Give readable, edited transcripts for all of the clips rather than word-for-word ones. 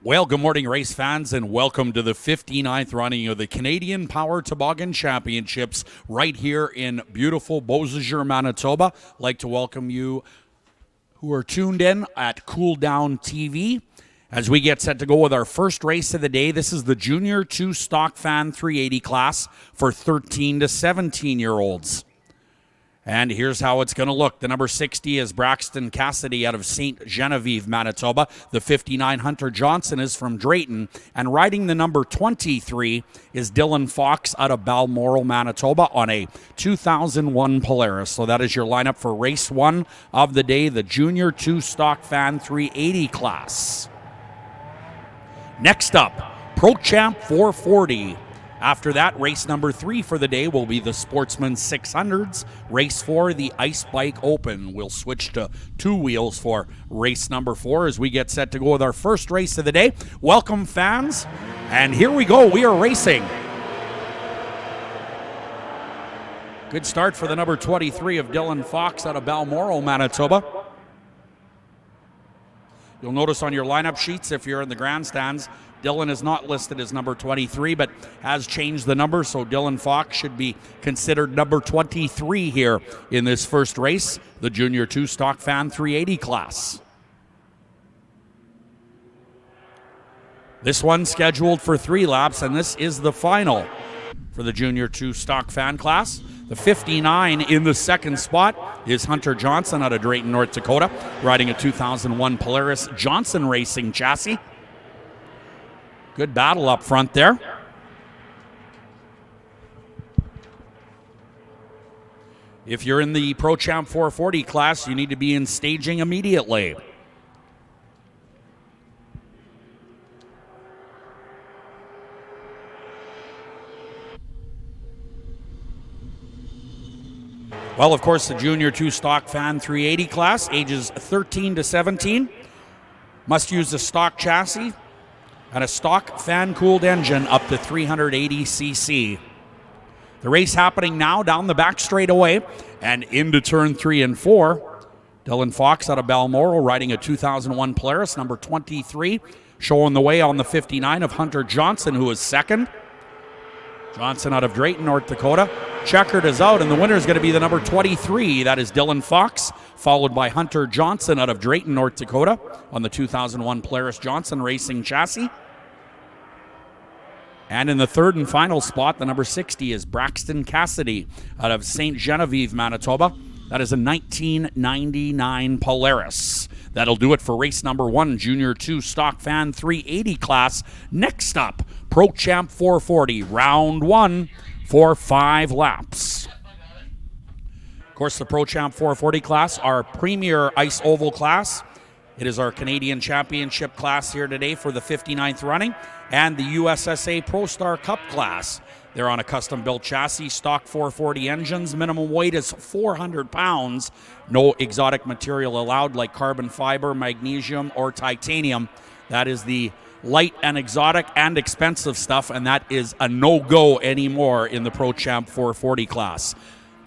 Well, good morning, race fans, and welcome to the 59th running of the Canadian Power Toboggan Championships right here in beautiful Beausejour, Manitoba. I'd like to welcome you who are tuned in at Cool Down TV as we get set to go with our first race of the day. This is the Junior 2 Stock Fan 380 class for 13 to 17-year-olds. And here's how it's going to look. The number 60 is Braxton Cassidy out of St. Genevieve, Manitoba. The 59 Hunter Johnson is from Drayton. And riding the number 23 is Dylan Fox out of Balmoral, Manitoba on a 2001 Polaris. So that is your lineup for race one of the day, the Junior 2 Stock Fan 380 class. Next up, Pro Champ 440. After that, race number 3 for the day will be the Sportsman 600s. Race 4, the Ice Bike Open. We'll switch to 2 wheels for race number 4 as we get set to go with our first race of the day. Welcome, fans. And here we go. We are racing. Good start for the number 23 of Dylan Fox out of Balmoral, Manitoba. You'll notice on your lineup sheets, if you're in the grandstands, Dylan is not listed as number 23, but has changed the number, so Dylan Fox should be considered number 23 here in this first race, the Junior 2 Stock Fan 380 class. This one scheduled for 3 laps, and this is the final for the Junior 2 Stock Fan class. The 59 in the second spot is Hunter Johnson out of Drayton, North Dakota, riding a 2001 Polaris Johnson Racing chassis. Good battle up front there. If you're in the Pro Champ 440 class, you need to be in staging immediately. Well, of course, the Junior 2 Stock Fan 380 class, ages 13 to 17, must use a stock chassis and a stock fan-cooled engine up to 380 cc. The race happening now down the back straightaway and into turn 3 and 4. Dylan Fox out of Balmoral riding a 2001 Polaris, number 23, showing the way on the 59 of Hunter Johnson, who is second. Johnson out of Drayton, North Dakota. Checkered is out, and the winner is going to be the number 23. That is Dylan Fox, followed by Hunter Johnson out of Drayton, North Dakota on the 2001 Polaris Johnson Racing chassis. And in the third and final spot, the number 60 is Braxton Cassidy out of St. Genevieve, Manitoba. That is a 1999 Polaris. That'll do it for race number 1, Junior 2 Stock Fan 380 class. Next up, Pro Champ 440, round 1 for 5 laps. Of course, the Pro Champ 440 class, our premier ice oval class. It is our Canadian Championship class here today for the 59th running, and the USSA Pro Star Cup class. They're on a custom-built chassis, stock 440 engines. Minimum weight is 400 pounds. No exotic material allowed like carbon fiber, magnesium, or titanium. That is the light and exotic and expensive stuff, and that is a no-go anymore in the Pro Champ 440 class.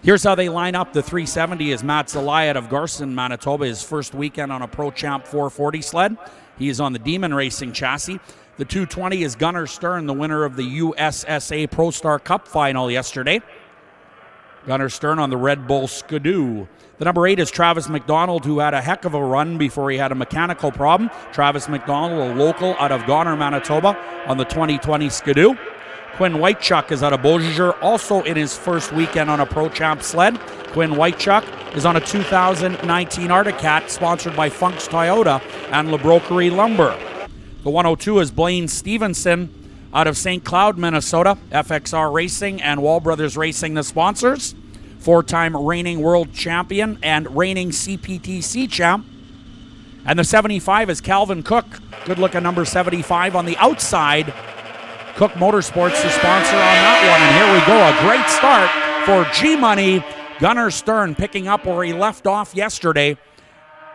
Here's how they line up. The 370 is Matt Zelaya out of Garson, Manitoba, his first weekend on a Pro Champ 440 sled. He is on the Demon Racing chassis. The 220 is Gunnar Stern, the winner of the USSA Pro Star Cup final yesterday. Gunnar Stern on the Red Bull Skidoo. The number 8 is Travis McDonald, who had a heck of a run before he had a mechanical problem. Travis McDonald, a local out of Goner, Manitoba, on the 2020 Skidoo. Quinn Whitechuck is out of Beausejour, also in his first weekend on a Pro Champ sled. Quinn Whitechuck is on a 2019 Arctic Cat, sponsored by Funk's Toyota and LeBrokery Lumber. The 102 is Blaine Stevenson out of St. Cloud, Minnesota. FXR Racing and Wall Brothers Racing, the sponsors. 4-time reigning world champion and reigning CPTC champ. And the 75 is Calvin Cook. Good-looking number 75 on the outside. Cook Motorsports, the sponsor on that one. And here we go, a great start for G-Money. Gunnar Stern picking up where he left off yesterday,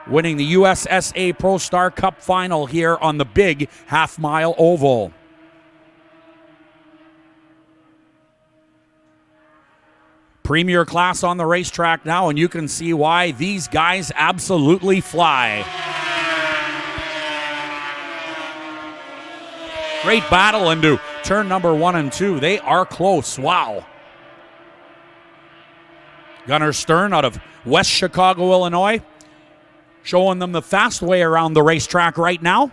winning the USSA Pro Star Cup final here on the big half-mile oval. Premier class on the racetrack now, and you can see why these guys absolutely fly. Great battle into turn number 1 and 2. They are close. Wow. Gunnar Stern out of West Chicago, Illinois, showing them the fast way around the racetrack right now.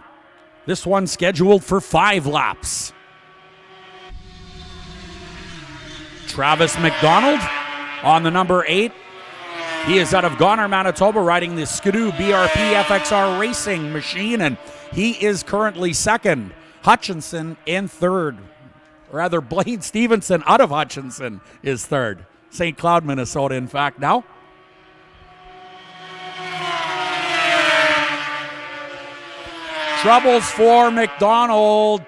This one scheduled for 5 laps. Travis McDonald on the number 8. He is out of Goner, Manitoba, riding the Skidoo BRP FXR racing machine, and he is currently second. Hutchinson in third. Rather, Blaine Stevenson out of Hutchinson is third. St. Cloud, Minnesota, in fact, now. Troubles for McDonald.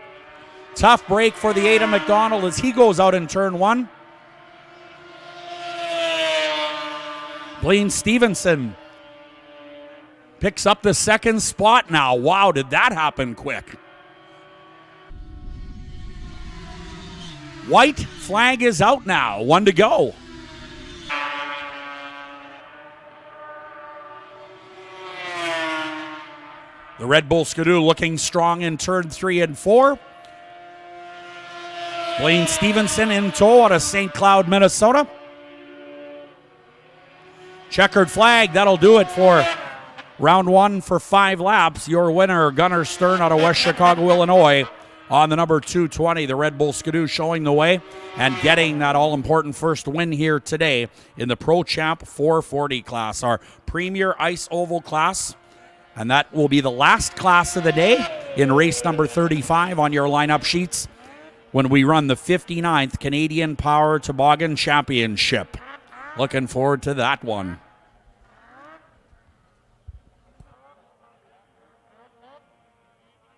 Tough break for the 8 of McDonald as he goes out in turn 1. Blaine Stevenson picks up the second spot now. Wow, did that happen quick. White flag is out now. 1 to go. The Red Bull Skidoo looking strong in turn 3 and 4. Blaine Stevenson in tow out of St. Cloud, Minnesota. Checkered flag, that'll do it for round 1 for 5 laps. Your winner, Gunnar Stern out of West Chicago, Illinois, on the number 220. The Red Bull Skidoo showing the way and getting that all-important first win here today in the Pro Champ 440 class, our premier ice oval class. And that will be the last class of the day in race number 35 on your lineup sheets when we run the 59th Canadian Power Toboggan Championship. Looking forward to that one.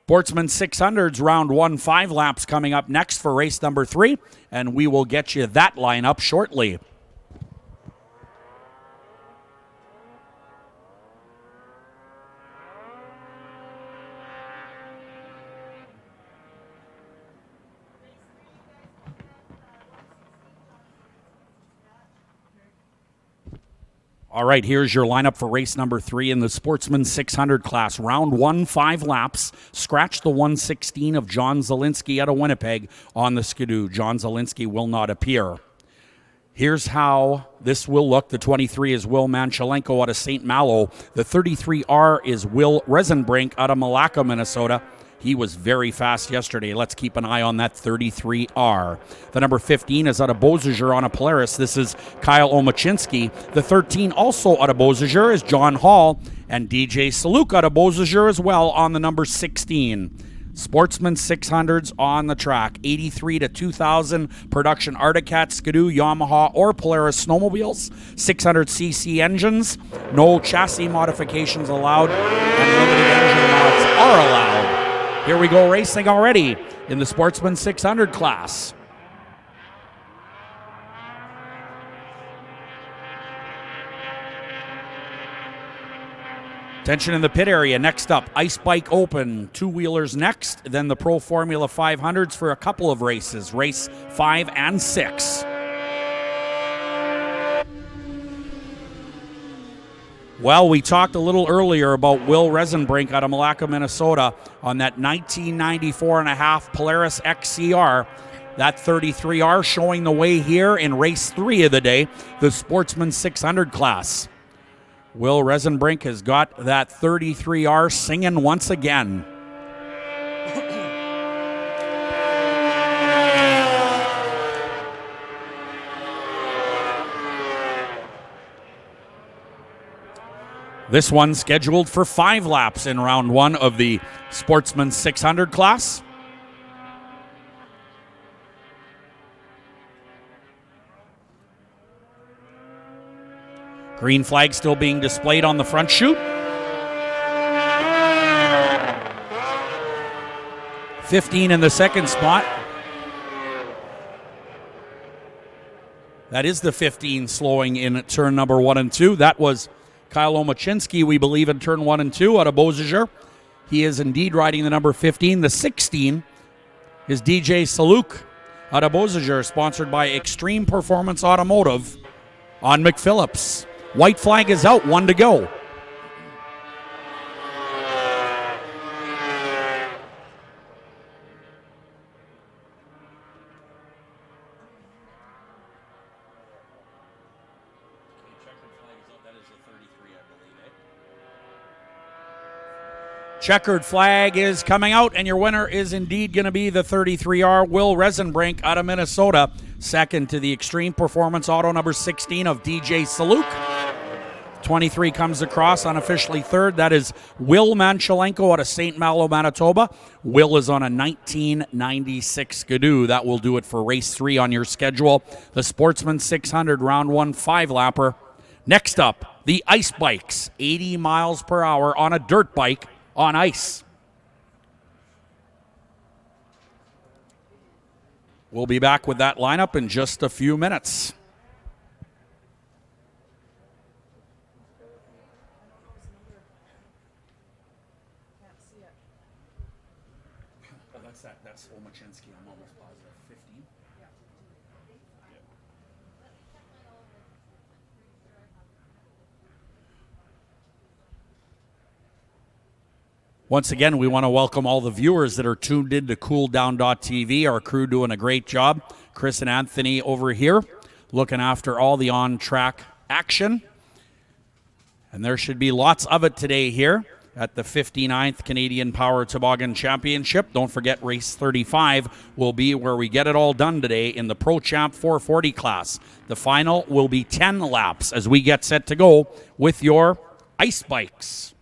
Sportsman 600's round 1, 5 laps coming up next for race number 3, and we will get you that lineup shortly. All right, here's your lineup for race number 3 in the Sportsman 600 class. Round 1, 5 laps. Scratch the 116 of John Zielinski out of Winnipeg on the Skidoo. John Zielinski will not appear. Here's how this will look. The 23 is Will Manchelenko out of St. Malo. The 33R is Will Resenbrink out of Malacca, Minnesota. He was very fast yesterday. Let's keep an eye on that 33R. The number 15 is out of Beausejour on a Polaris. This is Kyle Omachinski. The 13 also out of Beausejour is John Hall. And DJ Saluk out of Beausejour as well on the number 16. Sportsman 600s on the track. 83 to 2000 production Arctic Cat, Skidoo, Yamaha, or Polaris snowmobiles. 600cc engines. No chassis modifications allowed. And limited engine mods are allowed. Here we go racing already in the Sportsman 600 class. Attention in the pit area. Next up, Ice Bike Open. 2-wheelers next. Then the Pro Formula 500s for a couple of races. Race 5 and 6. Well, we talked a little earlier about Will Resenbrink out of Malacca, Minnesota on that 1994.5 Polaris XCR. That 33R showing the way here in race 3 of the day, the Sportsman 600 class. Will Resenbrink has got that 33R singing once again. This one scheduled for 5 laps in round 1 of the Sportsman 600 class. Green flag still being displayed on the front chute. 15 in the second spot. That is the 15 slowing in turn number 1 and 2. That was Kyle Omachinski, we believe, in turn 1 and 2 out of Beausejour. He is indeed riding the number 15. The 16 is DJ Saluk out of Beausejour, sponsored by Extreme Performance Automotive on McPhillips. White flag is out, 1 to go. Checkered flag is coming out, and your winner is indeed going to be the 33R Will Resenbrink out of Minnesota. Second to the Extreme Performance Auto number 16 of DJ Saluk. 23 comes across unofficially third. That is Will Manchelenko out of St. Malo, Manitoba. Will is on a 1996 Skidoo. That will do it for race 3 on your schedule. The Sportsman 600 round 1 5-lapper. Next up, the ice bikes, 80 miles per hour on a dirt bike on ice. We'll be back with that lineup in just a few minutes. That's Olmachinsky. I'm almost positive. 15? Once again, we want to welcome all the viewers that are tuned in to CoolDown.tv. Our crew doing a great job. Chris and Anthony over here looking after all the on-track action. And there should be lots of it today here at the 59th Canadian Power Toboggan Championship. Don't forget, race 35 will be where we get it all done today in the Pro Champ 440 class. The final will be 10 laps as we get set to go with your ice bikes.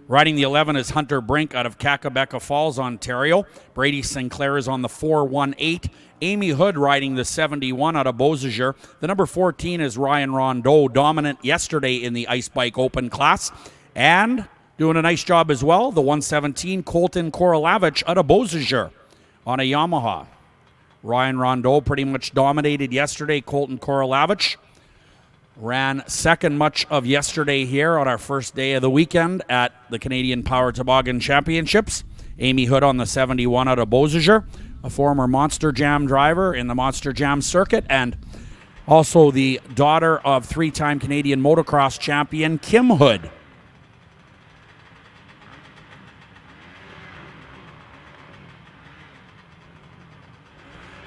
Riding the 11 is Hunter Brink out of Kakabeka Falls, Ontario. Brady Sinclair is on the 418. Amy Hood riding the 71 out of Beausejour. The number 14 is Ryan Rondeau, dominant yesterday in the Ice Bike Open class. And doing a nice job as well, the 117, Colton Korolavich out of Beausejour on a Yamaha. Ryan Rondeau pretty much dominated yesterday. Colton Korolavich ran second much of yesterday here on our first day of the weekend at the Canadian Power Toboggan Championships. Amy Hood on the 71 out of Beausejour, a former Monster Jam driver in the Monster Jam circuit, and also the daughter of three-time Canadian motocross champion Kim Hood.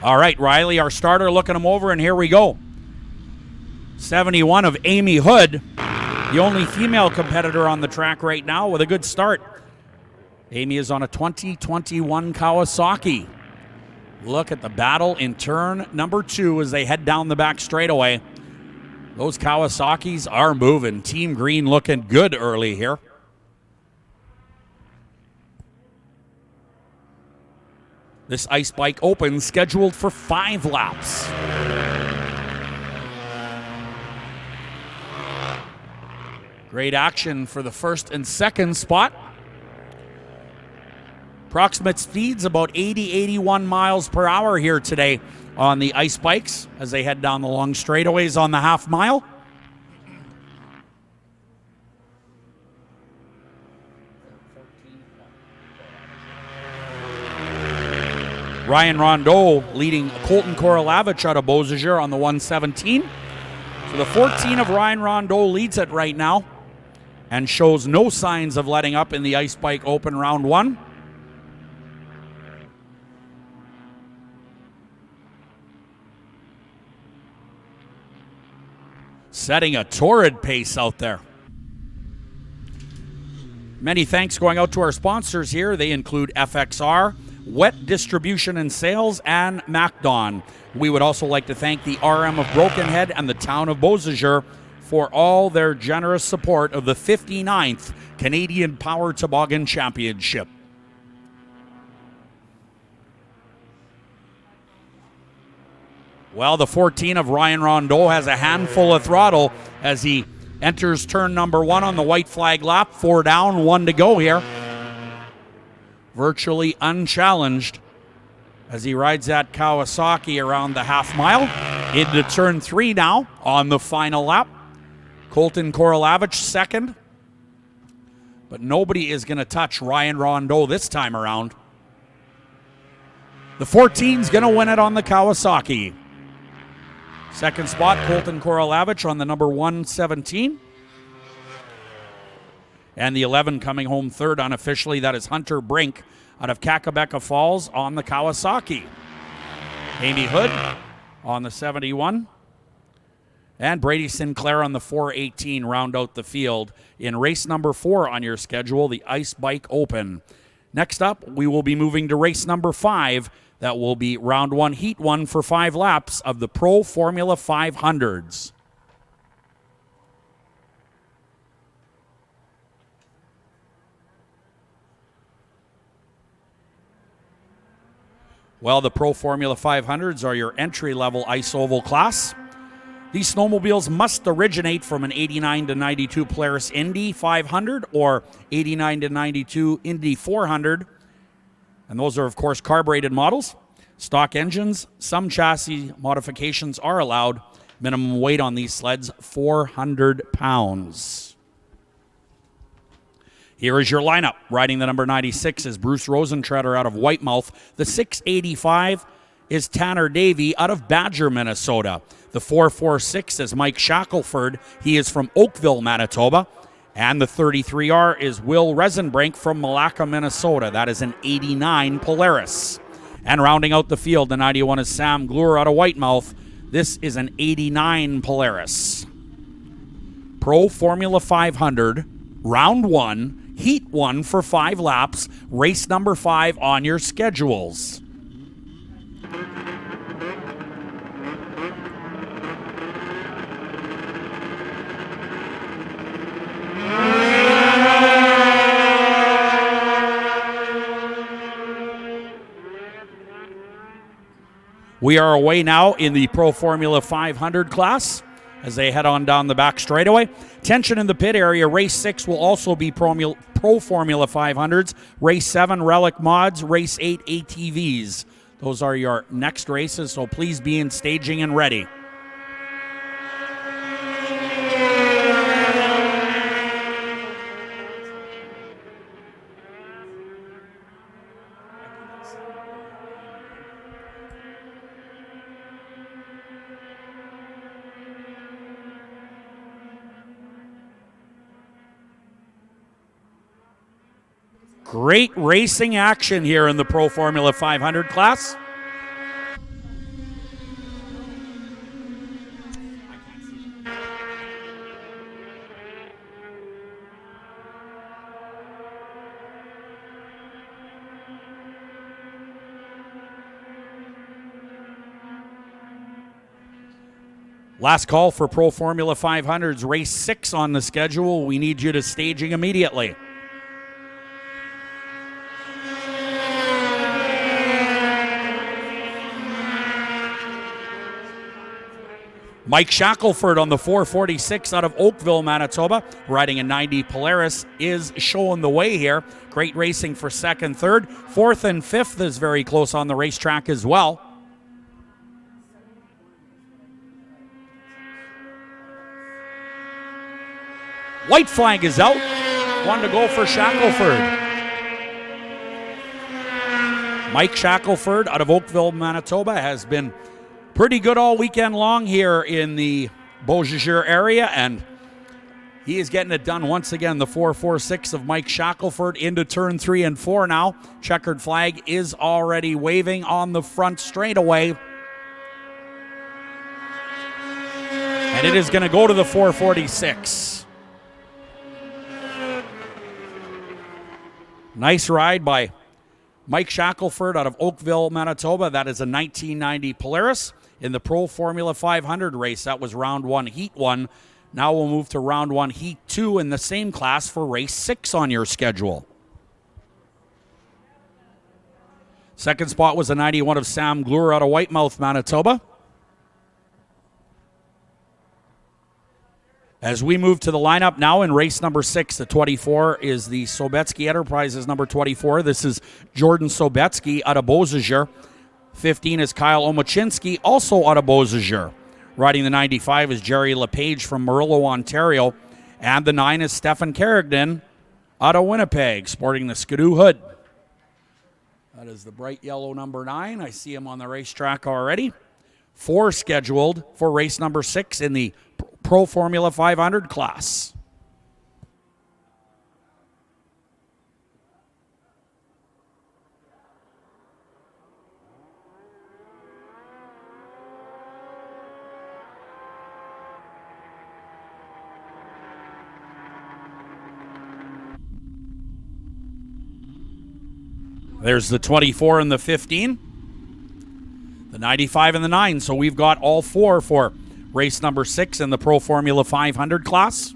All right, Riley, our starter, looking him over, and here we go. 71 of Amy Hood, the only female competitor on the track right now with a good start. Amy is on a 2021 Kawasaki. Look at the battle in turn number 2 as they head down the back straightaway. Those Kawasaki's are moving. Team Green looking good early here. This Ice Bike Open scheduled for 5 laps. Great action for the first and second spot. Approximate speeds about 80-81 miles per hour here today on the ice bikes as they head down the long straightaways on the half mile. Ryan Rondeau leading Colton Korolavich out of Beausejour on the 117. So the 14 of Ryan Rondeau leads it right now and shows no signs of letting up in the Ice Bike Open round 1. Setting a torrid pace out there. Many thanks going out to our sponsors here. They include FXR, Wet Distribution and Sales, and MacDon. We would also like to thank the RM of Brokenhead and the town of Beausejour for all their generous support of the 59th Canadian Power Toboggan Championship. Well, the 14 of Ryan Rondeau has a handful of throttle as he enters turn number 1 on the white flag lap. 4 down, 1 to go here. Virtually unchallenged as he rides that Kawasaki around the half mile. Into turn 3 now on the final lap. Colton Korolavich second. But nobody is going to touch Ryan Rondeau this time around. The 14's going to win it on the Kawasaki. Second spot, Colton Korolavich on the number 117. And the 11 coming home third unofficially, that is Hunter Brink out of Kakabeka Falls on the Kawasaki. Amy Hood on the 71. And Brady Sinclair on the 418 round out the field in race number 4 on your schedule, the Ice Bike Open. Next up, we will be moving to race number 5. That will be round 1, heat 1 for 5 laps of the Pro Formula 500s. Well, the Pro Formula 500s are your entry-level ice oval class. These snowmobiles must originate from an 89 to 92 Polaris Indy 500 or 89 to 92 Indy 400. And those are, of course, carbureted models. Stock engines, some chassis modifications are allowed. Minimum weight on these sleds, 400 pounds. Here is your lineup. Riding the number 96 is Bruce Rosentreader out of Whitemouth. The 685 is Tanner Davey out of Badger, Minnesota. The 446 is Mike Shackelford. He is from Oakville, Manitoba. And the 33R is Will Resenbrink from Malacca, Minnesota. That is an 89 Polaris. And rounding out the field, the 91 is Sam Glure out of Whitemouth. This is an 89 Polaris. Pro Formula 500, round 1, heat 1 for 5 laps, race number 5 on your schedules. We are away now in the Pro Formula 500 class as they head on down the back straightaway. Tension in the pit area. Race 6 will also be Pro Formula 500s. Race 7, Relic Mods. Race 8, ATVs. Those are your next races, so please be in staging and ready. Great racing action here in the Pro Formula 500 class. Last call for Pro Formula 500s, race 6 on the schedule. We need you to staging immediately. Mike Shackelford on the 446 out of Oakville, Manitoba, riding a 90 Polaris, is showing the way here. Great racing for second, third. Fourth and fifth is very close on the racetrack as well. White flag is out. One to go for Shackelford. Mike Shackelford out of Oakville, Manitoba has been pretty good all weekend long here in the Beausejour area, and he is getting it done once again. The 446 of Mike Shackelford into turn 3 and 4 now. Checkered flag is already waving on the front straightaway. And it is going to go to the 446. Nice ride by Mike Shackelford out of Oakville, Manitoba. That is a 1990 Polaris. In the Pro Formula 500 race, that was round 1, heat 1. Now we'll move to round 1, heat 2 in the same class for race 6 on your schedule. Second spot was a 91 of Sam Glure out of Whitemouth, Manitoba. As we move to the lineup now in race number 6, the 24 is the Sobetsky Enterprises number 24. This is Jordan Sobetsky out of Beausejour. 15 is Kyle Omachinski, also out of Beausejour. Riding the 95 is Jerry LePage from Murillo, Ontario. And the 9 is Stefan Carrigan out of Winnipeg, sporting the Skidoo hood. That is the bright yellow number 9. I see him on the racetrack already. 4 scheduled for race number 6 in the Pro Formula 500 class. There's the 24 and the 15. The 95 and the 9. So we've got all four for race number 6 in the Pro Formula 500 class.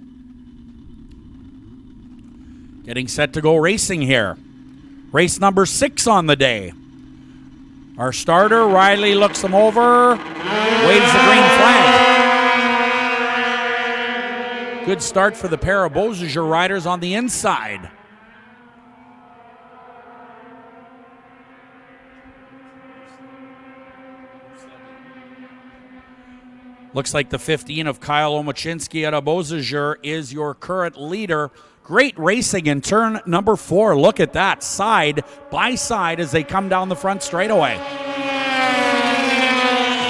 Getting set to go racing here. Race number 6 on the day. Our starter, Riley, looks him over, waves the green flag. Good start for the pair of Beausejour riders on the inside. Looks like the 15 of Kyle Omachinski out of Beausejour is your current leader. Great racing in turn number 4. Look at that, side by side as they come down the front straightaway.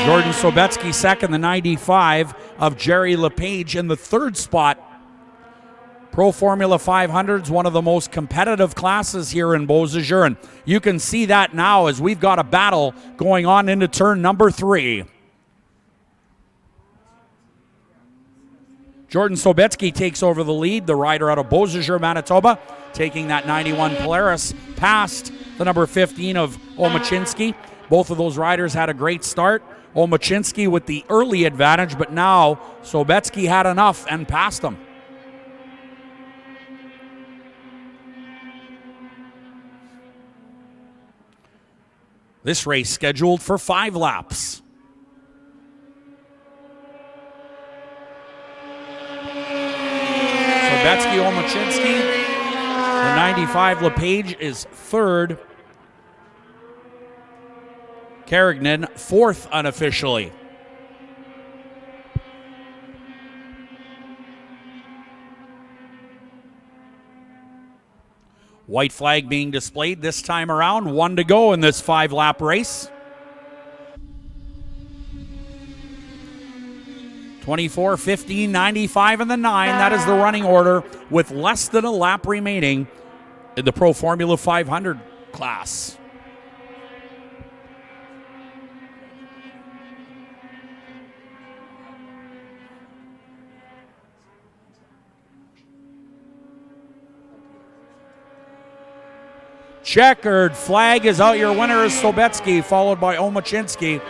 Jordan Sobetsky second, the 95 of Jerry LePage in the 3rd spot. Pro Formula 500 is one of the most competitive classes here in Beausejour, and you can see that now as we've got a battle going on into turn number 3. Jordan Sobetsky takes over the lead, the rider out of Beausejour, Manitoba, taking that 91 Polaris past the number 15 of Omachinski. Both of those riders had a great start. Omachinski with the early advantage, but now Sobetsky had enough and passed him. This race scheduled for 5 laps. Sobetsky, Omachinski. The 95 LePage is 3rd. Carignan 4th unofficially. White flag being displayed this time around. 1 to go in this 5-lap race. 24, 15, 95, and the 9. That is the running order with less than a lap remaining in the Pro Formula 500 class. Checkered flag is out. Your winner is Sobetsky, followed by Omachinski,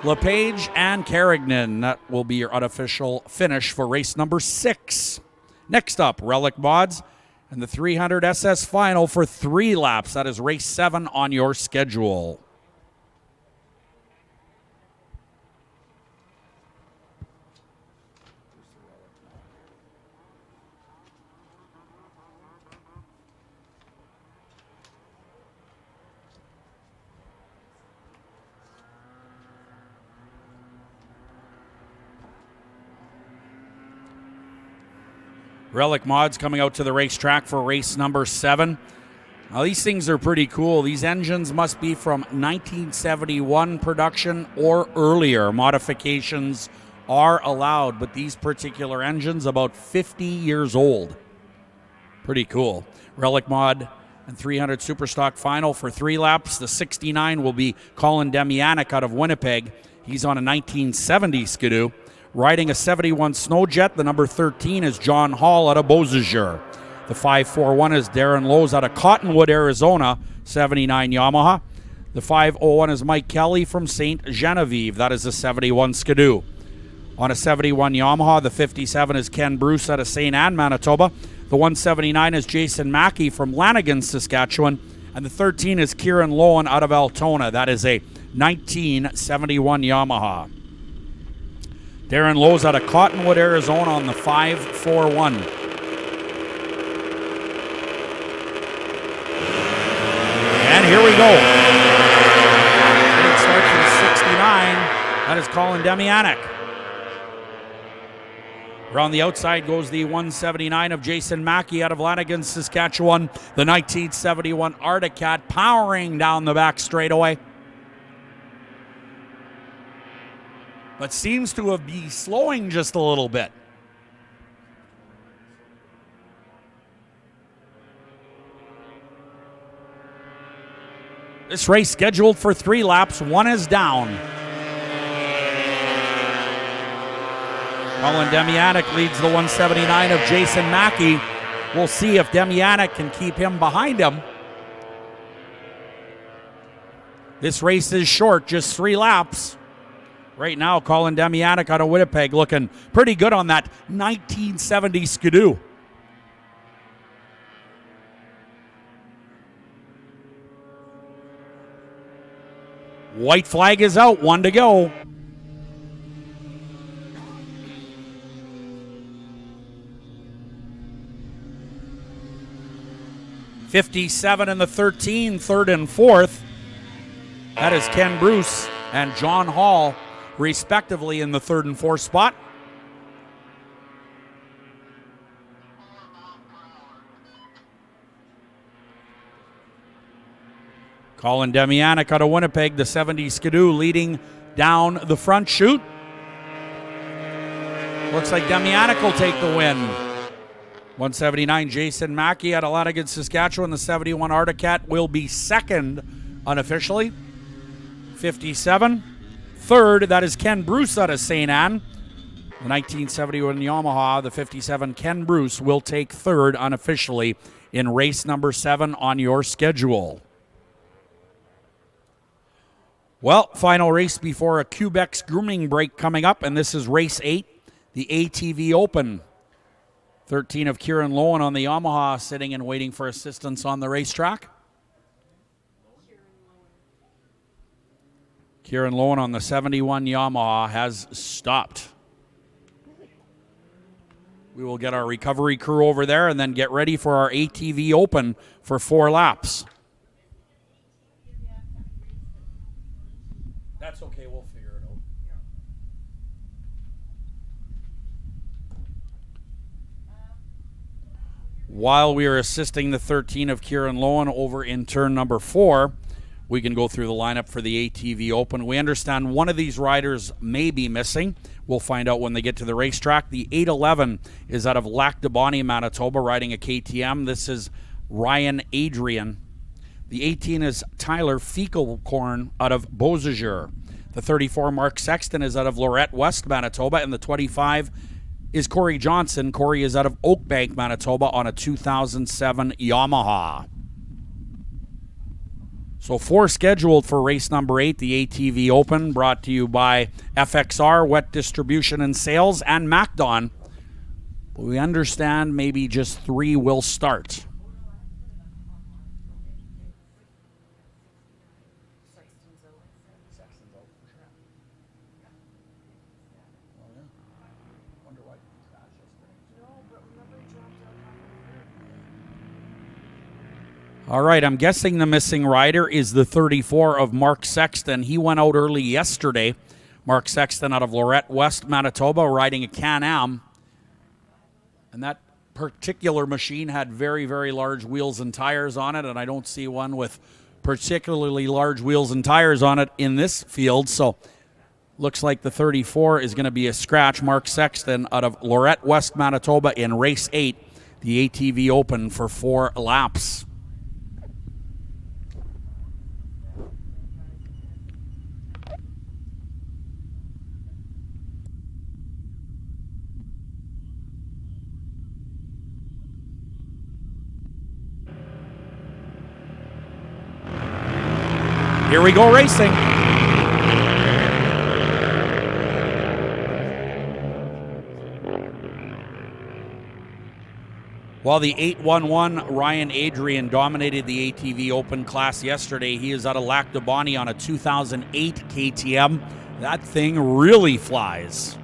LePage, and Carignan. That will be your unofficial finish for race number 6. Next up, Relic Mods and the 300 SS final for 3 laps. That is race 7 on your schedule. Relic Mods coming out to the racetrack for race number 7. Now, these things are pretty cool. These engines must be from 1971 production or earlier. Modifications are allowed, but these particular engines about 50 years old. Pretty cool. Relic Mod and 300 Superstock final for 3 laps. The 69 will be Colin Demianic out of Winnipeg. He's on a 1970 Skidoo. Riding a 71 Snowjet, the number 13 is John Hall out of Beausejour. The 541 is Darren Lowe's out of Cottonwood, Arizona, 79 Yamaha. The 501 is Mike Kelly from St. Genevieve. That is a 71 Skidoo. On a 71 Yamaha, the 57 is Ken Bruce out of St. Anne, Manitoba. The 179 is Jason Mackey from Lanigan, Saskatchewan. And the 13 is Kieran Lowen out of Altona. That is a 1971 Yamaha. Darren Lowe's out of Cottonwood, Arizona on the 541. And here we go. Great start for the 69. That is Colin Demianic. Around the outside goes the 179 of Jason Mackey out of Lanigan, Saskatchewan. The 1971 Arctic Cat powering down the back straightaway. But seems to have been slowing just a little bit. This race scheduled for 3 laps. 1 is down. Colin Demianic leads the 179 of Jason Mackey. We'll see if Demianic can keep him behind him. This race is short, just 3 laps. Right now, Colin Demianic out of Winnipeg looking pretty good on that 1970 Skidoo. White flag is out, 1 to go. '57 and the 13, 3rd and 4th. That is Ken Bruce and John Hall, respectively, in the 3rd and 4th spot. Colin Demianic out of Winnipeg, the 70 Skidoo, leading down the front chute. Looks like Demianic will take the win. 179, Jason Mackey out of Lanigan, Saskatchewan. The 71 Articat will be second unofficially. 57, third, that is Ken Bruce out of St. Anne. The 1971 Yamaha, the 57 Ken Bruce will take third unofficially in race number 7 on your schedule. Well, final race before a Quebec's grooming break coming up, and this is race 8, the ATV Open. 13 of Kieran Lowen on the Yamaha, sitting and waiting for assistance on the racetrack. Kieran Lowen on the 71 Yamaha has stopped. We will get our recovery crew over there and then get ready for our ATV Open for 4 laps. That's okay, we'll figure it out. While we are assisting the 13 of Kieran Lowen over in turn number 4, we can go through the lineup for the ATV Open. We understand one of these riders may be missing. We'll find out when they get to the racetrack. The 811 is out of Lac du Bonnet, Manitoba, riding a KTM. This is Ryan Adrian. The 18 is Tyler Fekalcorn out of Beausejour. The 34, Mark Sexton, is out of Lorette, West Manitoba. And the 25 is Corey Johnson. Corey is out of Oakbank, Manitoba, on a 2007 Yamaha. So 4 scheduled for race number 8, the ATV Open, brought to you by FXR, Wet Distribution and Sales, and MacDon. But we understand maybe just 3 will start. All right, I'm guessing the missing rider is the 34 of Mark Sexton. He went out early yesterday. Mark Sexton out of Lorette, West Manitoba, riding a Can-Am. And that particular machine had very, very large wheels and tires on it, and I don't see one with particularly large wheels and tires on it in this field. So looks like the 34 is going to be a scratch. Mark Sexton out of Lorette, West Manitoba, in race 8, the ATV Open, for 4 laps. Here we go racing. While the 811 Ryan Adrian dominated the ATV Open class yesterday, he is out of Lac du Bonnet on a 2008 KTM. That thing really flies.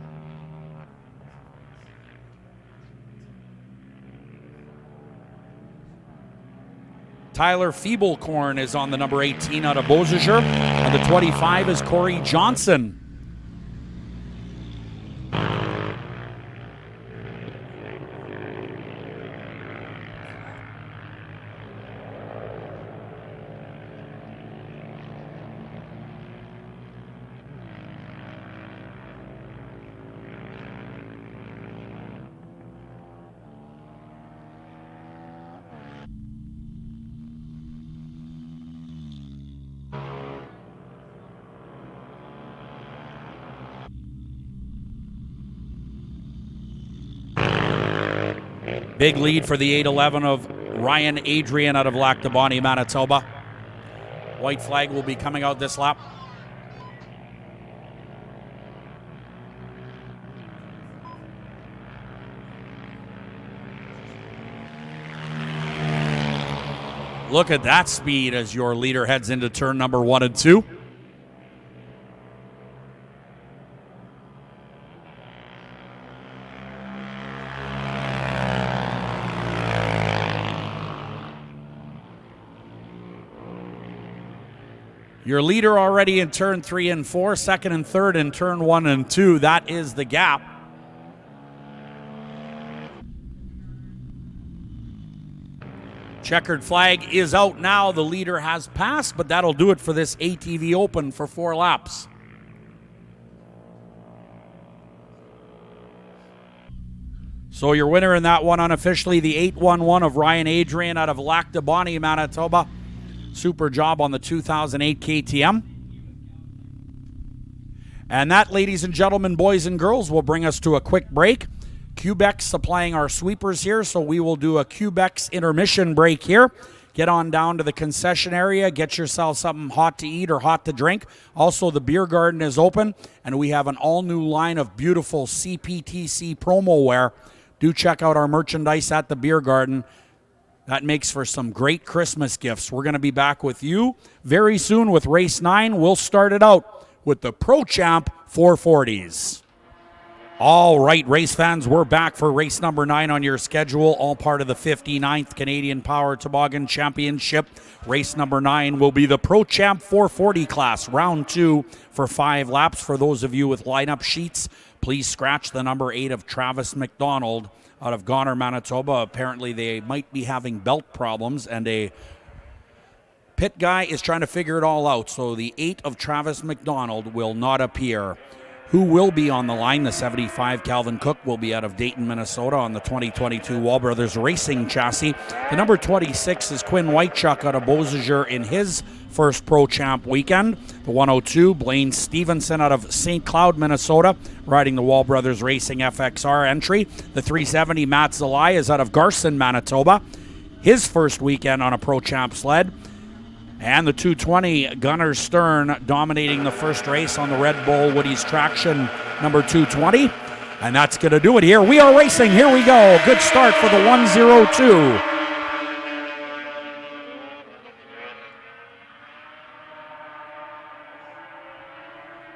Tyler Fekalcorn is on the number 18 out of Beausejour. And the 25 is Corey Johnson. Big lead for the 811 of Ryan Adrian out of Lac du Bonnet, Manitoba. White flag will be coming out this lap. Look at that speed as your leader heads into turn number 1 and 2. Your leader already in turn 3 and 4, second and third in turn 1 and 2. That is the gap. Checkered flag is out now. The leader has passed, but that'll do it for this ATV Open for 4 laps. So your winner in that one unofficially, the 811 of Ryan Adrian out of Lac du Bonnet, Manitoba. Super job on the 2008 KTM. And that, ladies and gentlemen, boys and girls, will bring us to a quick break. Quebec supplying our sweepers here, so we will do a Quebec's intermission break here. Get on down to the concession area, get yourself something hot to eat or hot to drink. Also, the beer garden is open, and we have an all-new line of beautiful CPTC promo wear. Do check out our merchandise at the beer garden. That makes for some great Christmas gifts. We're going to be back with you very soon with Race 9. We'll start it out with the Pro Champ 440s. All right, race fans, we're back for race number 9 on your schedule, all part of the 59th Canadian Power Toboggan Championship. Race number 9 will be the Pro Champ 440 class, round 2 for 5 laps. For those of you with lineup sheets, please scratch the number 8 of Travis McDonald out of Goner, Manitoba. Apparently they might be having belt problems, and a pit guy is trying to figure it all out. So the 8 of Travis McDonald will not appear. Who will be on the line? The 75 Calvin Cook will be out of Dayton, Minnesota on the 2022 Wall Brothers Racing chassis. The number 26 is Quinn Whitechuck out of Beausejour in his first Pro Champ weekend. The 102, Blaine Stevenson out of St. Cloud, Minnesota, riding the Wall Brothers Racing FXR entry. The 370, Matt Zalai, is out of Garson, Manitoba. His first weekend on a Pro Champ sled. And the 220, Gunnar Stern, dominating the first race on the Red Bull Woody's Traction number 220. And that's going to do it here. We are racing. Here we go. Good start for the 102.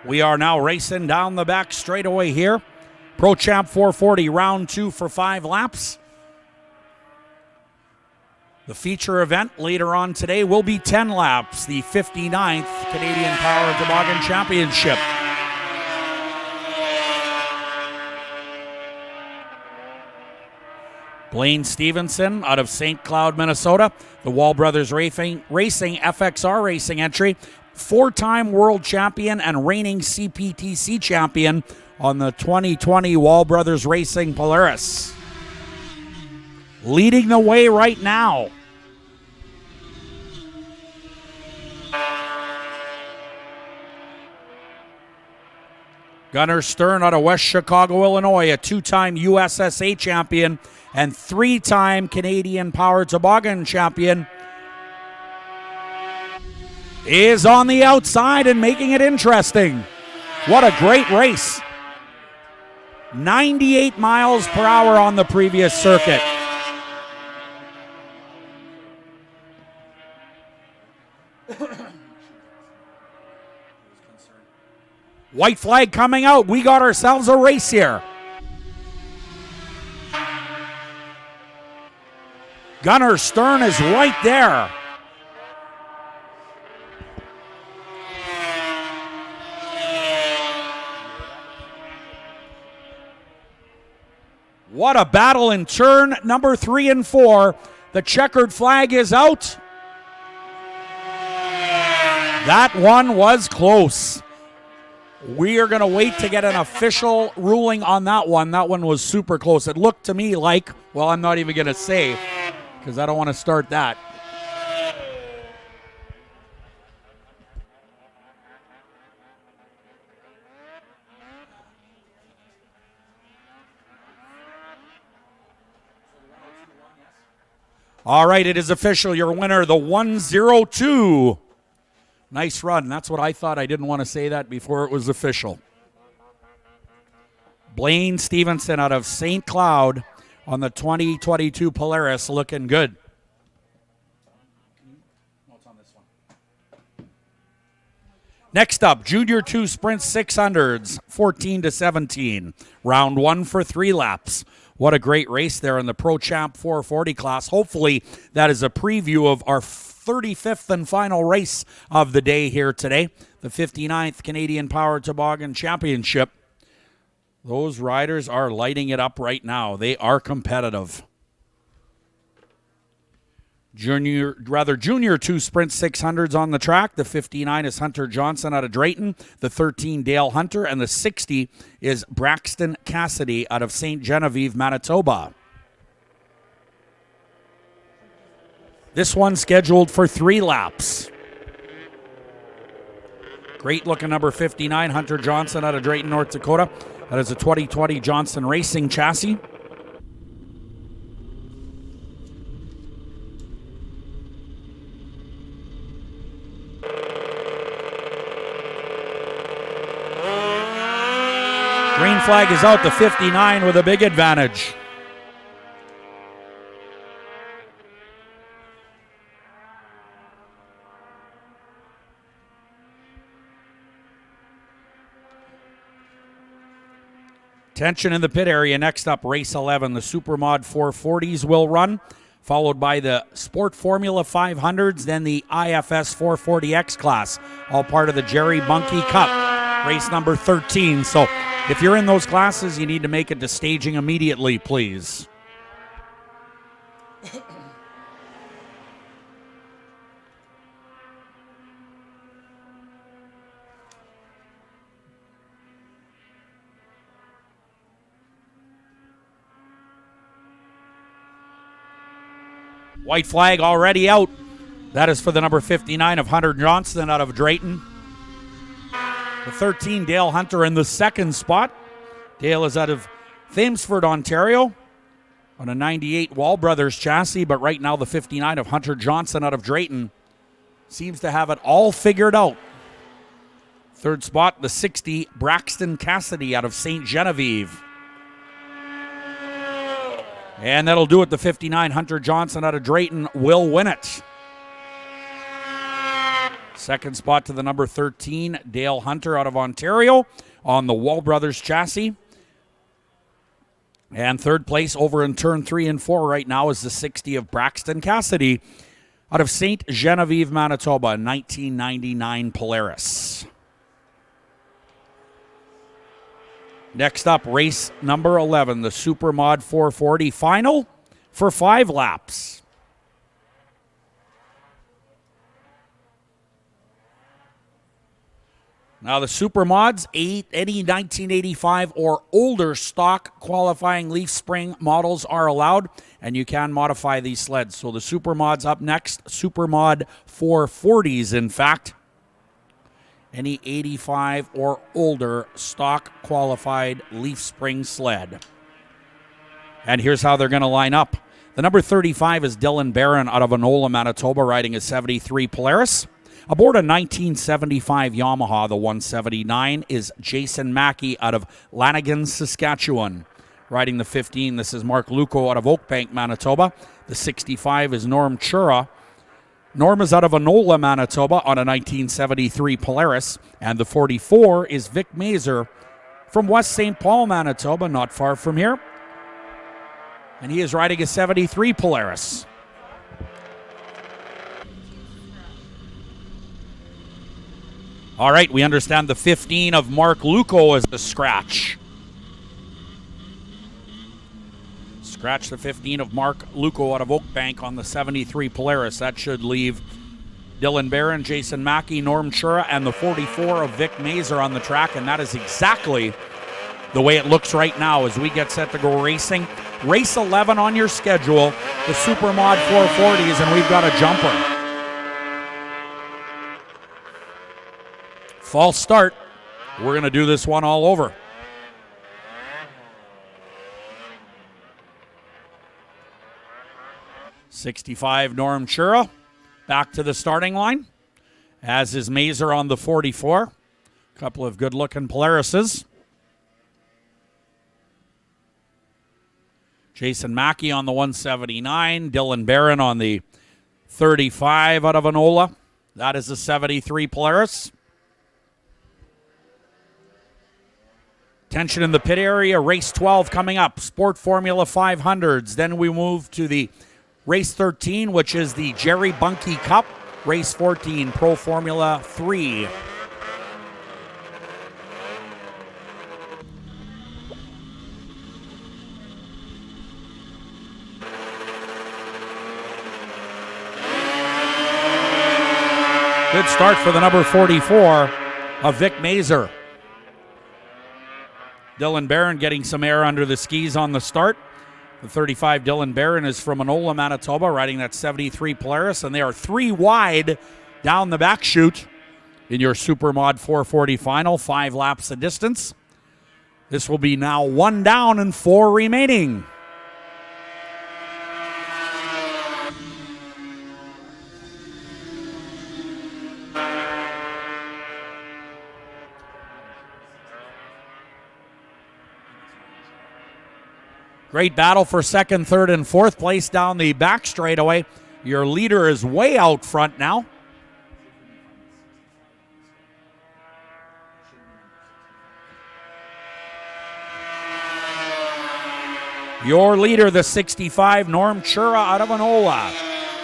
We are now racing down the back straightaway here. Pro Champ 440, round 2 for 5 laps. The feature event later on today will be 10 laps, the 59th Canadian Power Toboggan Championship. Blaine Stevenson out of St. Cloud, Minnesota, the Wall Brothers Racing FXR Racing entry, 4-time world champion and reigning CPTC champion on the 2020 Wall Brothers Racing Polaris. Leading the way right now. Gunnar Stern out of West Chicago, Illinois, a 2-time USSA champion and 3-time Canadian Power Toboggan champion, is on the outside and making it interesting. What a great race. 98 miles per hour on the previous circuit. White flag coming out. We got ourselves a race here. Gunnar Stern is right there. What a battle in turn number 3 and 4. The checkered flag is out. That one was close. We are going to wait to get an official ruling on that one. That one was super close. It looked to me like, well, I'm not even going to say because I don't want to start that. All right, it is official. Your winner, the 102 Nice run. That's what I thought. I didn't want to say that before it was official. Blaine Stevenson out of St. Cloud on the 2022 Polaris, looking good. Next up, Junior 2 Sprint 600s, 14 to 17. Round 1 for 3 laps. What a great race there in the Pro Champ 440 class. Hopefully that is a preview of our 35th and final race of the day here today, the 59th Canadian Power Toboggan Championship. Those riders are lighting it up right now. They are competitive. Junior 2 Sprint 600s on the track. The 59 is Hunter Johnson out of Drayton. The 13, Dale Hunter. And the 60 is Braxton Cassidy out of St. Genevieve, Manitoba. This one scheduled for 3 laps. Great looking number 59, Hunter Johnson out of Drayton, North Dakota. That is a 2020 Johnson Racing chassis. Green flag is out, the 59 with a big advantage. Tension in the pit area. Next up, race 11. The Supermod 440s will run, followed by the Sport Formula 500s, then the IFS 440X class, all part of the Jerry Bunke Cup, race number 13. So if you're in those classes, you need to make it to staging immediately, please. White flag already out. That is for the number 59 of Hunter Johnson out of Drayton. The 13, Dale Hunter in the second spot. Dale is out of Thamesford, Ontario on a 98 Wall Brothers chassis, but right now the 59 of Hunter Johnson out of Drayton seems to have it all figured out. Third spot, the 60, Braxton Cassidy out of St. Genevieve. And that'll do it. The 59, Hunter Johnson out of Drayton, will win it. Second spot to the number 13, Dale Hunter out of Ontario on the Wall Brothers chassis. And third place over in turn 3 and 4 right now is the 60 of Braxton Cassidy out of St. Genevieve, Manitoba, 1999 Polaris. Next up, race number 11, the Supermod 440 final for 5 laps. Now the Supermods, any 1985 or older stock qualifying leaf spring models are allowed, and you can modify these sleds. So the Supermods up next, Supermod 440s in fact. Any 85 or older stock qualified leaf spring sled. And here's how they're going to line up. The number 35 is Dylan Barron out of Enola, Manitoba, riding a 73 Polaris. Aboard a 1975 Yamaha, the 179 is Jason Mackey out of Lanigan, Saskatchewan. Riding the 15, this is Mark Luco out of Oakbank, Manitoba. The 65 is Norm Chura. Norm is out of Enola, Manitoba on a 1973 Polaris. And the 44 is Vic Mazer from West St. Paul, Manitoba, not far from here. And he is riding a 73 Polaris. All right, we understand the 15 of Mark Luco is the scratch. Scratch the 15 of Mark Luco out of Oakbank on the 73 Polaris. That should leave Dylan Barron, Jason Mackey, Norm Chura, and the 44 of Vic Mazer on the track, and that is exactly the way it looks right now as we get set to go racing. Race 11 on your schedule, the Supermod 440s, and we've got a jumper. False start. We're going to do this one all over. '65 Norm Chura back to the starting line. as is Mazer on the 44. A couple of good-looking Polarises. Jason Mackey on the 179. Dylan Barron on the 35 out of Enola. That is a 73 Polaris. Tension in the pit area. Race 12 coming up. Sport Formula 500s. Then we move to the race 13, which is the Jerry Bunke Cup. Race 14, Pro Formula 3. Good start for the number 44 of Vic Mazer. Dylan Barron getting some air under the skis on the start. The 35 Dylan Barron is from Enola, Manitoba, riding that 73 Polaris, and they are 3 wide down the back chute in your Supermod 440 final, 5 laps of distance. This will be now 1 down and 4 remaining. Great battle for second, third, and fourth place down the back straightaway. Your leader is way out front now. Your leader, the 65, Norm Chura out of Enola.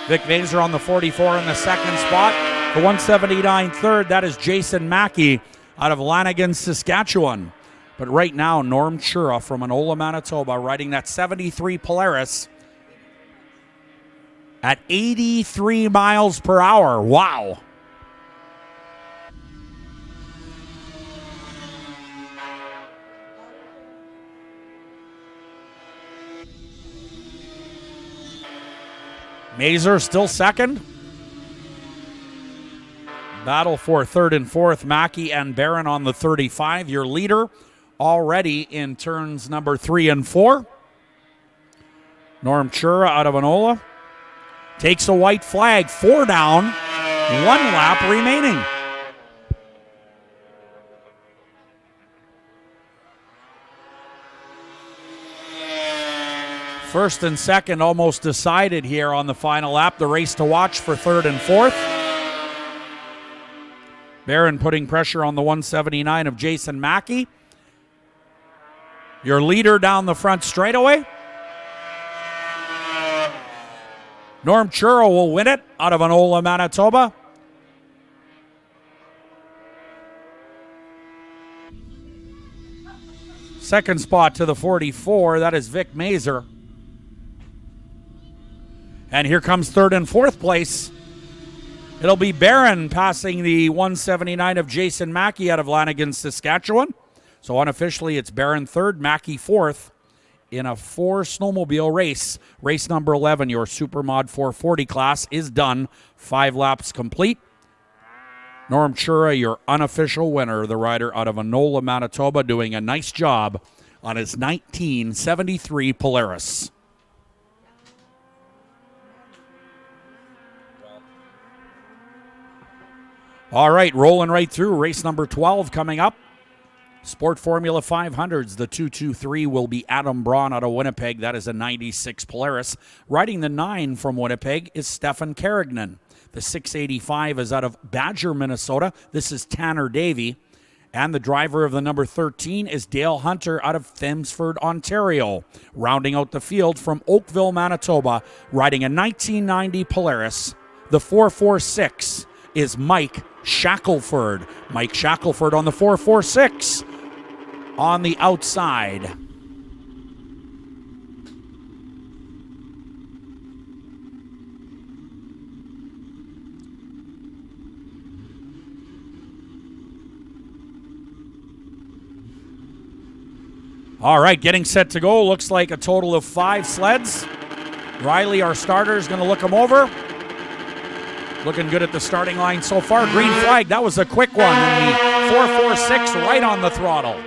Vic Mazer on the 44 in the second spot. The 179 third, that is Jason Mackey out of Lanigan, Saskatchewan. But right now, Norm Chura from Enola, Manitoba, riding that 73 Polaris at 83 miles per hour. Wow. Mazer still second. Battle for third and fourth, Mackey and Barron on the 35. Your leader already in turns number 3 and 4. Norm Chura out of Enola takes a white flag. 4 down, 1 lap remaining. First and second almost decided here on the final lap. The race to watch for third and fourth. Barron putting pressure on the 179 of Jason Mackey. Your leader down the front straightaway. Norm Chura will win it out of Enola, Manitoba. Second spot to the 44, that is Vic Mazer. And here comes third and fourth place. It'll be Barron passing the 179 of Jason Mackey out of Lanigan, Saskatchewan. So unofficially, it's Barron third, Mackey fourth in a 4 snowmobile race. Race number 11, your Supermod 440 class, is done. 5 laps complete. Norm Chura, your unofficial winner, the rider out of Enola, Manitoba, doing a nice job on his 1973 Polaris. All right, rolling right through. Race number 12 coming up. Sport Formula 500s, the 223 will be Adam Braun out of Winnipeg. That is a 96 Polaris. Riding the 9 from Winnipeg is Stefan Carignan. The 685 is out of Badger, Minnesota. This is Tanner Davey. And the driver of the number 13 is Dale Hunter out of Thamesford, Ontario. Rounding out the field from Oakville, Manitoba, riding a 1990 Polaris. The 446 is Mike Shackelford. Mike Shackelford on the 446 on the outside. All right, getting set to go. Looks like a total of 5 sleds. Riley, our starter, is going to look them over. Looking good at the starting line so far. Green flag, that was a quick one. And the 446 right on the throttle.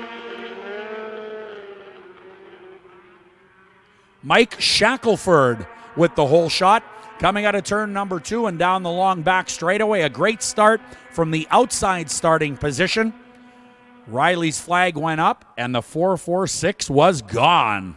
Mike Shackelford with the whole shot. Coming out of turn number 2 and down the long back straightaway. A great start from the outside starting position. Riley's flag went up, and the 4.46 was gone.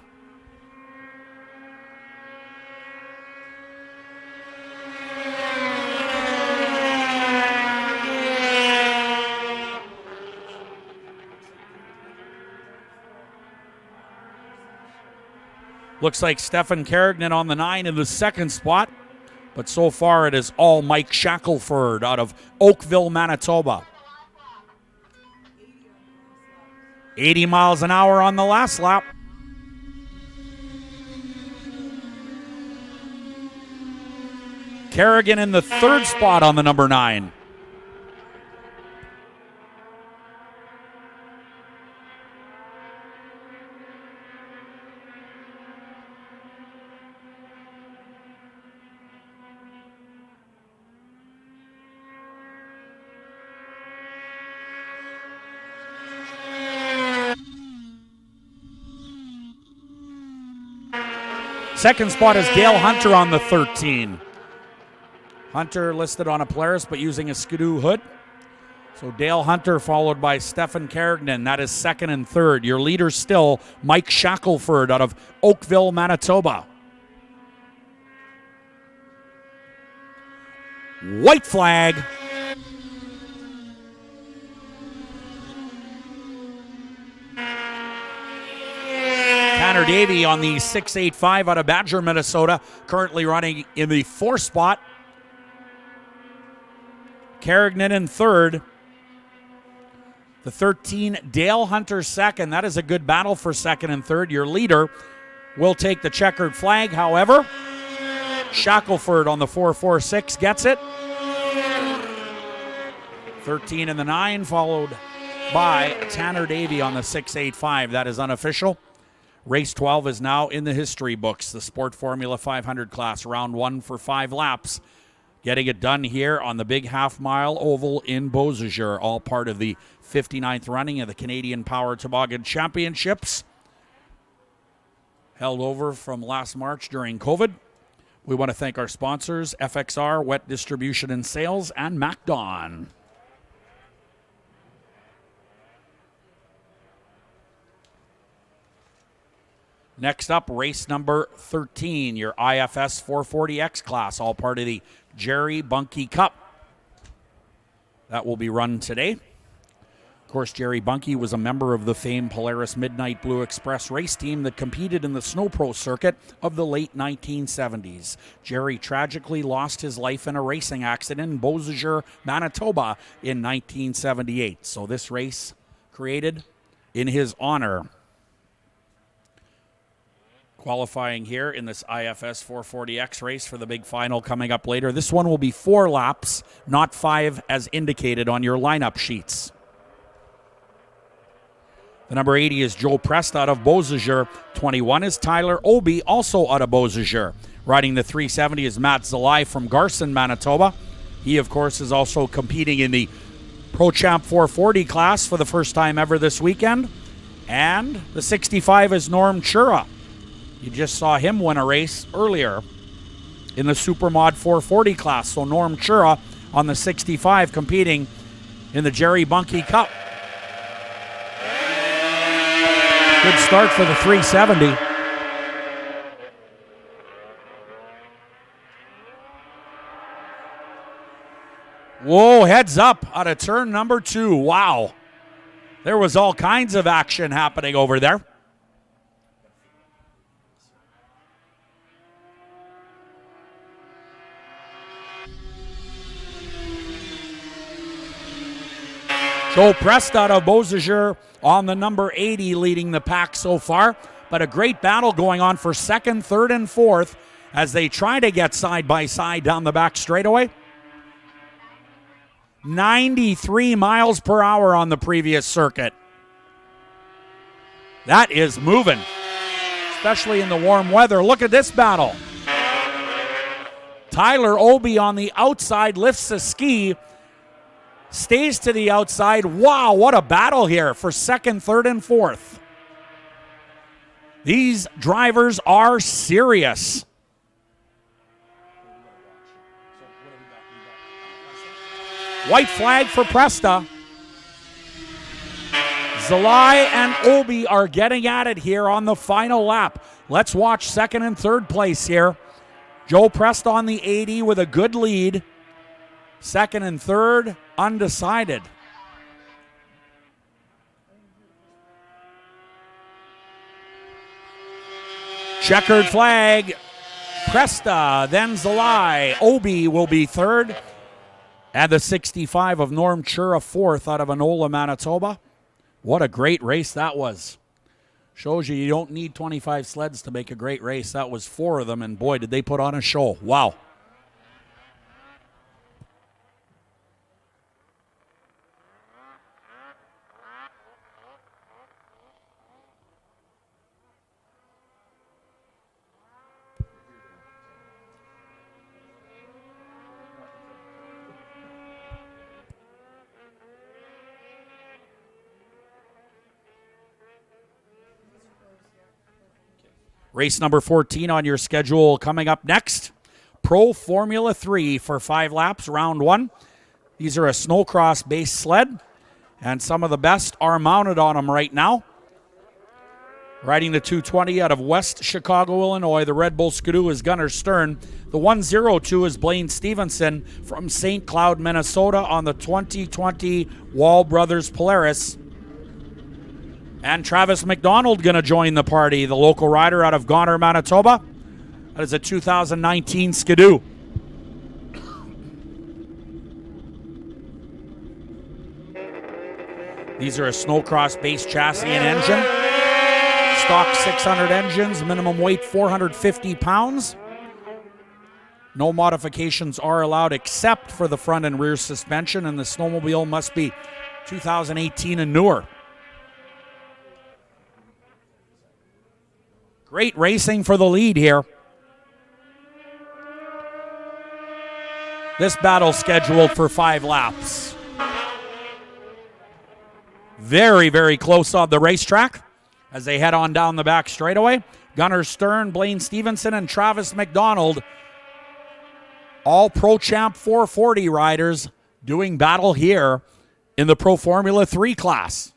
Looks like Stefan Carignan on the 9 in the second spot. But so far it is all Mike Shackelford out of Oakville, Manitoba. 80 miles an hour on the last lap. Carrigan in the third spot on the number 9. Second spot is Dale Hunter on the 13. Hunter listed on a Polaris but using a Skidoo hood. So Dale Hunter followed by Stefan Carignan. That is second and third. Your leader still Mike Shackelford out of Oakville, Manitoba. White flag. Tanner Davey on the 685 out of Badger, Minnesota, currently running in the 4th spot. Carignan in third. The 13, Dale Hunter second. That is a good battle for second and third. Your leader will take the checkered flag. However, Shackelford on the 4.46 gets it. 13 in the 9, followed by Tanner Davey on the 6.85. That is unofficial. Race 12 is now in the history books. The Sport Formula 500 class, round 1 for 5 laps. Getting it done here on the big half-mile oval in Beausejour, all part of the 59th running of the Canadian Power Toboggan Championships. Held over from last March during COVID. We want to thank our sponsors, FXR, Wet Distribution and Sales, and MacDon. Next up, race number 13, your IFS 440X class, all part of the Jerry Bunke Cup. That will be run today. Of course, Jerry Bunke was a member of the famed Polaris Midnight Blue Express race team that competed in the Snow Pro circuit of the late 1970s. Jerry tragically lost his life in a racing accident in Beausejour, Manitoba in 1978. So this race created in his honor. Qualifying here in this IFS 440X race for the big final coming up later. This one will be 4 laps, not 5 as indicated on your lineup sheets. The number 80 is Joe Prest out of Beausejour. 21 is Tyler Obi, also out of Beausejour. Riding the 370 is Matt Zalai from Garson, Manitoba. He, of course, is also competing in the Pro Champ 440 class for the first time ever this weekend. And the 65 is Norm Chura. You just saw him win a race earlier in the Supermod 440 class. So Norm Chura on the 65 competing in the Jerry Bunke Cup. Good start for the 370. Whoa, heads up out of turn number 2. Wow. There was all kinds of action happening over there. Joe Prest out of Beausejour on the number 80 leading the pack so far. But a great battle going on for second, third, and fourth as they try to get side by side down the back straightaway. 93 miles per hour on the previous circuit. That is moving, especially in the warm weather. Look at this battle. Tyler Obi on the outside lifts a ski. Stays to the outside. Wow, what a battle here for second, third, and fourth. These drivers are serious. White flag for Presta. Zalai and Obi are getting at it here on the final lap. Let's watch second and third place here. Joe Presta on the 80 with a good lead. Second and third, undecided. Checkered flag. Presta, then Zalai. Obi will be third. And the 65 of Norm Chura fourth out of Enola, Manitoba. What a great race that was. Shows you don't need 25 sleds to make a great race. That was 4 of them, and boy, did they put on a show. Wow. Race number 14 on your schedule coming up next. Pro Formula 3 for 5 laps, round 1. These are a snowcross-based sled, and some of the best are mounted on them right now. Riding the 220 out of West Chicago, Illinois, the Red Bull Skidoo is Gunnar Stern. The 102 is Blaine Stevenson from St. Cloud, Minnesota on the 2020 Wall Brothers Polaris. And Travis McDonald going to join the party, the local rider out of Goner, Manitoba. That is a 2019 Skidoo. These are a snowcross-based chassis and engine. Stock 600 engines, minimum weight 450 pounds. No modifications are allowed except for the front and rear suspension, and the snowmobile must be 2018 and newer. Great racing for the lead here. This battle scheduled for 5 laps. Very, very close on the racetrack as they head on down the back straightaway. Gunnar Stern, Blaine Stevenson, and Travis McDonald, all Pro Champ 440 riders, doing battle here in the Pro Formula 3 class.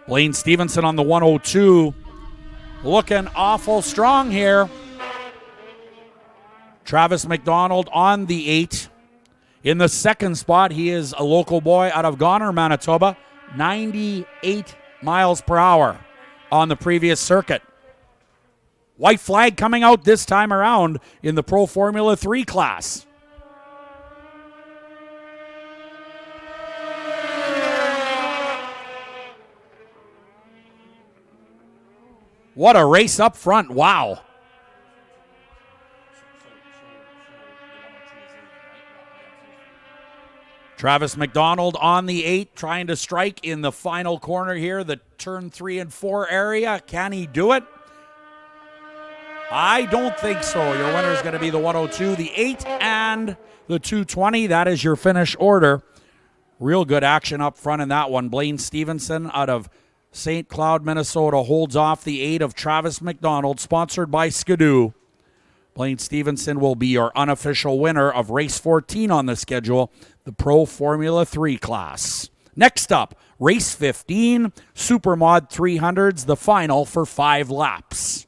Blaine Stevenson on the 102, looking awful strong here. Travis McDonald on the 8. In the second spot, he is a local boy out of Goner, Manitoba, 98 miles per hour on the previous circuit. White flag coming out this time around in the Pro Formula 3 class. What a race up front. Wow. Travis McDonald on the 8, trying to strike in the final corner here, the turn 3 and 4 area. Can he do it? I don't think so. Your winner is going to be the 102, the 8, and the 220. That is your finish order. Real good action up front in that one. Blaine Stevenson out of St. Cloud, Minnesota holds off the 8 of Travis McDonald, sponsored by Skidoo. Blaine Stevenson will be your unofficial winner of race 14 on the schedule, the Pro Formula 3 class. Next up, race 15, Supermod 300s, the final for 5 laps.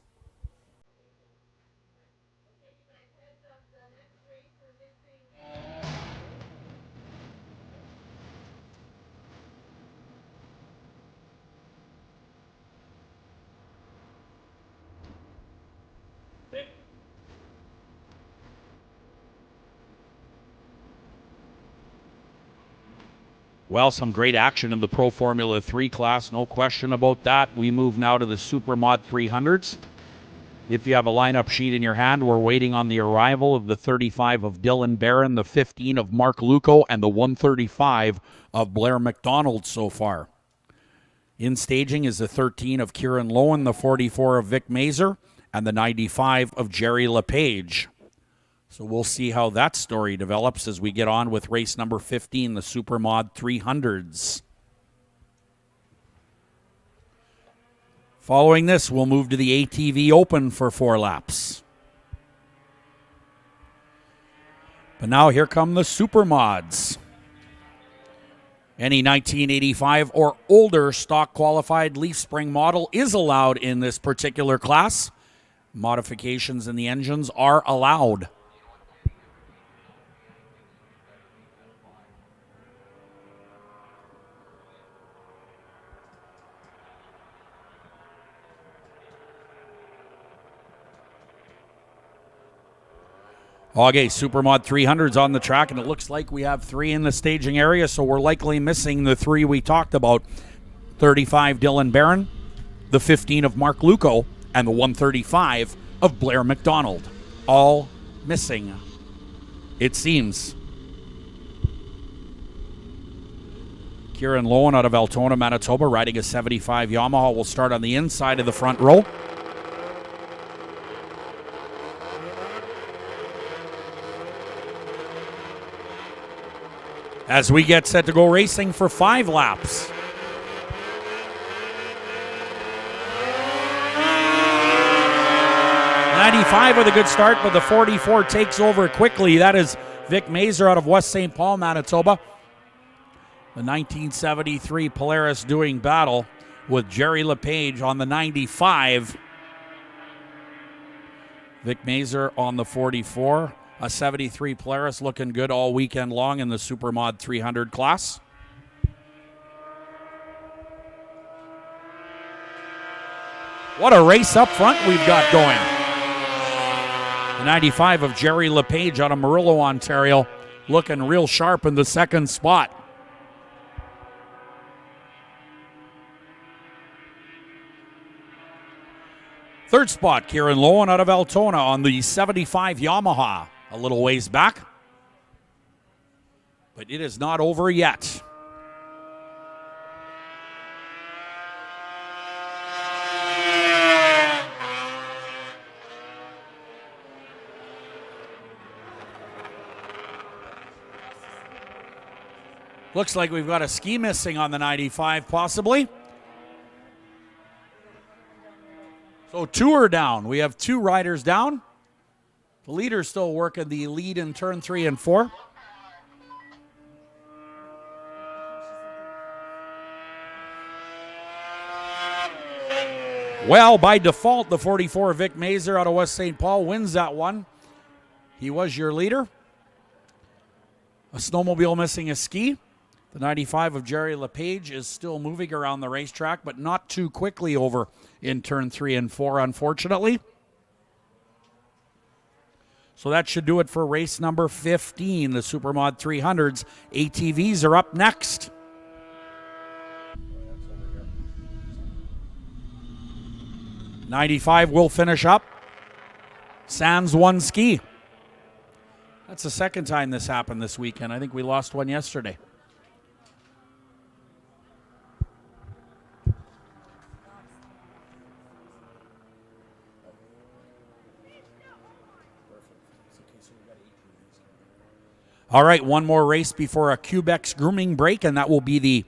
Well, some great action in the Pro Formula 3 class, no question about that. We move now to the Supermod 300s. If you have a lineup sheet in your hand, we're waiting on the arrival of the 35 of Dylan Barron, the 15 of Mark Luco, and the 135 of Blair McDonald so far. In staging is the 13 of Kieran Lowen, the 44 of Vic Mazer, and the 95 of Jerry LePage. So we'll see how that story develops as we get on with race number 15, the Supermod 300s. Following this, we'll move to the ATV Open for 4 laps. But now here come the Supermods. Any 1985 or older stock qualified leaf spring model is allowed in this particular class. Modifications in the engines are allowed. Okay, Supermod 300's on the track, and it looks like we have 3 in the staging area, so we're likely missing the 3 we talked about. 35 Dylan Barron, the 15 of Mark Luco, and the 135 of Blair McDonald. All missing, it seems. Kieran Lowen out of Altona, Manitoba, riding a 75 Yamaha, will start on the inside of the front row. As we get set to go racing for 5 laps. '95 with a good start, but the 44 takes over quickly. That is Vic Mazer out of West St. Paul, Manitoba. The 1973 Polaris doing battle with Jerry LePage on the 95. Vic Mazer on the 44. A 73 Polaris looking good all weekend long in the Supermod 300 class. What a race up front we've got going. The 95 of Jerry LePage out of Murillo, Ontario, looking real sharp in the second spot. Third spot, Kieran Lowen out of Altona on the 75 Yamaha. A little ways back, but it is not over yet. Looks like we've got a ski missing on the 95, possibly. So 2 are down. We have 2 riders down. The leader's still working the lead in turn 3 and 4. Well, by default, the 44 Vic Mazer out of West St. Paul wins that one. He was your leader. A snowmobile missing a ski. The 95 of Jerry LePage is still moving around the racetrack, but not too quickly over in turn 3 and 4, unfortunately. So that should do it for race number 15, the Supermod 300s. ATVs are up next. '95 will finish up. Sans 1 ski. That's the second time this happened this weekend. I think we lost one yesterday. All right, one more race before a Quebex grooming break, and that will be the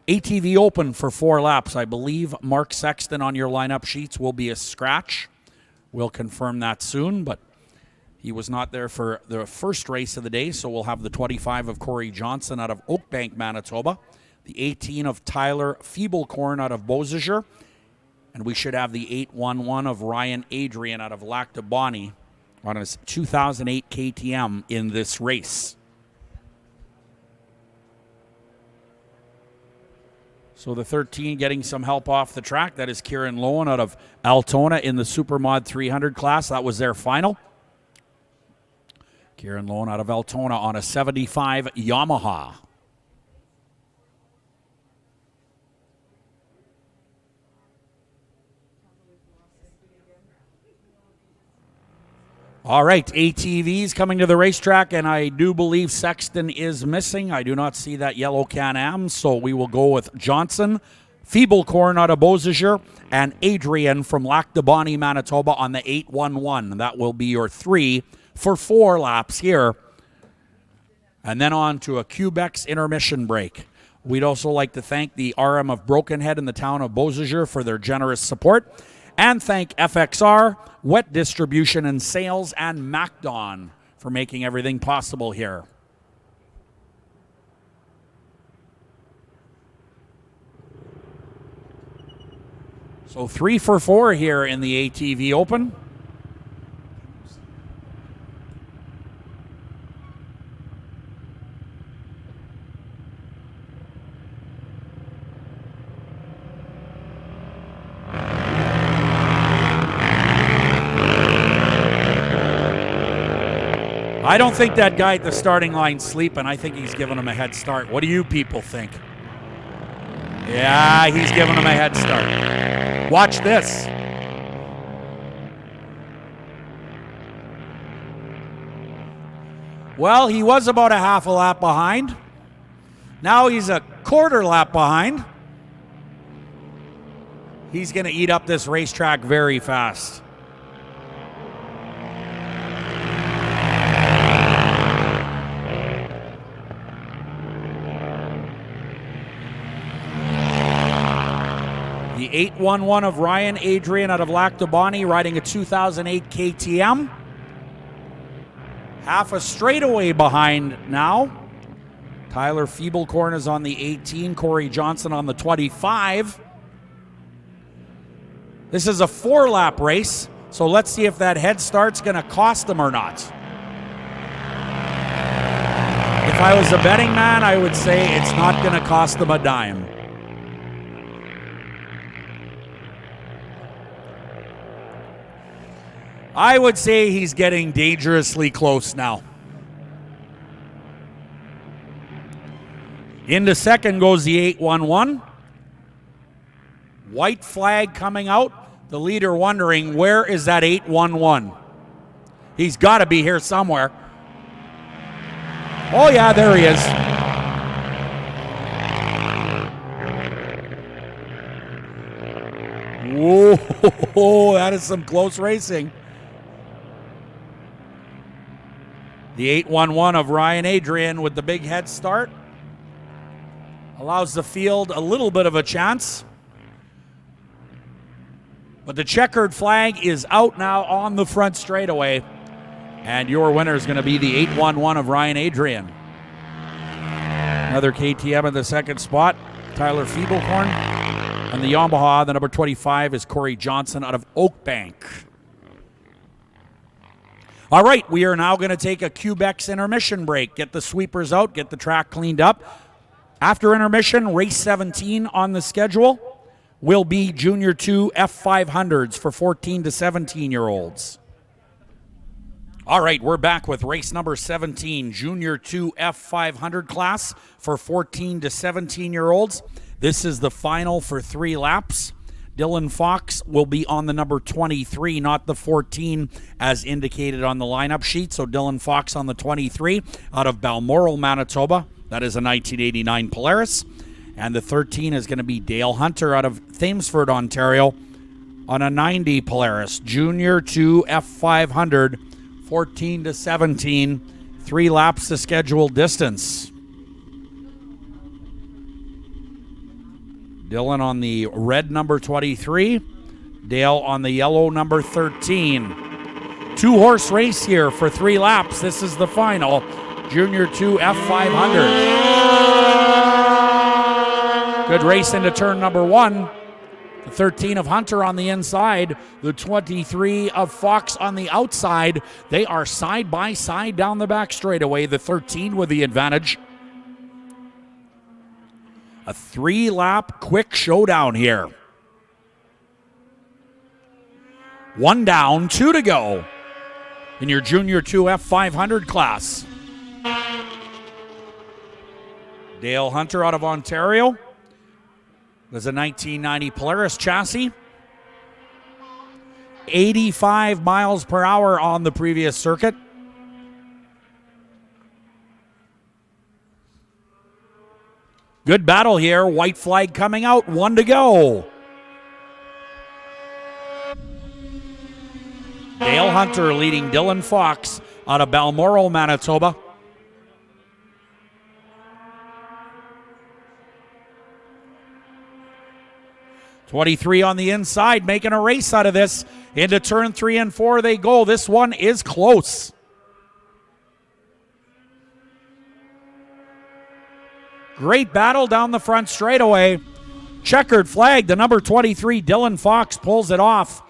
ATV Open for 4 laps. I believe Mark Sexton on your lineup sheets will be a scratch. We'll confirm that soon, but he was not there for the first race of the day, so we'll have the 25 of Corey Johnson out of Oakbank, Manitoba, the 18 of Tyler Feeblecorn out of Beausejour, and we should have the 811 of Ryan Adrian out of Lac de Bonnie on his 2008 KTM in this race. So the 13 getting some help off the track. That is Kieran Lowen out of Altona in the Supermod 300 class. That was their final. Kieran Lowen out of Altona on a 75 Yamaha. All right, ATVs coming to the racetrack, and I do believe Sexton is missing. I do not see that yellow Can-Am, so we will go with Johnson, Feeblecorn out of Beausejour, and Adrian from Lac de Bonnie, Manitoba on the 811. That will be your 3 for 4 laps here. And then on to a Quebec's intermission break. We'd also like to thank the RM of Brokenhead in the town of Beausejour for their generous support, and thank FXR, Wet Distribution and Sales, and MacDon for making everything possible here. So 3 for 4 here in the ATV Open. I don't think that guy at the starting line's sleeping. I think he's giving him a head start. What do you people think? Yeah, he's giving him a head start. Watch this. Well, he was about a half a lap behind. Now he's a quarter lap behind. He's going to eat up this racetrack very fast. The 811 of Ryan Adrian out of Lac de Bonnie, riding a 2008 KTM. Half a straightaway behind now. Tyler Feeblecorn is on the 18, Corey Johnson on the 25. This is a 4-lap race, so let's see if that head start's going to cost them or not. If I was a betting man, I would say it's not going to cost them a dime. I would say he's getting dangerously close now. Into second goes the 811. White flag coming out. The leader wondering, where is that 811? He's got to be here somewhere. Oh yeah, there he is. Whoa, that is some close racing. The 811 of Ryan Adrian with the big head start allows the field a little bit of a chance. But the checkered flag is out now on the front straightaway. And your winner is going to be the 811 of Ryan Adrian. Another KTM in the second spot, Tyler Feeblecorn. And the Yamaha, the number 25, is Corey Johnson out of Oakbank. All right, we are now going to take a Quebec's intermission break. Get the sweepers out, get the track cleaned up. After intermission, race 17 on the schedule will be Junior 2 F500s for 14 to 17-year-olds. All right, we're back with race number 17, Junior 2 F500 class for 14 to 17-year-olds. This is the final for 3 laps. Dylan Fox will be on the number 23, not the 14, as indicated on the lineup sheet. So Dylan Fox on the 23 out of Balmoral, Manitoba. That is a 1989 Polaris. And the 13 is going to be Dale Hunter out of Thamesford, Ontario on a 90 Polaris. Junior 2 F500, 14 to 17, 3 laps to scheduled distance. Dylan on the red number 23, Dale on the yellow number 13. 2-horse race here for 3 laps. This is the final. Junior 2 F500. Good race into turn number 1. The 13 of Hunter on the inside. The 23 of Fox on the outside. They are side by side down the back straightaway. The 13 with the advantage. A 3-lap quick showdown here. 1 down, 2 to go in your Junior 2 F500 class. Dale Hunter out of Ontario. There's a 1990 Polaris chassis. 85 miles per hour on the previous circuit. Good battle here. White flag coming out. 1 to go. Dale Hunter leading Dylan Fox out of Balmoral, Manitoba. .23 on the inside, making a race out of this. Into turn 3 and 4 they go. This one is close. Great battle down the front straightaway. Checkered flag. The number 23, Dylan Fox, pulls it off.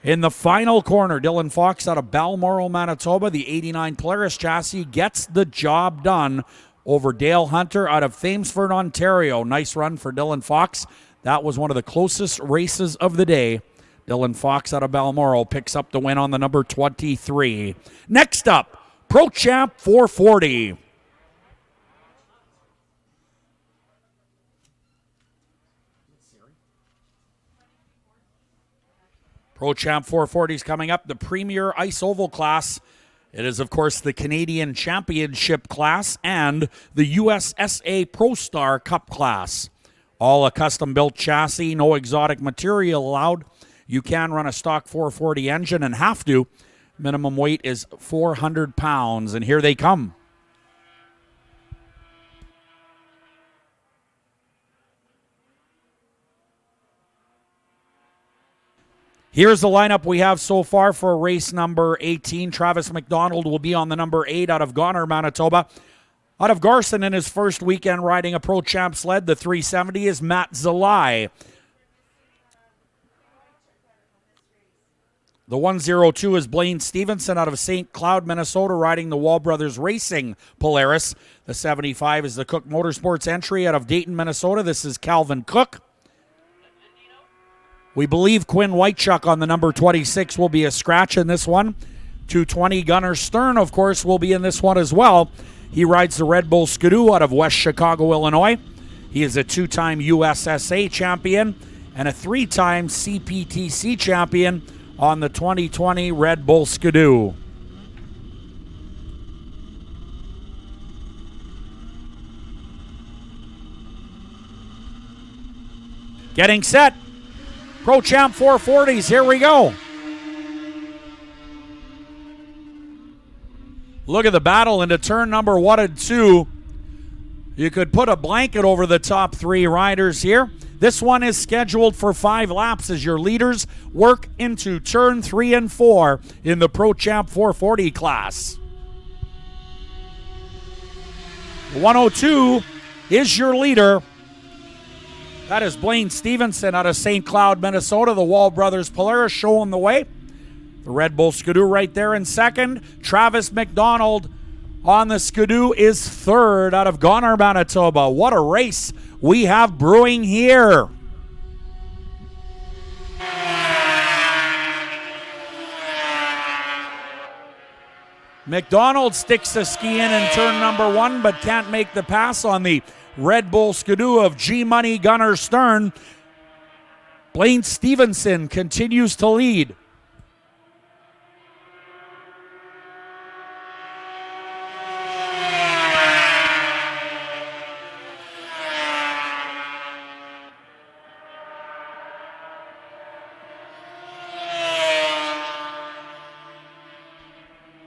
In the final corner, Dylan Fox out of Balmoral, Manitoba, the 89 Polaris chassis, gets the job done over Dale Hunter out of Thamesford, Ontario. Nice run for Dylan Fox. That was one of the closest races of the day. Dylan Fox out of Balmoral picks up the win on the number 23. Next up, Pro Champ 440. Pro Champ 440 is coming up, the Premier Ice Oval class. It is, of course, the Canadian Championship class and the USSA Pro Star Cup class. All a custom-built chassis, no exotic material allowed. You can run a stock 440 engine and have to. Minimum weight is 400 pounds, and here they come. Here's the lineup we have so far for race number 18. Travis McDonald will be on the number 8 out of Goner, Manitoba. Out of Garson in his first weekend riding a Pro Champ sled, the 370 is Matt Zalai. The 102 is Blaine Stevenson out of St. Cloud, Minnesota, riding the Wall Brothers Racing Polaris. The 75 is the Cook Motorsports entry out of Dayton, Minnesota. This is Calvin Cook. We believe Quinn Whitechuck on the number 26 will be a scratch in this one. 220 Gunnar Stern, of course, will be in this one as well. He rides the Red Bull Skidoo out of West Chicago, Illinois. He is a 2-time USSA champion and a 3-time CPTC champion on the 2020 Red Bull Skidoo. Getting set. Pro Champ 440s, here we go. Look at the battle into turn number 1 and 2. You could put a blanket over the top 3 riders here. This one is scheduled for 5 laps as your leaders work into turn 3 and 4 in the Pro Champ 440 class. 102 is your leader. That is Blaine Stevenson out of St. Cloud, Minnesota. The Wall Brothers Polaris showing the way. The Red Bull Skidoo right there in second. Travis McDonald on the Skidoo is third out of Goner, Manitoba. What a race we have brewing here. McDonald sticks the ski in turn number 1, but can't make the pass on the Red Bull Skidoo of G-Money Gunnar Stern. Blaine Stevenson continues to lead.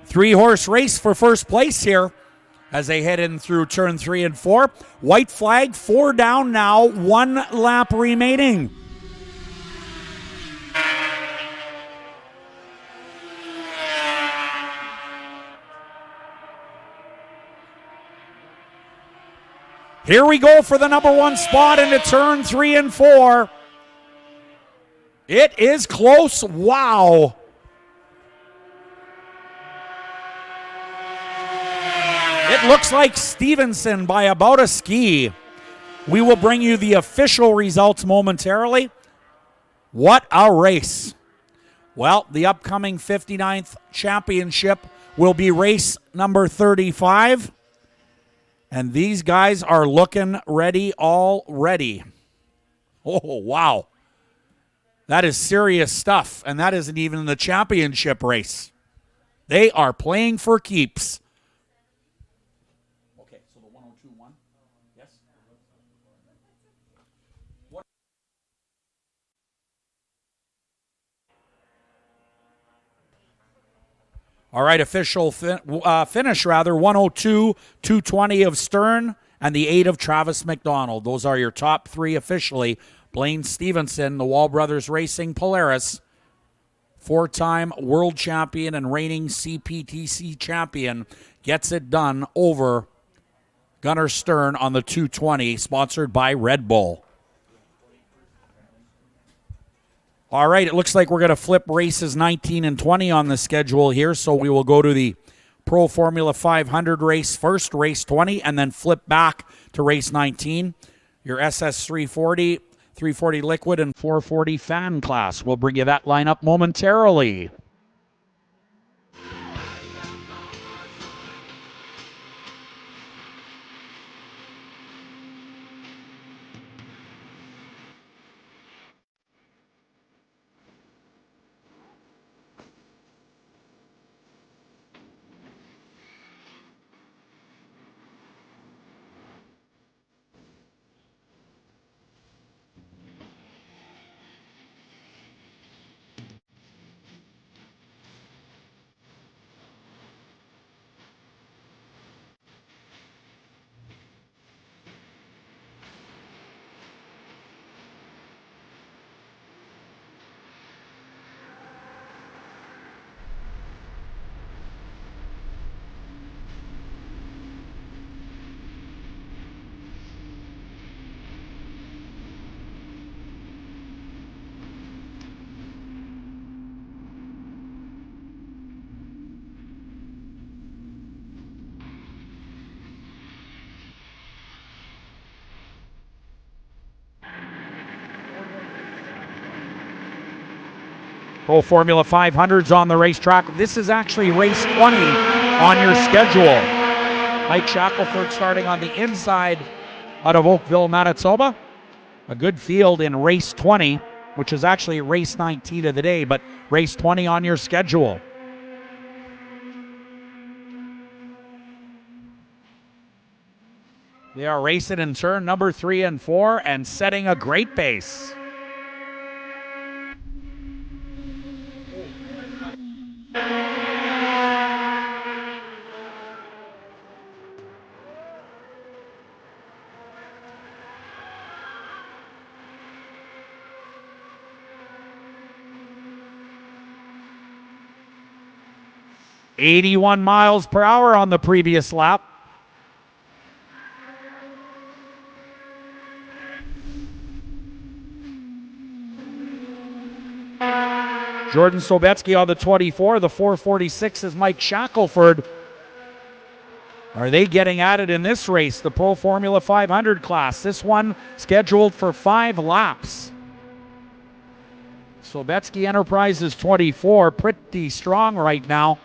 Three-horse race for first place here as they head in through turn 3 and 4. White flag, 4 down now, 1 lap remaining. Here we go for the number 1 spot into turn 3 and 4. It is close. Wow. It looks like Stevenson by about a ski. We will bring you the official results momentarily. What a race. Well, the upcoming 59th championship will be race number 35. And these guys are looking ready already. Oh, wow. That is serious stuff. And that isn't even the championship race. They are playing for keeps. Okay, so the 102 won? Yes? All right, official finish, 102, 220 of Stern, and the 8 of Travis McDonald. Those are your top 3 officially. Blaine Stevenson, the Wall Brothers Racing Polaris, 4-time world champion and reigning CPTC champion, gets it done over Gunnar Stern on the 220, sponsored by Red Bull. All right, it looks like we're going to flip races 19 and 20 on the schedule here, so we will go to the Pro Formula 500 race first, race 20, and then flip back to race 19. Your SS 340, 340 liquid, and 440 fan class. We'll bring you that lineup momentarily. Pro Formula 500's on the racetrack. This is actually race 20 on your schedule. Mike Shackelford starting on the inside out of Oakville, Manitoba. A good field in race 20, which is actually race 19 of the day, but race 20 on your schedule. They are racing in turn number 3 and 4 and setting a great pace. .81 miles per hour on the previous lap. Jordan Sobetsky on the 24. The 446 is Mike Shackelford. Are they getting at it in this race, the Pro Formula 500 class? This one scheduled for 5 laps. Sobetsky Enterprises 24, pretty strong right now.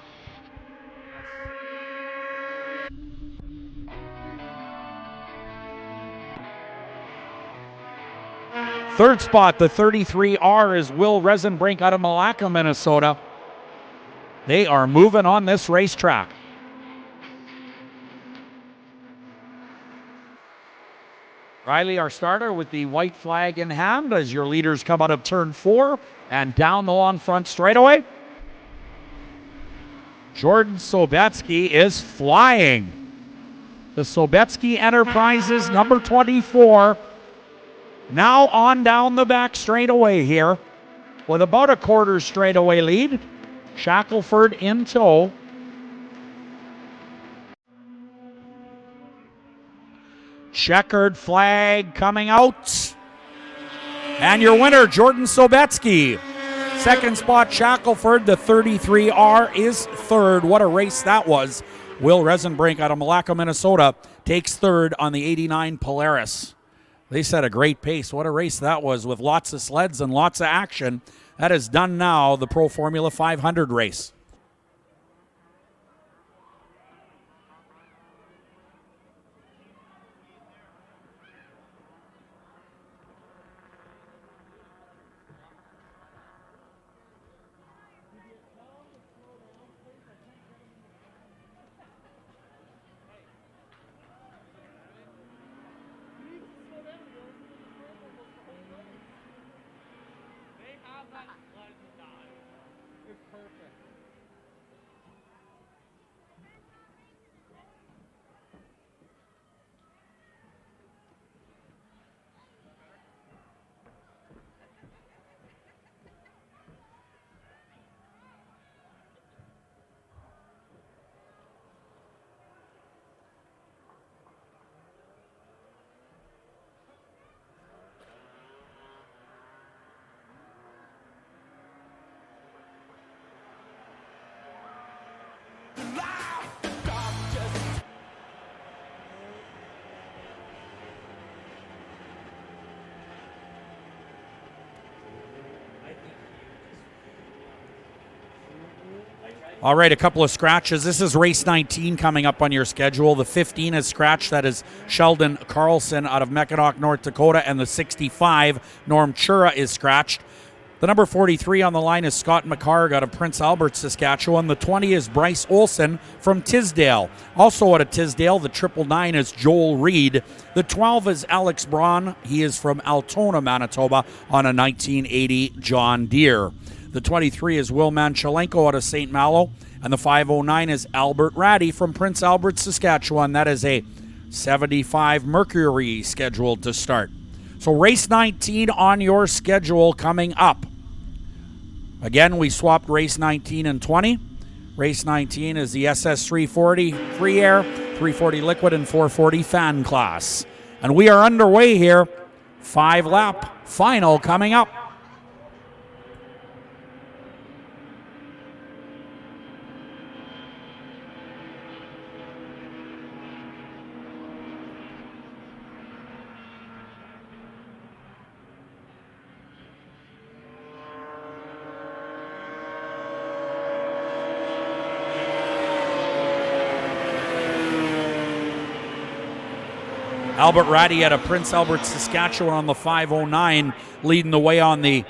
Third spot, the 33R, is Will Resenbrink out of Malacca, Minnesota. They are moving on this racetrack. Riley, our starter, with the white flag in hand as your leaders come out of turn 4 and down the long front straightaway. Jordan Sobetsky is flying. The Sobetsky Enterprises, number 24, now on down the back straightaway here with about a quarter straightaway lead. Shackelford in tow. Checkered flag coming out. And your winner, Jordan Sobetsky. Second spot, Shackelford. The 33R is third. What a race that was. Will Resenbrink out of Malacca, Minnesota, takes third on the 89 Polaris. They set a great pace. What a race that was with lots of sleds and lots of action. That is done now, the Pro Formula 500 race. All right, a couple of scratches. This is race 19 coming up on your schedule. The 15 is scratched. That is Sheldon Carlson out of Mackinac, North Dakota. And the 65, Norm Chura, is scratched. The number 43 on the line is Scott McHarg out of Prince Albert, Saskatchewan. The 20 is Bryce Olson from Tisdale. Also out of Tisdale, the 999 is Joel Reed. The 12 is Alex Braun. He is from Altona, Manitoba, on a 1980 John Deere. The 23 is Will Manchelenko out of St. Malo. And the 509 is Albert Ratty from Prince Albert, Saskatchewan. That is a 75 Mercury scheduled to start. So race 19 on your schedule coming up. Again, we swapped race 19 and 20. Race 19 is the SS 340 Free Air, 340 Liquid, and 440 Fan class. And we are underway here. 5-lap final coming up. Albert Ratty out of Prince Albert, Saskatchewan on the 509, leading the way on the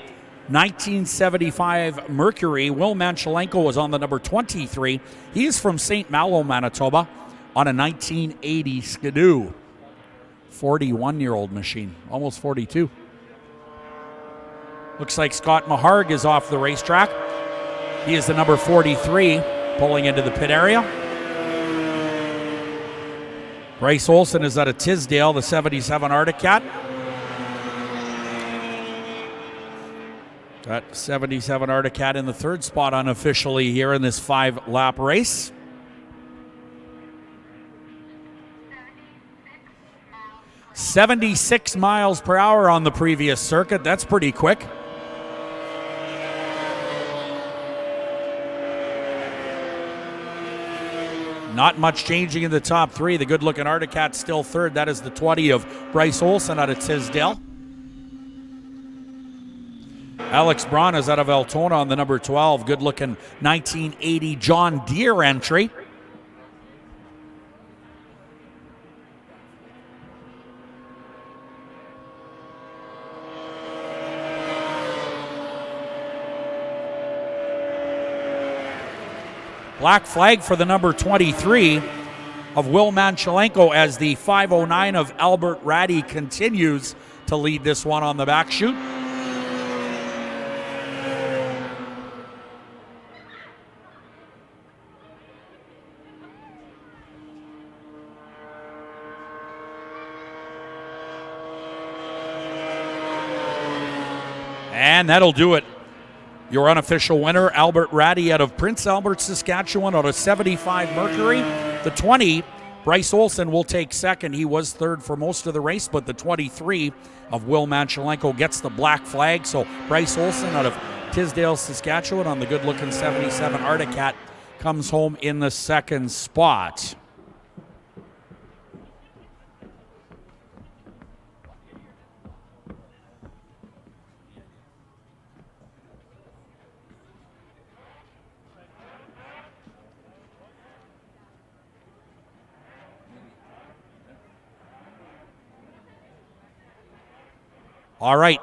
1975 Mercury. Will Manchelenko was on the number 23. He is from St. Malo, Manitoba, on a 1980 Skidoo. 41-year-old machine, almost 42. Looks like Scott McHarg is off the racetrack. He is the number 43, pulling into the pit area. Bryce Olson is out of Tisdale, the 77 Arctic Cat. That 77 Arctic Cat in the third spot unofficially here in this 5-lap race. $76 miles per hour on the previous circuit. That's pretty quick. Not much changing in the top three. The good-looking Arctic Cat still third. That is the 20 of Bryce Olson out of Tisdale. Alex Braun is out of Altona on the number 12. Good-looking 1980 John Deere entry. Black flag for the number 23 of Will Manchelenko as the 509 of Albert Ratty continues to lead this one on the back chute. And that'll do it. Your unofficial winner, Albert Ratty out of Prince Albert, Saskatchewan, on a 75 Mercury. The 20, Bryce Olson, will take second. He was third for most of the race, but the 23 of Will Manchelenko gets the black flag. So Bryce Olson out of Tisdale, Saskatchewan, on the good-looking 77 Arctic Cat comes home in the second spot. All right,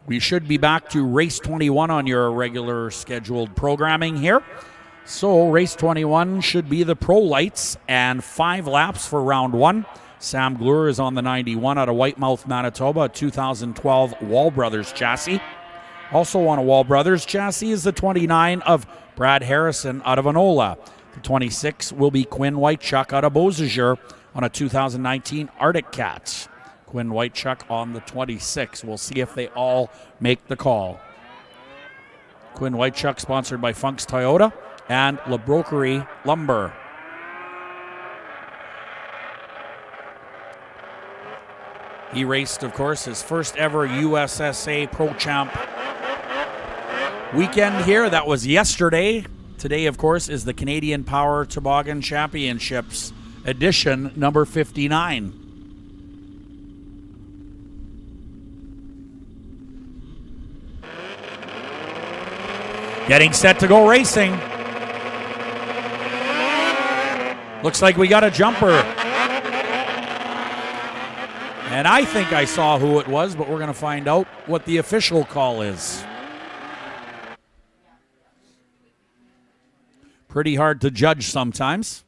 we should be back to race 21 on your regular scheduled programming here. So race 21 should be the Pro Lights and 5 laps for round 1. Sam Glure is on the 91 out of Whitemouth, Manitoba, 2012 Wall Brothers chassis. Also on a Wall Brothers chassis is the 29 of Brad Harrison out of Enola. The 26 will be Quinn Whitechuck out of Beausejour on a 2019 Arctic Cat. Quinn Whitechuck on the 26. We'll see if they all make the call. Quinn Whitechuck sponsored by Funk's Toyota and La Broquerie Lumber. He raced, of course, his first ever USSA Pro Champ weekend here. That was yesterday. Today, of course, is the Canadian Power Toboggan Championships edition number 59. Getting set to go racing. Looks like we got a jumper. And I think I saw who it was, but we're going to find out what the official call is. Pretty hard to judge sometimes.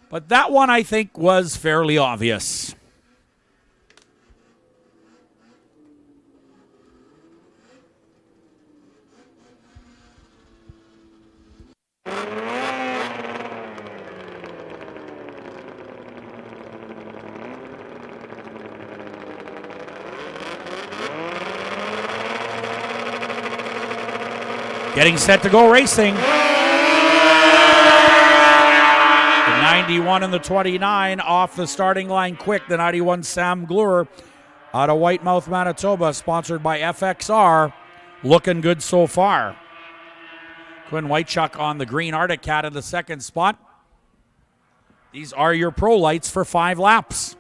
But that one, I think, was fairly obvious. Getting set to go racing. The 91 and the 29 off the starting line quick. The 91 Sam Glure out of Whitemouth, Manitoba, sponsored by FXR. Looking good so far. Quinn Whitechuck on the green Arctic Cat in the second spot. These are your pro lights for 5 laps.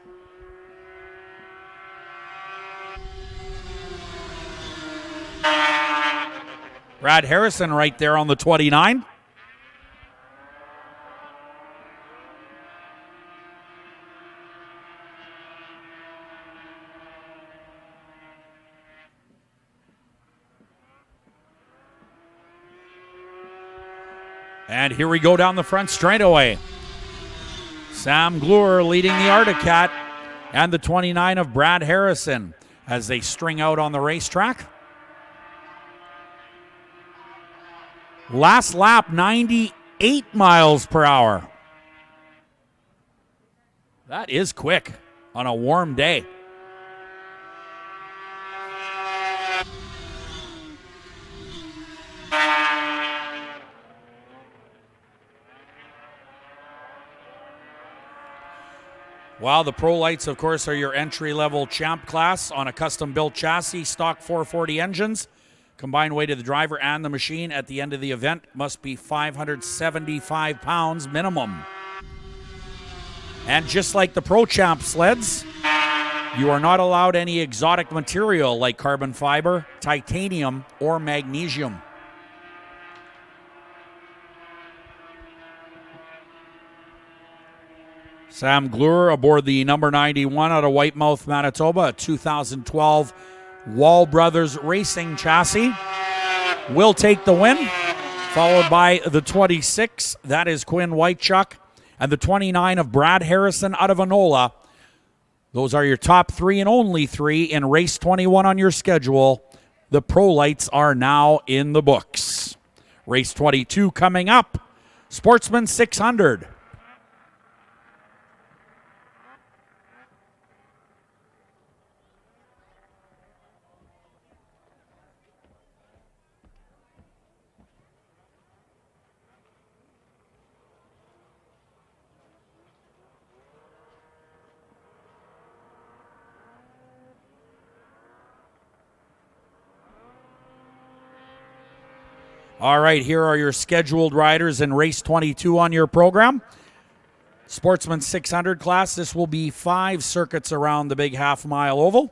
Brad Harrison right there on the 29. And here we go down the front straightaway. Sam Glure leading the Arctic Cat and the 29 of Brad Harrison as they string out on the racetrack. Last lap, 98 miles per hour. That is quick on a warm day. Wow, the Pro Lights, of course, are your entry-level champ class on a custom-built chassis, stock 440 engines. Combined weight of the driver and the machine at the end of the event must be 575 pounds minimum. And just like the Pro Champ sleds, you are not allowed any exotic material like carbon fiber, titanium, or magnesium. Sam Glure aboard the number 91 out of Whitemouth, Manitoba, a 2012 Wall Brothers Racing chassis. Will take the win, followed by the 26. That is Quinn Whitechuck. And the 29 of Brad Harrison out of Enola. Those are your top 3 and only 3 in race 21 on your schedule. The Pro Lights are now in the books. Race 22 coming up. Sportsman 600. All right, here are your scheduled riders in race 22 on your program. Sportsman 600 class, this will be 5 circuits around the big half-mile oval.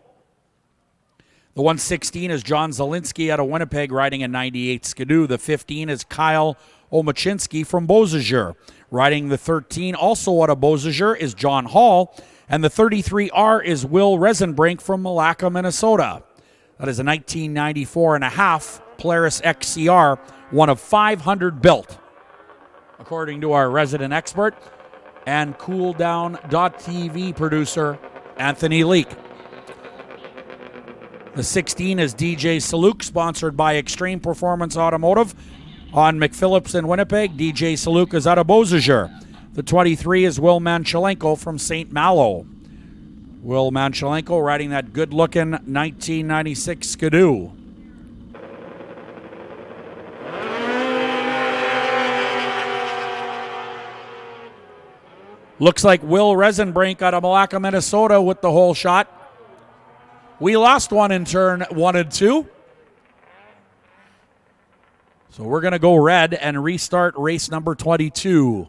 The 116 is John Zielinski out of Winnipeg riding a 98 Skidoo. The 15 is Kyle Omachinski from Beausejour. Riding the 13, also out of Beausejour, is John Hall. And the 33R is Will Resenbrink from Malacca, Minnesota. That is a 1994 and a half Polaris XCR, one of 500 built, according to our resident expert and CoolDown.tv producer, Anthony Leake. The 16 is DJ Saluk, sponsored by Extreme Performance Automotive on McPhillips in Winnipeg. DJ Saluk is out of Beausejour. The 23 is Will Manchelenko from St. Malo. Will Manchelenko riding that good-looking 1996 Skidoo. Looks like Will Resenbrink out of Malacca, Minnesota with the whole shot. We lost one in turn 1 and 2. So we're going to go red and restart race number 22.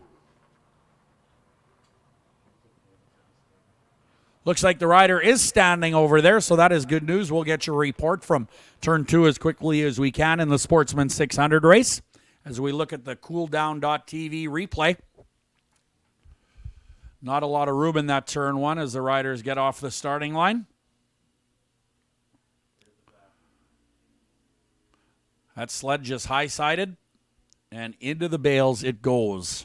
Looks like the rider is standing over there, so that is good news. We'll get your report from turn 2 as quickly as we can in the Sportsman 600 race as we look at the cooldown.tv replay. Not a lot of room in that turn 1 as the riders get off the starting line. That sled just high-sided, and into the bales it goes.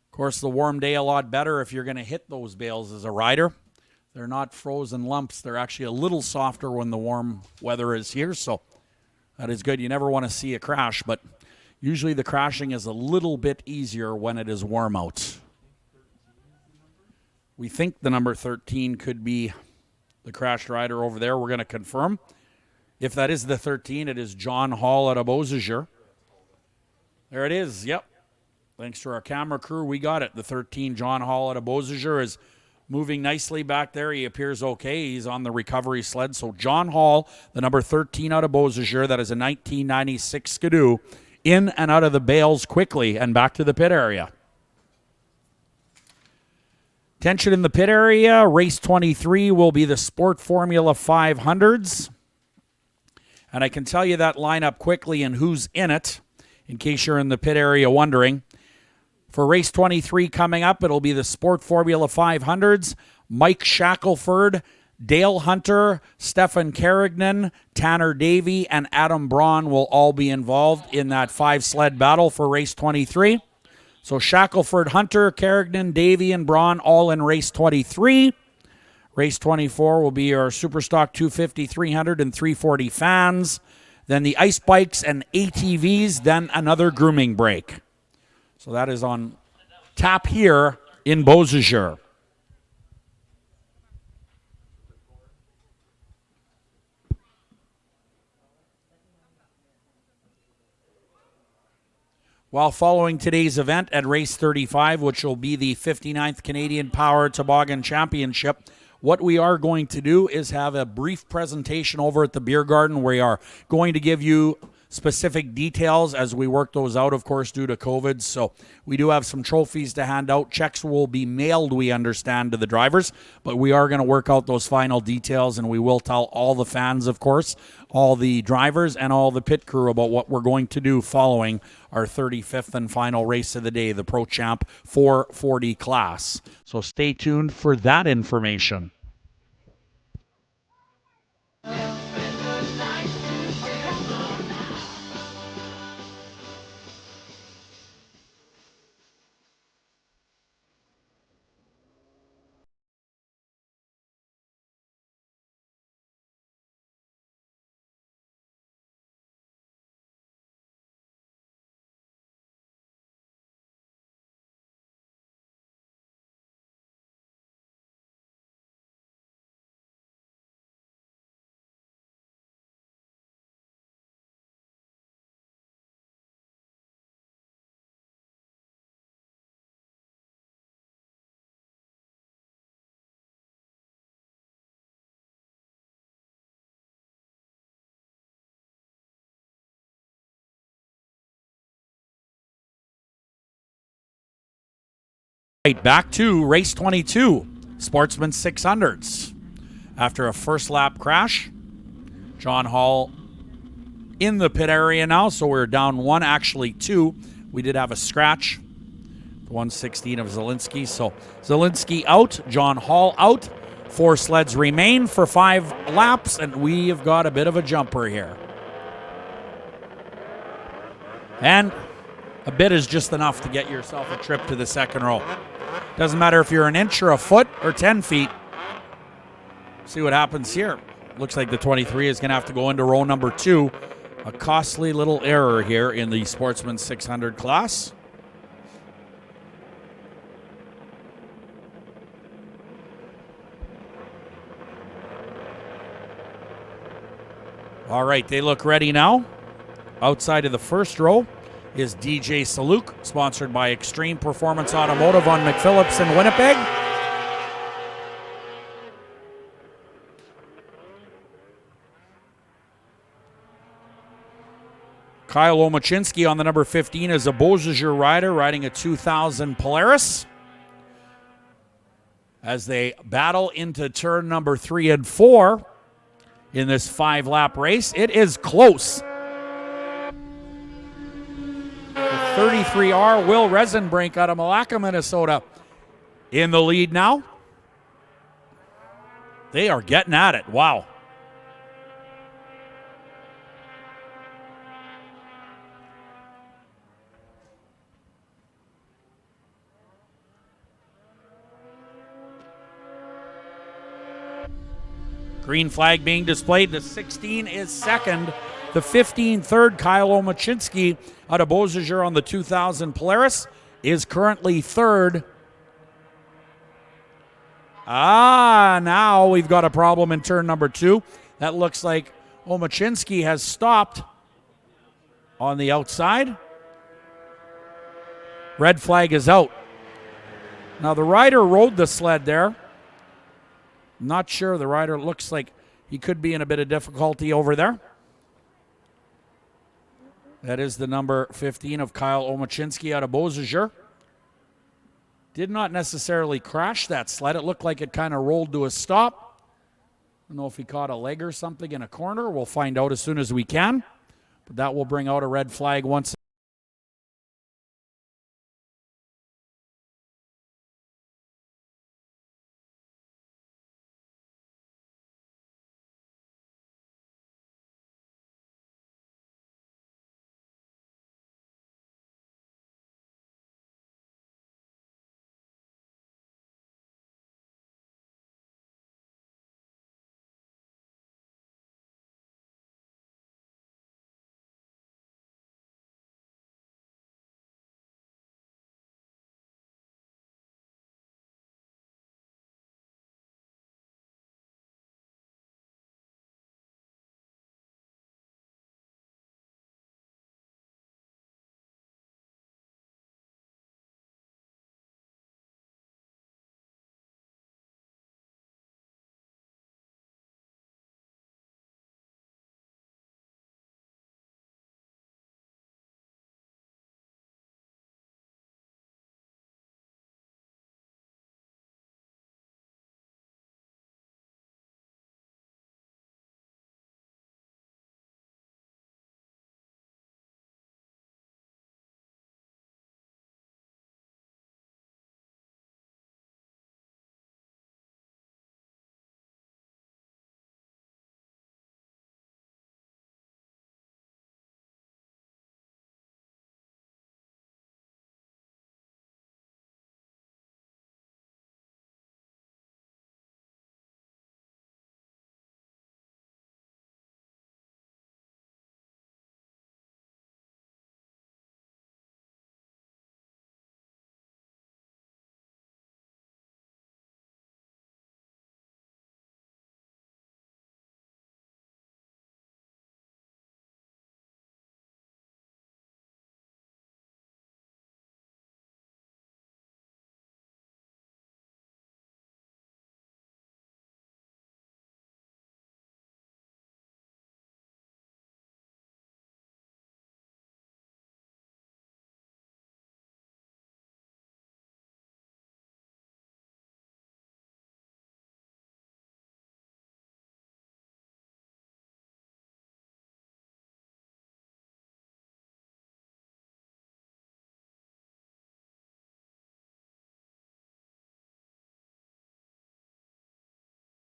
Of course, the warm day a lot better if you're going to hit those bales as a rider. They're not frozen lumps. They're actually a little softer when the warm weather is here, so that is good. You never want to see a crash, but usually the crashing is a little bit easier when it is warm out. We think the number 13 could be the crashed rider over there. We're going to confirm. If that is the 13, it is John Hall out of Beausejour. There it is, yep. Thanks to our camera crew, we got it. The 13, John Hall out of Beausejour, is moving nicely back there. He appears okay. He's on the recovery sled. So John Hall, the number 13 out of Beausejour, that is a 1996 Skidoo, in and out of the bales quickly and back to the pit area. Tension in the pit area. Race 23 will be the Sport Formula 500s. And I can tell you that lineup quickly and who's in it, in case you're in the pit area wondering. For race 23 coming up, it'll be the Sport Formula 500s. Mike Shackelford, Dale Hunter, Stefan Carignan, Tanner Davey, and Adam Braun will all be involved in that 5-sled battle for race 23. So Shackelford, Hunter, Carignan, Davey, and Braun all in race 23. Race 24 will be our Superstock 250, 300, and 340 fans. Then the ice bikes and ATVs, then another grooming break. So that is on tap here in Beausejour. While following today's event at race 35, which will be the 59th Canadian Power Toboggan Championship, what we are going to do is have a brief presentation over at the beer garden. We are going to give you specific details as we work those out, of course, due to COVID. So we do have some trophies to hand out. Checks will be mailed, we understand, to the drivers, but we are going to work out those final details, and we will tell all the fans, of course, all the drivers, and all the pit crew about what we're going to do following our 35th and final race of the day, the Pro Champ 440 class. So stay tuned for that information. Right, back to race 22, Sportsman 600s. After a first lap crash, John Hall in the pit area now, so we're down 1, actually 2. We did have a scratch, the 116 of Zielinski. So Zielinski out, John Hall out. 4 sleds remain for 5 laps, and we have got a bit of a jumper here. And a bit is just enough to get yourself a trip to the second row. Doesn't matter if you're an inch or a foot or 10 feet. See what happens here. Looks like the 23 is going to have to go into row number 2. A costly little error here in the Sportsman 600 class. All right, they look ready now. Outside of the first row is DJ Saluk, sponsored by Extreme Performance Automotive on McPhillips in Winnipeg. Kyle Omachinski on the number 15 is a Beausejour rider riding a 2000 Polaris. as they battle into turn number 3 and 4 in this 5-lap race. It is close. The 33R Will Resenbrink out of Malacca, Minnesota, in the lead now. They are getting at it. Wow. Green flag being displayed. The 16 is second. The 15 third. Kyle Omachinski out of Beausejour on the 2000 Polaris is currently third. Now we've got a problem in turn number 2. That looks like Omachinski has stopped on the outside. Red flag is out. Now the rider rode the sled there. Not sure. The rider looks like he could be in a bit of difficulty over there. That is the number 15 of Kyle Omachinski out of Beausejour. Did not necessarily crash that sled. It looked like it kind of rolled to a stop. I don't know if he caught a leg or something in a corner. We'll find out as soon as we can. But that will bring out a red flag once again.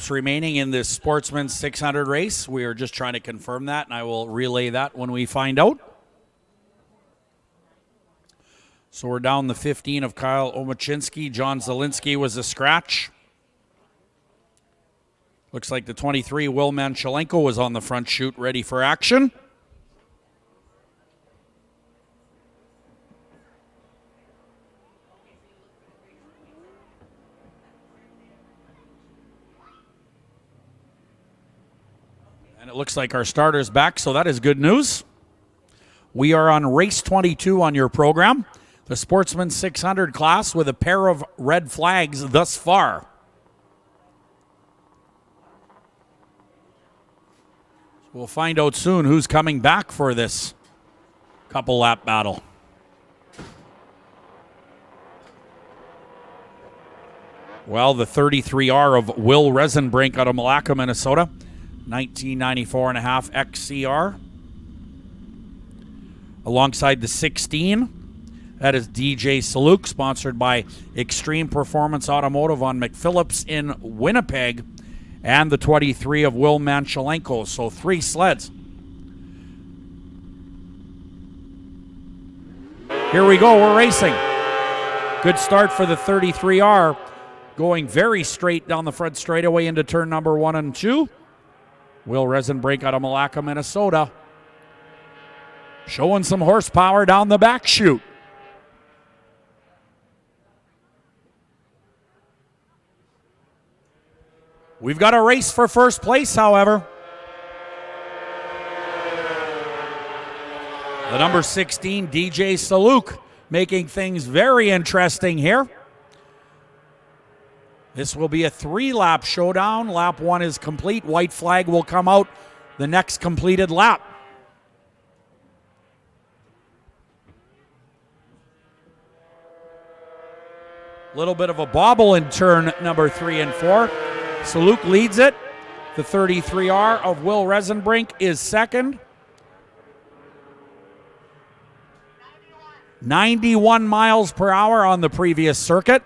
Remaining in this Sportsman 600 race. We are just trying to confirm that, and I will relay that when we find out. So we're down the 15 of Kyle Omachinski. John Zielinski was a scratch. Looks like the 23, Will Manchelenko, was on the front chute ready for action. And it looks like our starter's back, so that is good news. We are on race 22 on your program, the Sportsman 600 class, with a pair of red flags thus far. We'll find out soon who's coming back for this couple lap battle. Well, the 33R of Will Resenbrink out of Malacca, Minnesota. 1994.5 XCR. Alongside the 16, that is DJ Saluk, sponsored by Extreme Performance Automotive on McPhillips in Winnipeg. And the 23 of Will Manchelenko. So 3 sleds. Here we go, we're racing. Good start for the 33R. Going very straight down the front straightaway into turn number 1 and 2. Will Resenbrink out of Malacca, Minnesota. Showing some horsepower down the back chute. We've got a race for first place, however. The number 16, DJ Saluk, making things very interesting here. This will be a 3-lap showdown. Lap 1 is complete. White flag will come out the next completed lap. Little bit of a bobble in turn number 3 and 4. Saluk leads it. The 33R of Will Resenbrink is second. 91 miles per hour on the previous circuit.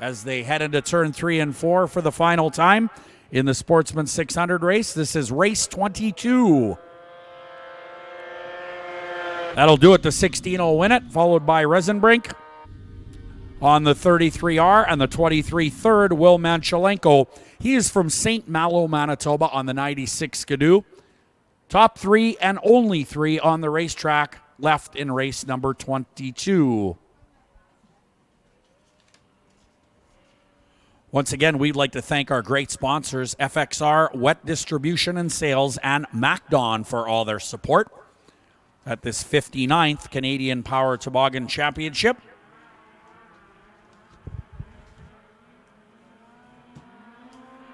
As they head into turn 3 and 4 for the final time in the Sportsman 600 race. This is race 22. That'll do it. The 16 will win it, followed by Resenbrink. On the 33R and the 23 third, Will Manchelenko. He is from St. Malo, Manitoba on the 96 Skidoo. Top 3 and only 3 on the racetrack left in race number 22. Once again, we'd like to thank our great sponsors, FXR, Wet Distribution and Sales, and MacDon for all their support at this 59th Canadian Power Toboggan Championship.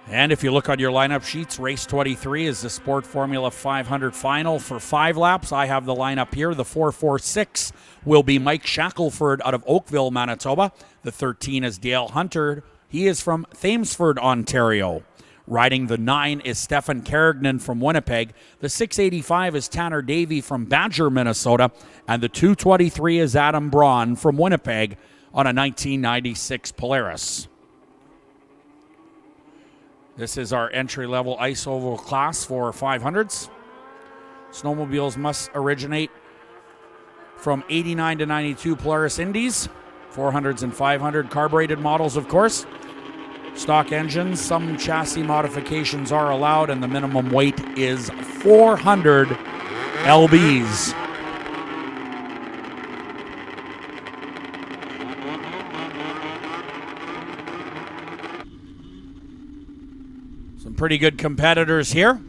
And if you look on your lineup sheets, race 23 is the Sport Formula 500 final for 5 laps. I have the lineup here. The 446 will be Mike Shackelford out of Oakville, Manitoba. The 13 is Dale Hunter. He is from Thamesford, Ontario. Riding the 9 is Stefan Carignan from Winnipeg. The 685 is Tanner Davey from Badger, Minnesota. And the 223 is Adam Braun from Winnipeg on a 1996 Polaris. This is our entry-level ice oval class for 500s. Snowmobiles must originate from 89 to 92 Polaris Indies, 400s and 500 carbureted models, of course. Stock engines, some chassis modifications are allowed, and the minimum weight is 400 lbs. Some pretty good competitors here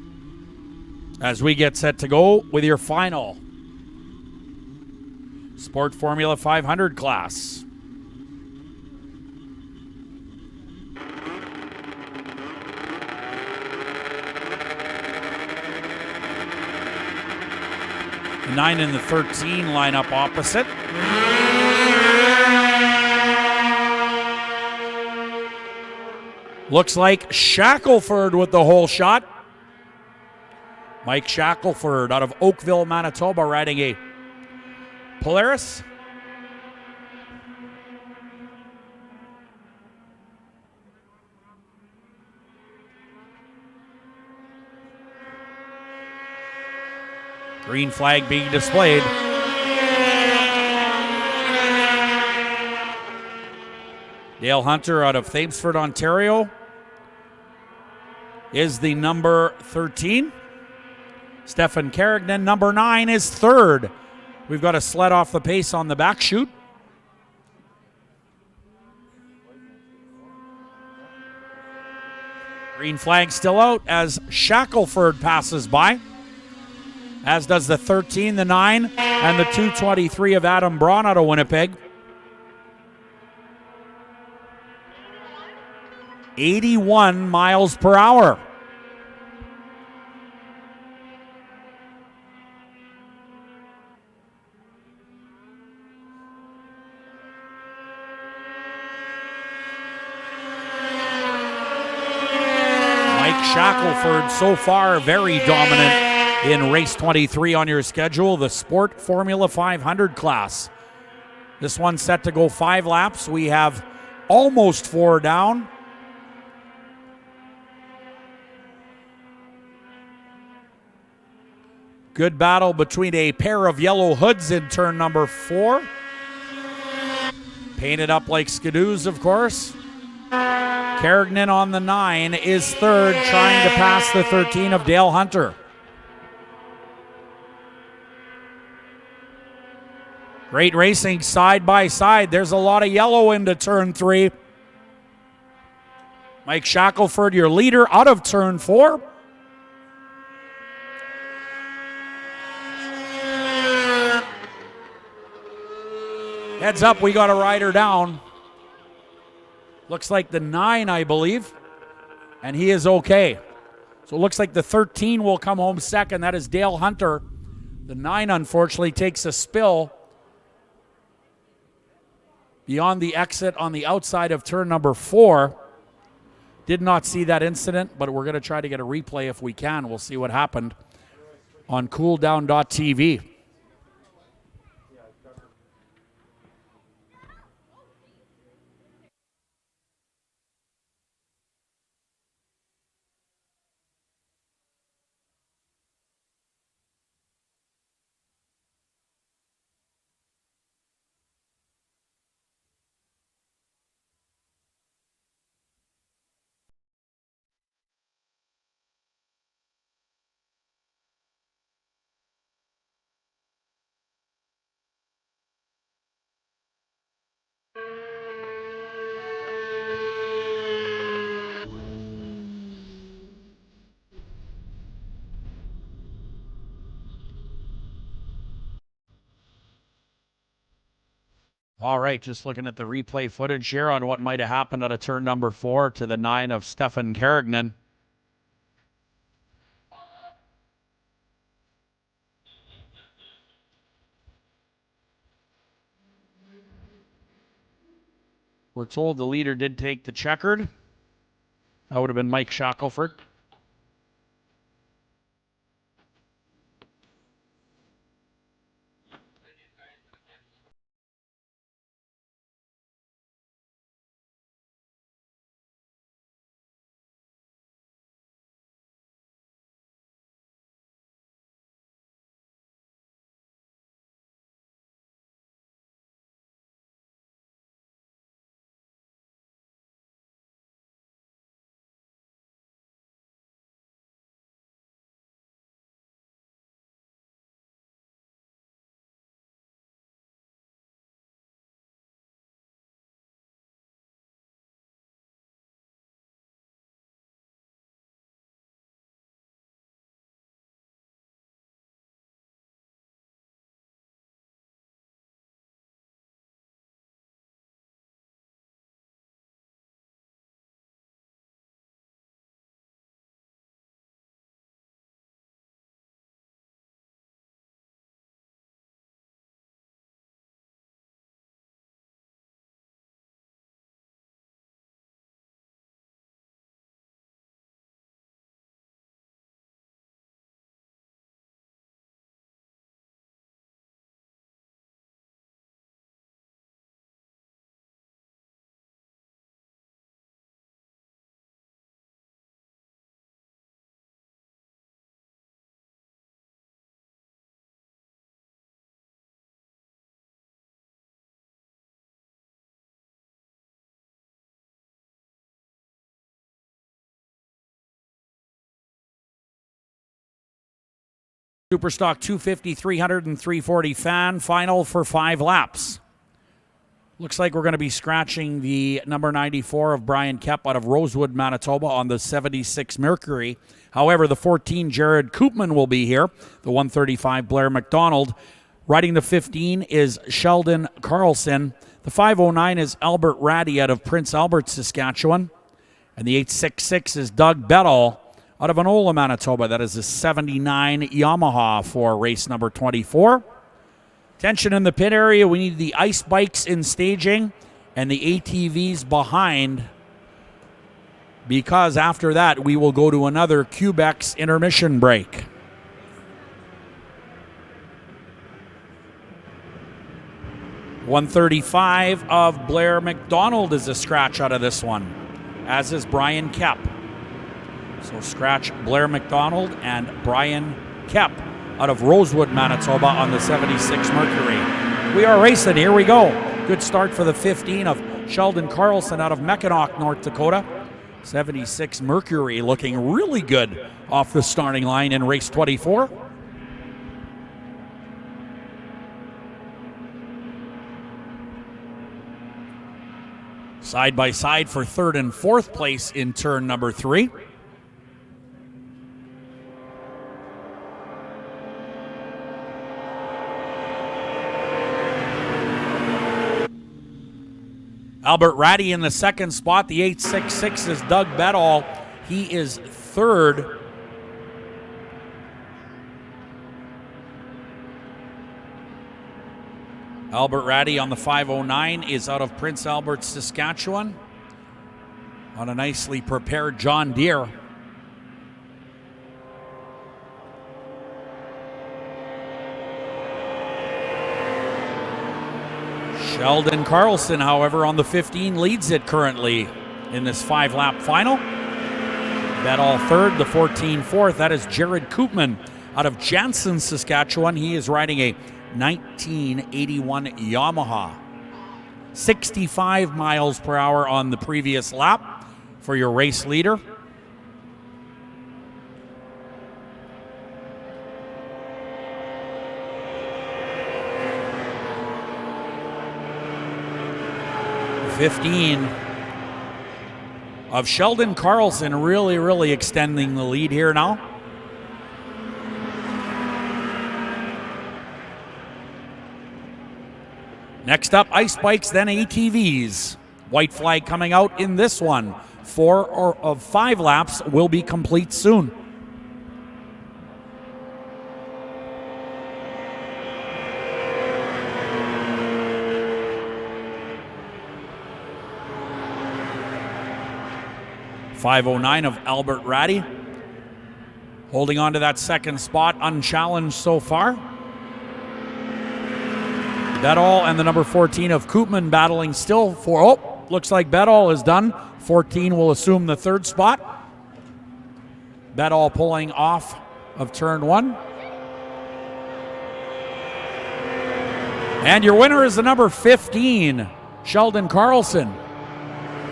as we get set to go with your final Sport Formula 500 class. The 9 and the 13 line up opposite. Looks like Shackelford with the whole shot. Mike Shackelford out of Oakville, Manitoba, riding a Polaris. Green flag being displayed. Dale Hunter out of Thamesford, Ontario, is the number 13. Stefan Carignan, number 9, is third. We've got a sled off the pace on the back chute. Green flag still out as Shackelford passes by, as does the 13, the 9, and the 223 of Adam Braun out of Winnipeg. 81 miles per hour. Shackelford so far very dominant in race 23 on your schedule, the Sport Formula 500 class. This one's set to go 5 laps. We have almost 4 down. Good battle between a pair of yellow hoods in turn number 4. Painted up like skidoos, of course. Carignan on the 9 is third, trying to pass the 13 of Dale Hunter. Great racing side by side. There's a lot of yellow into turn 3. Mike Shackelford, your leader, out of turn 4. Heads up, we got a rider down. Looks like the 9, I believe, and he is okay. So it looks like the 13 will come home second. That is Dale Hunter. The 9, unfortunately, takes a spill beyond the exit on the outside of turn number 4. Did not see that incident, but we're going to try to get a replay if we can. We'll see what happened on cooldown.tv. All right, just looking at the replay footage here on what might have happened out of turn number 4 to the 9 of Stefan Carignan. We're told the leader did take the checkered. That would have been Mike Shackelford. Superstock 250, 300, and 340 fan final for 5 laps. Looks like we're going to be scratching the number 94 of Brian Kep out of Rosewood, Manitoba on the 76 Mercury. However, the 14 Jared Koopman will be here. The 135 Blair McDonald. Riding the 15 is Sheldon Carlson. The 509 is Albert Ratty out of Prince Albert, Saskatchewan. And the 866 is Doug Bedall out of Anola, Manitoba. That is a 79 Yamaha for race number 24. Tension in the pit area. We need the ice bikes in staging and the ATVs behind because after that we will go to another Quebec's intermission break. $135 of Blair McDonald is a scratch out of this one, as is Brian Kep. So scratch Blair McDonald and Brian Kep out of Rosewood, Manitoba on the 76 Mercury. We are racing. Here we go. Good start for the 15 of Sheldon Carlson out of Mackinac, North Dakota. 76 Mercury looking really good off the starting line in race 24. Side by side for third and fourth place in turn number 3. Albert Ratty in the second spot. The 866 is Doug Bedall. He is third. Albert Ratty on the 509 is out of Prince Albert, Saskatchewan, on a nicely prepared John Deere. Sheldon Carlson, however, on the 15 leads it currently in this 5-lap final. Bedall third, the 14 fourth. That is Jared Koopman out of Jansen, Saskatchewan. He is riding a 1981 Yamaha. 65 miles per hour on the previous lap for your race leader. The 15 of Sheldon Carlson really extending the lead here now. Next up, ice bikes, then ATVs. White flag coming out in this one. 4 of 5 laps will be complete soon. .509 of Albert Ratty, holding on to that second spot, unchallenged so far. Bedall and the number 14 of Koopman battling still for, looks like Bedall is done. 14 will assume the third spot. Bedall pulling off of turn 1. And your winner is the number 15, Sheldon Carlson.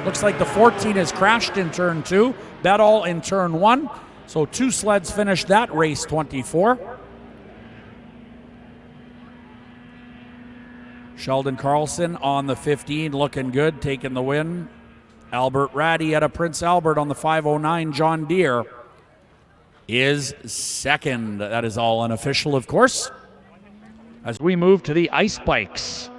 Looks like the 14 has crashed in turn 2, Bedall in turn 1. So 2 sleds finished that race 24. Sheldon Carlson on the 15 looking good, taking the win. Albert Ratty out of Prince Albert on the 509 John Deere is second. That is all unofficial, of course. As we move to the ice bikes.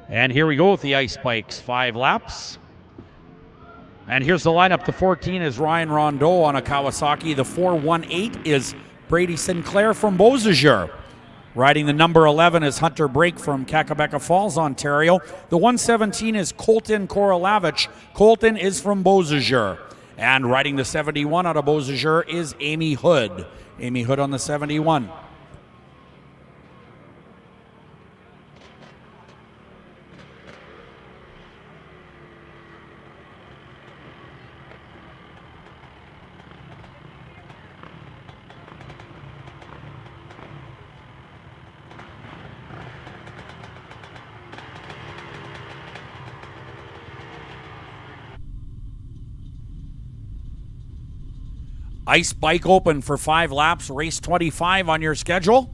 And here we go with the ice bikes, 5 laps. And here's the lineup. The 14 is Ryan Rondeau on a Kawasaki. The 418 is Brady Sinclair from Beausejour. Riding the number 11 is Hunter Brake from Kakabeka Falls, Ontario. The 117 is Colton Korolavich. Colton is from Beausejour. And riding the 71 out of Beausejour is Amy Hood. Amy Hood on the 71. Ice bike open for 5 laps, race 25 on your schedule.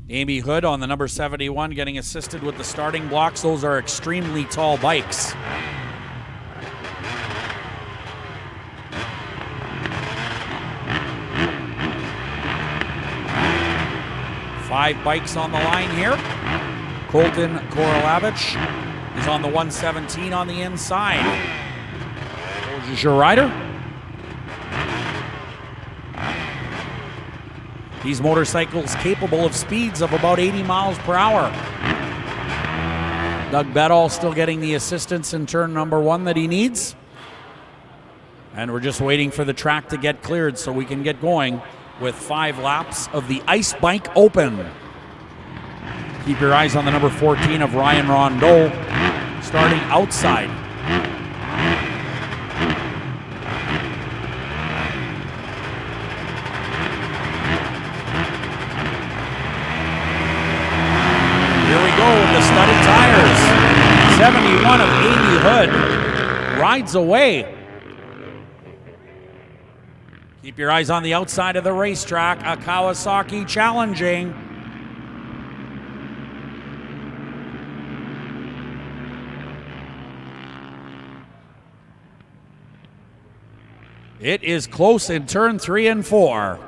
Amy Hood on the number 71 getting assisted with the starting blocks. Those are extremely tall bikes. Five bikes on the line here. Colton Korolavich is on the 117 on the inside. Is your rider? These motorcycles capable of speeds of about 80 miles per hour. Doug Bedall still getting the assistance in turn number 1 that he needs. And we're just waiting for the track to get cleared so we can get going with 5 laps of the Ice Bike Open. Keep your eyes on the number 14 of Ryan Rondeau starting outside. With the studded tires. 71 of Amy Hood rides away. Keep your eyes on the outside of the racetrack. A Kawasaki challenging. It is close in turn 3 and 4.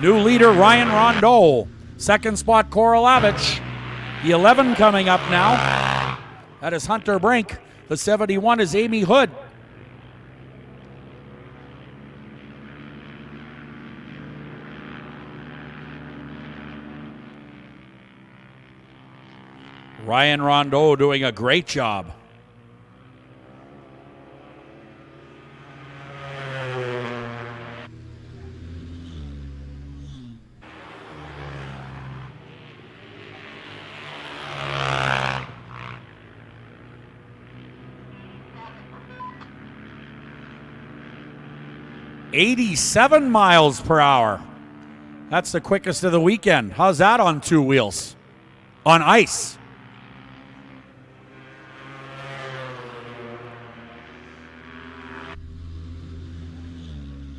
New leader Ryan Rondeau. Second spot, Korolavich. The 11 coming up now. That is Hunter Brink. The 71 is Amy Hood. Ryan Rondeau doing a great job. .87 miles per hour. That's the quickest of the weekend. How's that on 2 wheels? On ice.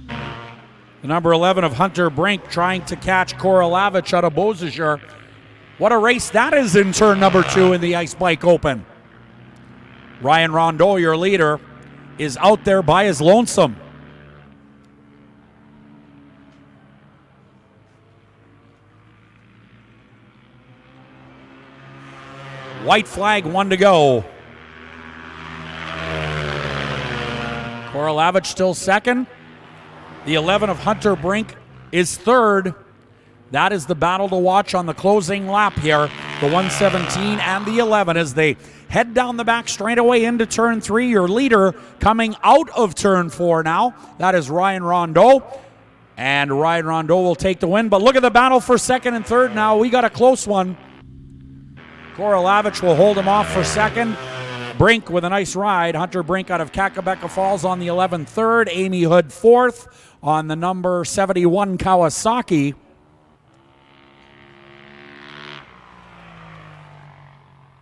The number 11 of Hunter Brink trying to catch Korolavich out of Beausejour. What a race that is in turn number 2 in the Ice Bike Open. Ryan Rondeau, your leader, is out there by his lonesome. White flag, 1 to go. Korolavich still second. The 11 of Hunter Brink is third. That is the battle to watch on the closing lap here. The 117 and the 11 as they head down the back straightaway into turn 3. Your leader coming out of turn 4 now. That is Ryan Rondeau. And Ryan Rondeau will take the win. But look at the battle for second and third now. We got a close one. Korolavich will hold him off for second. Brink with a nice ride. Hunter Brink out of Kakabeka Falls on the 11th third. Amy Hood fourth on the number 71 Kawasaki.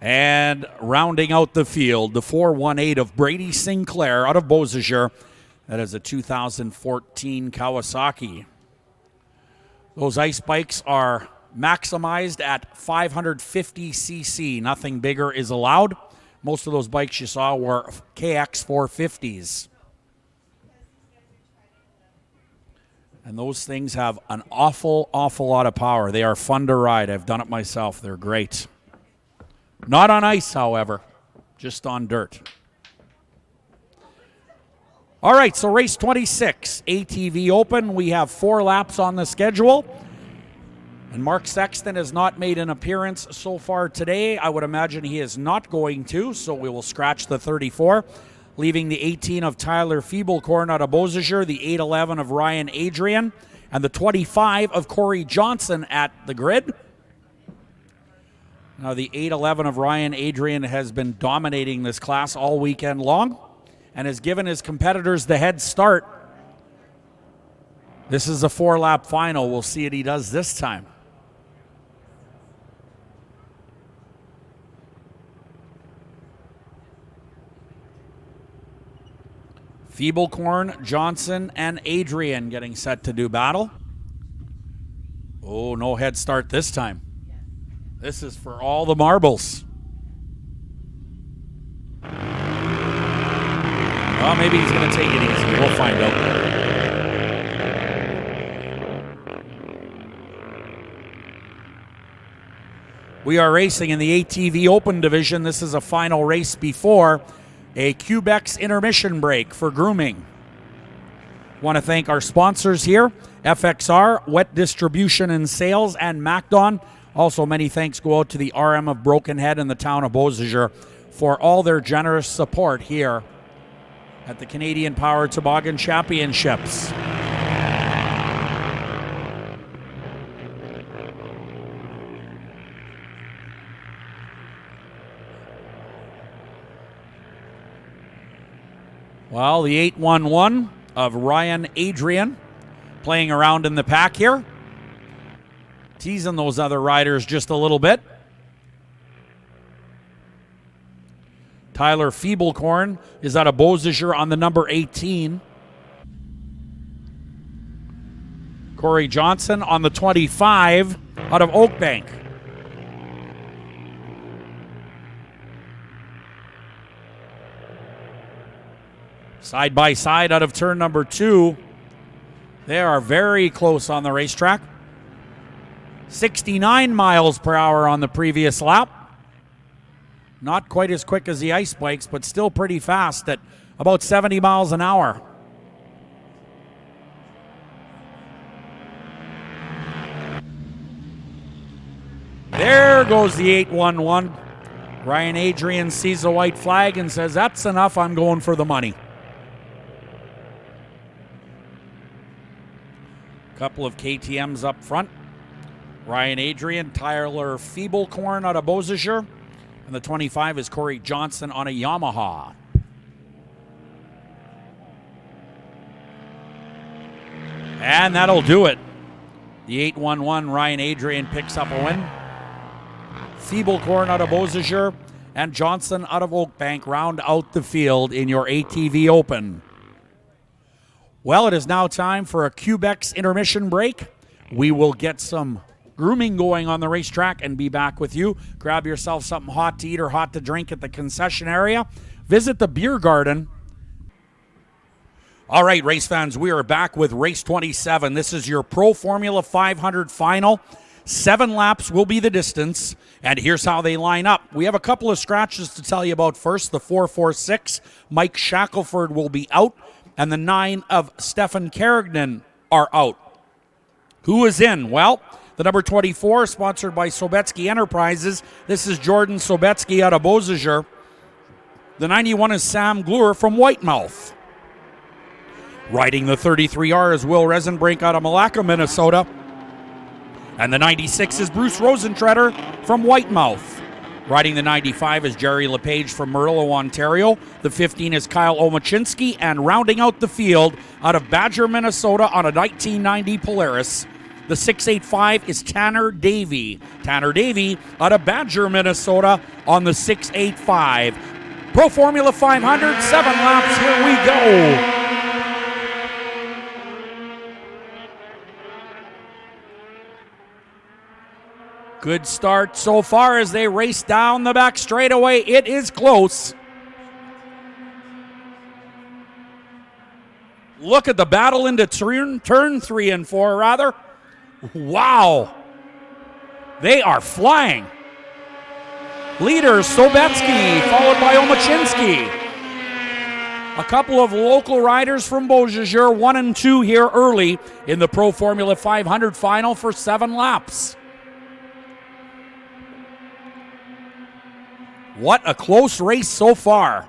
And rounding out the field, the 418 of Brady Sinclair out of Beausejour. That is a 2014 Kawasaki. Those ice bikes are maximized at 550 cc. Nothing bigger is allowed. Most of those bikes you saw were KX 450s. And those things have an awful lot of power. They are fun to ride. I've done it myself. They're great. Not on ice, however, just on dirt. All right, so race 26, ATV Open. We have 4 laps on the schedule. And Mark Sexton has not made an appearance so far today. I would imagine he is not going to, so we will scratch the 34. Leaving the 18 of Tyler Feeblecorn out of Beausejour, the 811 of Ryan Adrian, and the 25 of Corey Johnson at the grid. Now, the 811 of Ryan Adrian has been dominating this class all weekend long and has given his competitors the head start. This is a 4-lap final. We'll see what he does this time. Feeblecorn, Johnson, and Adrian getting set to do battle. Oh, no head start this time. This is for all the marbles. Well, maybe he's going to take it easy. We'll find out. We are racing in the ATV Open division. This is a final race before a Quebec's intermission break for grooming. Want to thank our sponsors here, FXR, Wet Distribution and Sales, and MacDon. Also, many thanks go out to the RM of Broken Head and the town of Beausejour for all their generous support here at the Canadian Power Toboggan Championships. Well, the 811 of Ryan Adrian playing around in the pack here. Teasing those other riders just a little bit. Tyler Feeblecorn is out of Beausejour on the number 18. Corey Johnson on the 25 out of Oakbank. Side by side out of turn number 2. They are very close on the racetrack. 69 miles per hour on the previous lap. Not quite as quick as the ice bikes, but still pretty fast at about 70 miles an hour. There goes the 811. Ryan Adrian sees the white flag and says, "That's enough, I'm going for the money." Couple of KTMs up front. Ryan Adrian, Tyler Feeblecorn out of Beausejour, and the 25 is Corey Johnson on a Yamaha. And that'll do it. The 811, Ryan Adrian picks up a win. Feeblecorn out of Beausejour and Johnson out of Oakbank round out the field in your ATV Open. Well, it is now time for a Quebec's intermission break. We will get some grooming going on the racetrack and be back with you. Grab yourself something hot to eat or hot to drink at the concession area. Visit the beer garden. All right, race fans, we are back with race 27. This is your Pro Formula 500 final. 7 laps will be the distance, and here's how they line up. We have a couple of scratches to tell you about first. The 446, Mike Shackelford will be out, and the 9 of Stefan Kerrigan are out. Who is in? Well, the number 24, sponsored by Sobetsky Enterprises. This is Jordan Sobetsky out of Beausejour. The 91 is Sam Glure from Whitemouth. Riding the 33R is Will Resenbrink out of Malacca, Minnesota. And the 96 is Bruce Rosentreader from Whitemouth. Riding the 95 is Jerry LePage from Murillo, Ontario. The 15 is Kyle Omachinsky. And rounding out the field out of Badger, Minnesota on a 1990 Polaris, the 685 is Tanner Davey. Tanner Davey out of Badger, Minnesota on the 685. Pro Formula 500, 7 laps, here we go. Good start so far as they race down the back straightaway. It is close. Look at the battle into turn 3 and 4, rather. Wow. They are flying. Leader Sobetsky, followed by Omachinsky. A couple of local riders from Beausejour, 1 and 2 here early in the Pro Formula 500 final for 7 laps. What a close race so far.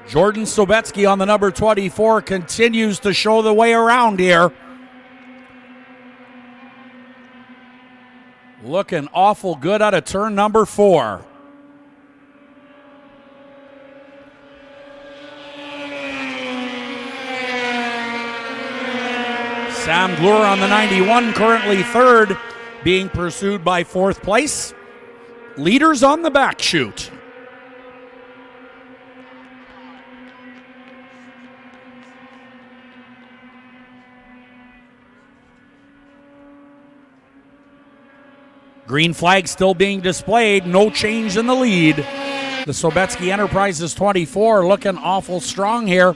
Jordan Sobetsky on the number 24 continues to show the way around here. Looking awful good out of turn number 4. Sam Glure on the 91, currently 3rd, being pursued by 4th place. Leaders on the back chute. Green flag still being displayed. No change in the lead. The Sobetsky Enterprises 24 looking awful strong here.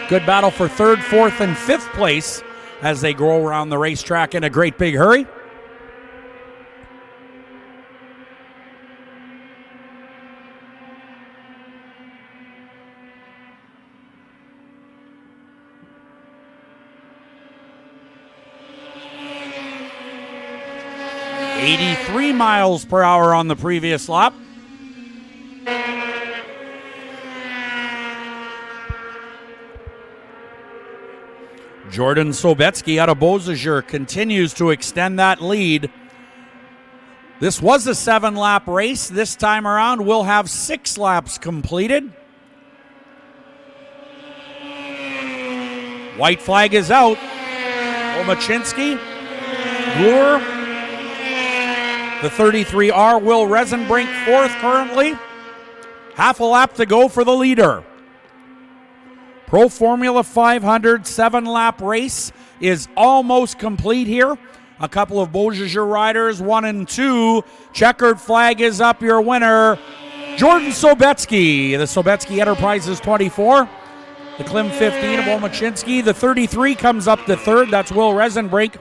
Good battle for third, fourth, and fifth place as they go around the racetrack in a great big hurry. .83 miles per hour on the previous lap. Jordan Sobetsky out of Beausejour continues to extend that lead. This was a 7-lap race. This time around, we'll have 6 laps completed. White flag is out. Omachinski, Bloor, the 33R, Will Resenbrink fourth currently. Half a lap to go for the leader. Pro Formula 500 7-lap race is almost complete here. A couple of Beausejour riders, 1 and 2. Checkered flag is up, your winner, Jordan Sobetsky. The Sobetsky Enterprises 24. The Klim 15 of Omachinski. The 33 comes up to third. That's Will Resenbrink.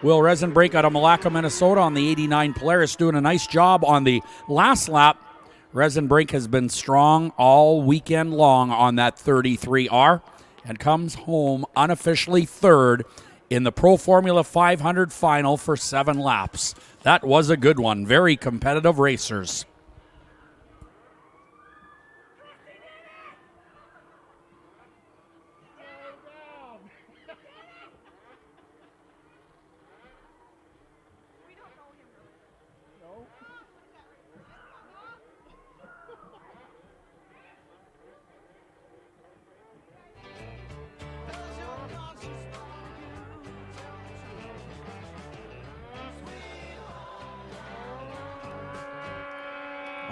Will Resenbrink out of Malacca, Minnesota on the 89 Polaris, doing a nice job on the last lap. Resenbrink has been strong all weekend long on that 33R and comes home unofficially third in the Pro Formula 500 final for 7 laps. That was a good one. Very competitive racers.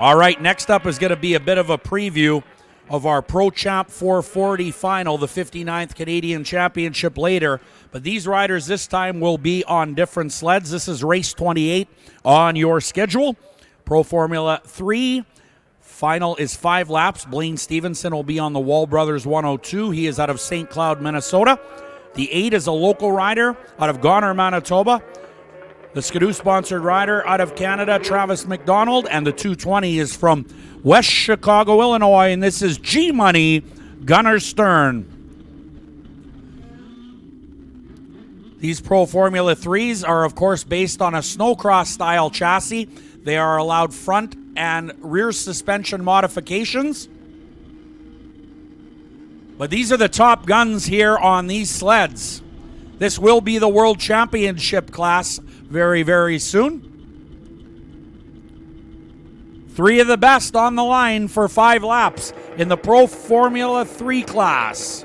All right, next up is going to be a bit of a preview of our Pro Champ 440 final, the 59th Canadian Championship later. But these riders this time will be on different sleds. This is race 28 on your schedule. Pro Formula 3 final is 5 laps. Blaine Stevenson will be on the Wall Brothers 102. He is out of St. Cloud, Minnesota. The 8 is a local rider out of Goner, Manitoba. The Skidoo-sponsored rider out of Canada, Travis McDonald, and the 220 is from West Chicago, Illinois, and this is G-Money, Gunnar Stern. These Pro Formula 3s are, of course, based on a snowcross-style chassis. They are allowed front and rear suspension modifications. But these are the top guns here on these sleds. This will be the World Championship class very, very soon. 3 of the best on the line for 5 laps in the Pro Formula 3 class.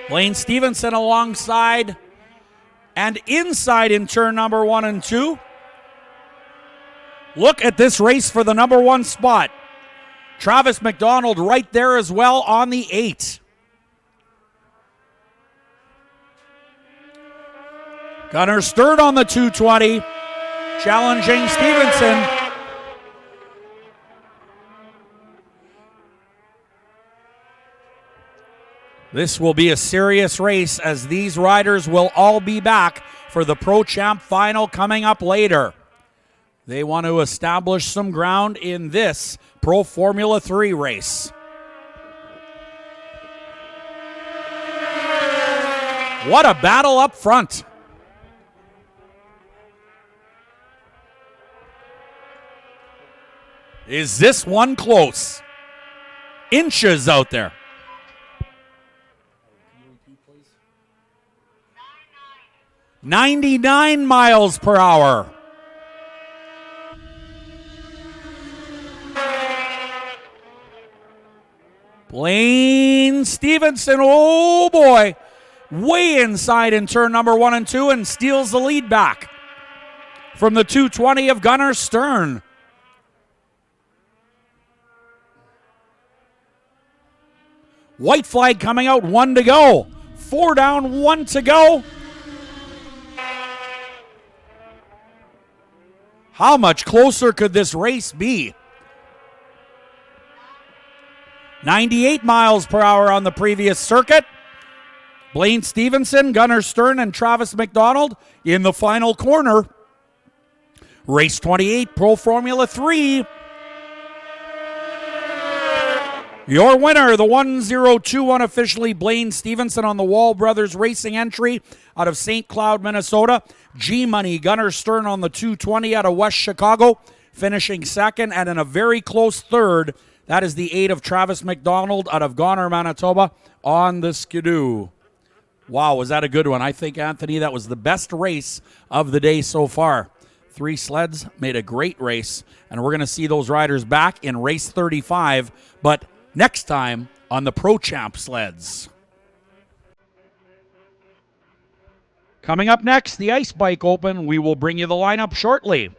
Blaine Stevenson alongside and inside in turn number 1 and 2. Look at this race for the number 1 spot. Travis McDonald right there as well on the 8. Gunnar Stern on the 220, challenging Stevenson. This will be a serious race as these riders will all be back for the Pro Champ final coming up later. They want to establish some ground in this Pro Formula 3 race. What a battle up front. Is this one close? Inches out there. 99 miles per hour. Blaine Stevenson, oh boy, way inside in turn number 1 and 2 and steals the lead back from the 220 of Gunnar Stern. White flag coming out, 1 to go. 4 down, 1 to go. How much closer could this race be? 98 miles per hour on the previous circuit. Blaine Stevenson, Gunnar Stern, and Travis McDonald in the final corner. Race 28, Pro Formula 3. Your winner, the 1021 officially Blaine Stevenson on the Wall Brothers Racing entry out of St. Cloud, Minnesota. G-Money, Gunnar Stern on the 220 out of West Chicago, finishing second, and in a very close third, that is the 8 of Travis McDonald out of Goner, Manitoba on the Skidoo. Wow, was that a good one? I think, Anthony, that was the best race of the day so far. 3 sleds made a great race, and we're going to see those riders back in race 35, but next time on the Pro Champ sleds. Coming up next, the Ice Bike Open. We will bring you the lineup shortly.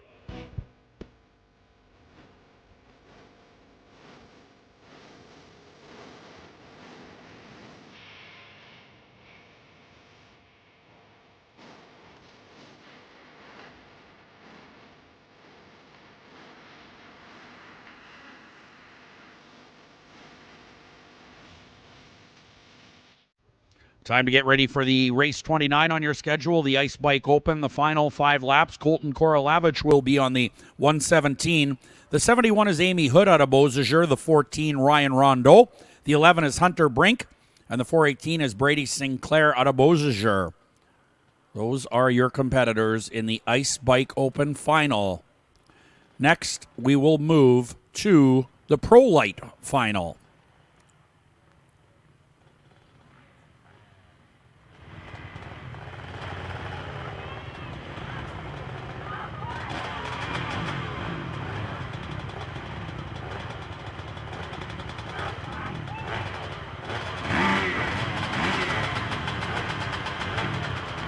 Time to get ready for the race 29 on your schedule, the Ice Bike Open, the final 5 laps. Colton Korolavich will be on the 117. The 71 is Amy Hood out of Beausejour, the 14 Ryan Rondeau, the 11 is Hunter Brink, and the 418 is Brady Sinclair out of Beausejour. Those are your competitors in the Ice Bike Open final. Next, we will move to the Pro Light final.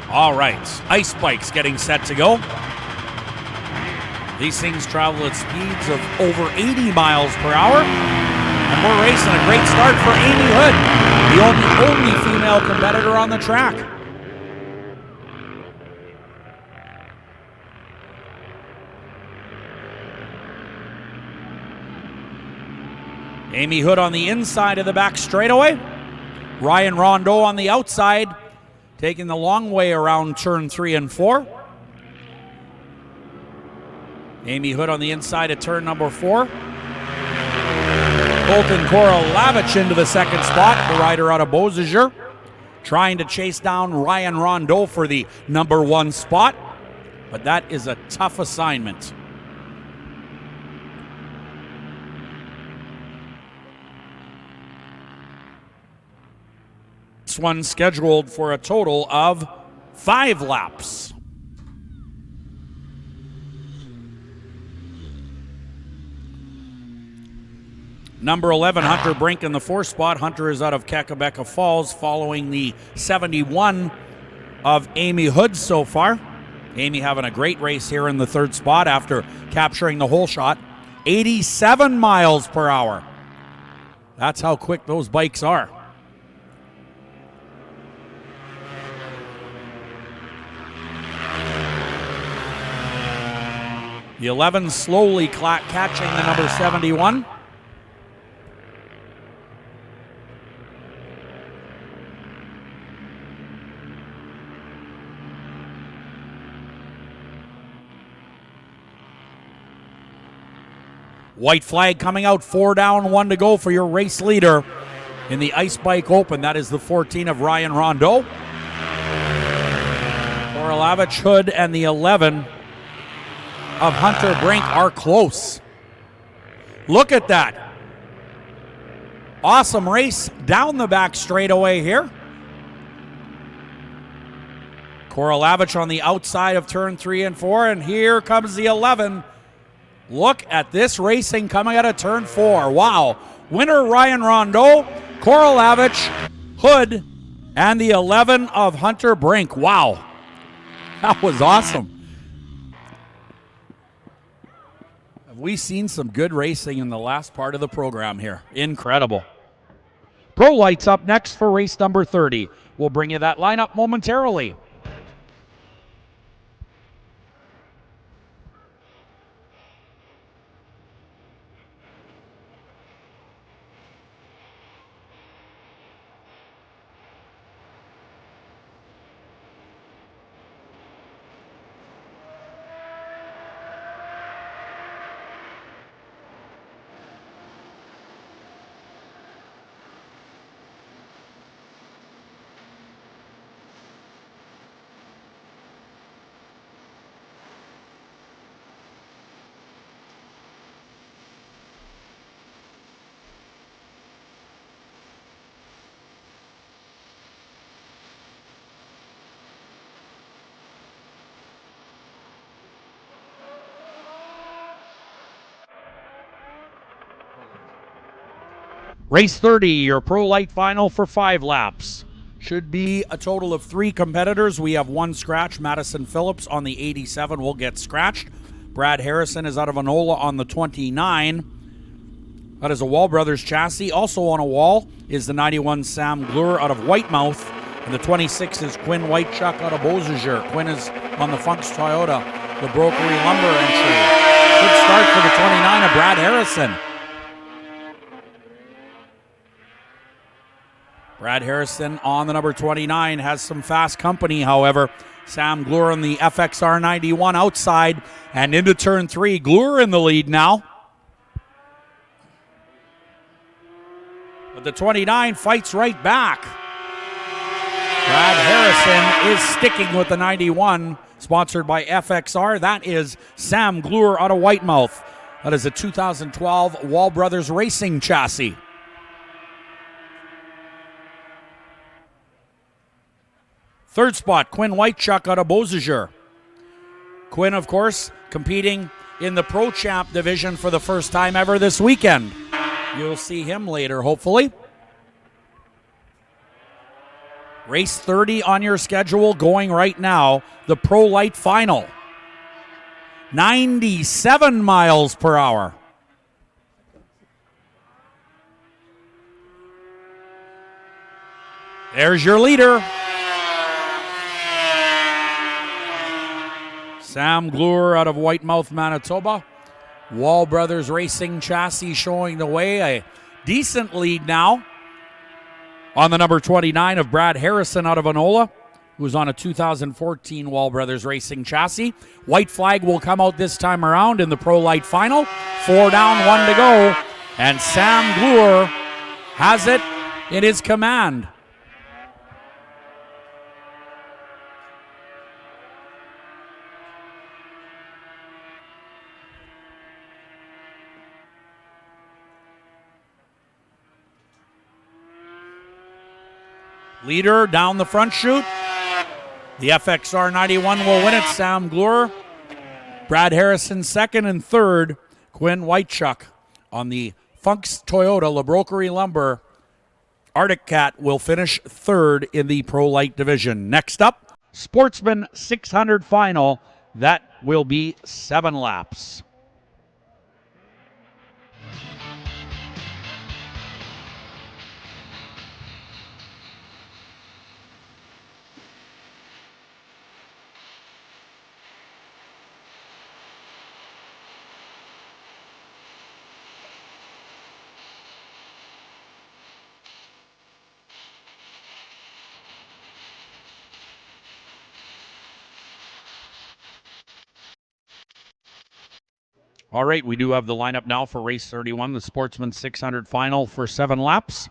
All right, ice bikes getting set to go. These things travel at speeds of over 80 miles per hour. And we're racing a great start for Amy Hood, the only female competitor on the track. Amy Hood on the inside of the back straightaway. Ryan Rondeau on the outside, taking the long way around turn 3 and 4. Amy Hood on the inside of turn number 4. Colton Korolavich into the second spot, the rider out of Beausejour, trying to chase down Ryan Rondeau for the number 1 spot, but that is a tough assignment. This one scheduled for a total of 5 laps. Number 11, Hunter Brink in the 4th spot. Hunter is out of Kakabeka Falls, following the 71 of Amy Hood so far. Amy having a great race here in the 3rd spot after capturing the whole shot. 87 miles per hour. That's how quick those bikes are. The 11 slowly catching the number 71. White flag coming out, 4 down, 1 to go for your race leader in the Ice Bike Open. That is the 14 of Ryan Rondeau. Korolavich, Hood, and the 11 of Hunter Brink are close. Look at that. Awesome race down the back straightaway here. Korolavich on the outside of turn 3 and 4, and here comes the 11. Look at this racing coming out of turn 4. Wow. Winner Ryan Rondeau, Korolavich, Hood, and the 11 of Hunter Brink. Wow. That was awesome. Have we seen some good racing in the last part of the program here? Incredible. Pro Light's up next for race number 30. We'll bring you that lineup momentarily. Race 30, your Pro Light final for 5 laps. Should be a total of 3 competitors. We have 1 scratch. Madison Phillips on the 87 will get scratched. Brad Harrison is out of Enola on the 29. That is a Wall Brothers chassis. Also on a wall is the 91 Sam Glure out of Whitemouth. And the 26 is Quinn Whitechuck out of Beausejour. Quinn is on the Funks Toyota, the Brokery Lumber entry. Good start for the 29 of Brad Harrison. Brad Harrison on the number 29 has some fast company, however. Sam Glure on the FXR 91 outside and into turn 3. Glure in the lead now. But the 29 fights right back. Brad Harrison is sticking with the 91, sponsored by FXR. That is Sam Glure out of Whitemouth. That is a 2012 Wall Brothers Racing chassis. Third spot, Quinn Whitechuck out of Beausejour. Quinn, of course, competing in the Pro Champ division for the first time ever this weekend. You'll see him later, hopefully. Race 30 on your schedule going right now, the Pro Light Final. 97 miles per hour. There's your leader. Sam Glure out of Whitemouth, Manitoba. Wall Brothers Racing chassis showing the way. A decent lead now on the number 29 of Brad Harrison out of Enola, who's on a 2014 Wall Brothers Racing chassis. White flag will come out this time around in the Pro Light Final. 4 down, 1 to go. And Sam Glure has it in his command. Leader down the front chute. The FXR 91 will win it. Sam Glure. Brad Harrison second, and third, Quinn Whitechuck on the Funks Toyota Labrokery Lumber. Arctic Cat will finish third in the Pro Light division. Next up, Sportsman 600 final. That will be 7 laps. All right, we do have the lineup now for race 31, the Sportsman 600 final for 7 laps.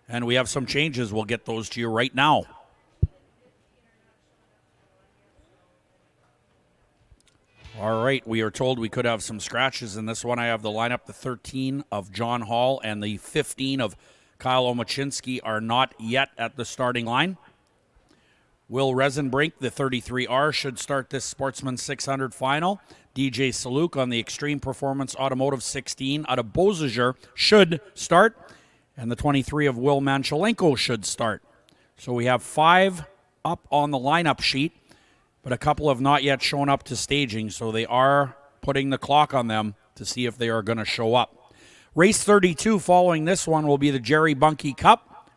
And we have some changes. We'll get those to you right now. All right, we are told we could have some scratches in this one. I have the lineup. The 13 of John Hall and the 15 of Kyle Omachinsky are not yet at the starting line. Will Resenbrink, the 33R, should start this Sportsman 600 final. DJ Saluk on the Extreme Performance Automotive 16 out of Beausejour should start. And the 23 of Will Manchelenko should start. So we have 5 up on the lineup sheet, but a couple have not yet shown up to staging, so they are putting the clock on them to see if they are going to show up. Race 32 following this one will be the Jerry Bunke Cup.